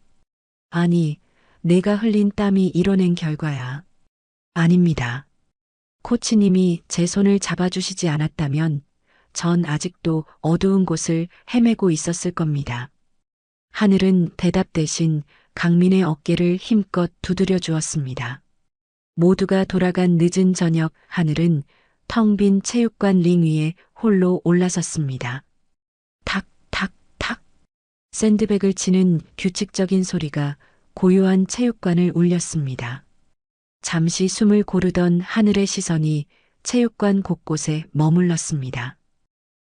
아니, 내가 흘린 땀이 이뤄낸 결과야. 아닙니다. 코치님이 제 손을 잡아주시지 않았다면 전 아직도 어두운 곳을 헤매고 있었을 겁니다. 하늘은 대답 대신 강민의 어깨를 힘껏 두드려 주었습니다. 모두가 돌아간 늦은 저녁 하늘은 텅 빈 체육관 링 위에 홀로 올라섰습니다. 탁, 탁, 탁. 샌드백을 치는 규칙적인 소리가 고요한 체육관을 울렸습니다. 잠시 숨을 고르던 하늘의 시선이 체육관 곳곳에 머물렀습니다.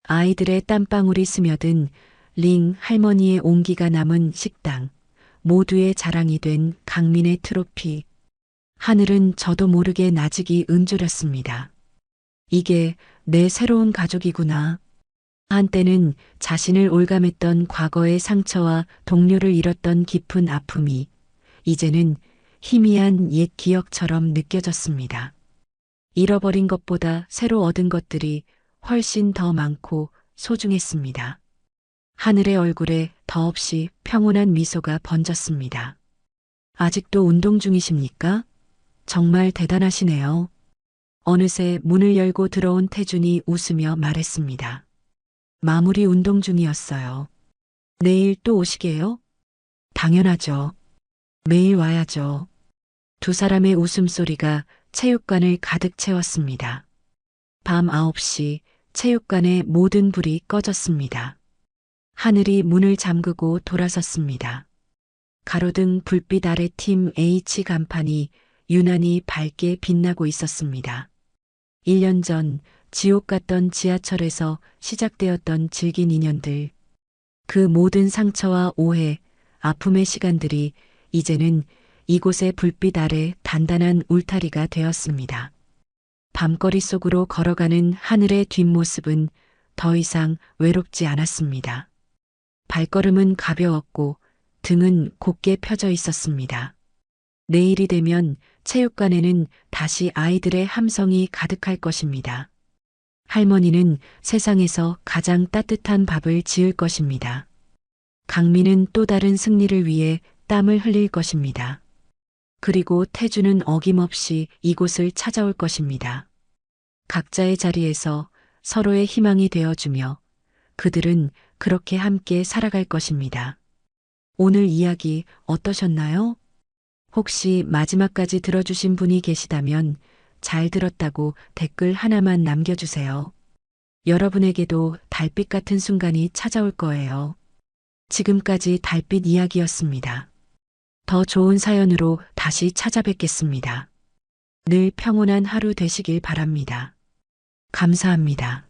아이들의 땀방울이 스며든 링, 할머니의 온기가 남은 식당, 모두의 자랑이 된 강민의 트로피. 하늘은 저도 모르게 나직이 음조렸습니다. 이게 내 새로운 가족이구나. 한때는 자신을 올감했던 과거의 상처와 동료를 잃었던 깊은 아픔이 이제는 희미한 옛 기억처럼 느껴졌습니다. 잃어버린 것보다 새로 얻은 것들이 훨씬 더 많고 소중했습니다. 하늘의 얼굴에 더없이 평온한 미소가 번졌습니다. 아직도 운동 중이십니까? 정말 대단하시네요. 어느새 문을 열고 들어온 태준이 웃으며 말했습니다. 마무리 운동 중이었어요. 내일 또 오시게요? 당연하죠. 매일 와야죠. 두 사람의 웃음소리가 체육관을 가득 채웠습니다. 밤 9시 체육관의 모든 불이 꺼졌습니다. 하늘이 문을 잠그고 돌아섰습니다. 가로등 불빛 아래 팀 H 간판이 유난히 밝게 빛나고 있었습니다. 1년 전 지옥 같던 지하철에서 시작되었던 질긴 인연들. 그 모든 상처와 오해, 아픔의 시간들이 이제는 이곳의 불빛 아래 단단한 울타리가 되었습니다. 밤거리 속으로 걸어가는 하늘의 뒷모습은 더 이상 외롭지 않았습니다. 발걸음은 가벼웠고 등은 곧게 펴져 있었습니다. 내일이 되면 체육관에는 다시 아이들의 함성이 가득할 것입니다. 할머니는 세상에서 가장 따뜻한 밥을 지을 것입니다. 강민은 또 다른 승리를 위해 땀을 흘릴 것입니다. 그리고 태주는 어김없이 이곳을 찾아올 것입니다. 각자의 자리에서 서로의 희망이 되어주며 그들은 그렇게 함께 살아갈 것입니다. 오늘 이야기 어떠셨나요? 혹시 마지막까지 들어주신 분이 계시다면 잘 들었다고 댓글 하나만 남겨주세요. 여러분에게도 달빛 같은 순간이 찾아올 거예요. 지금까지 달빛 이야기였습니다. 더 좋은 사연으로 다시 찾아뵙겠습니다. 늘 평온한 하루 되시길 바랍니다. 감사합니다.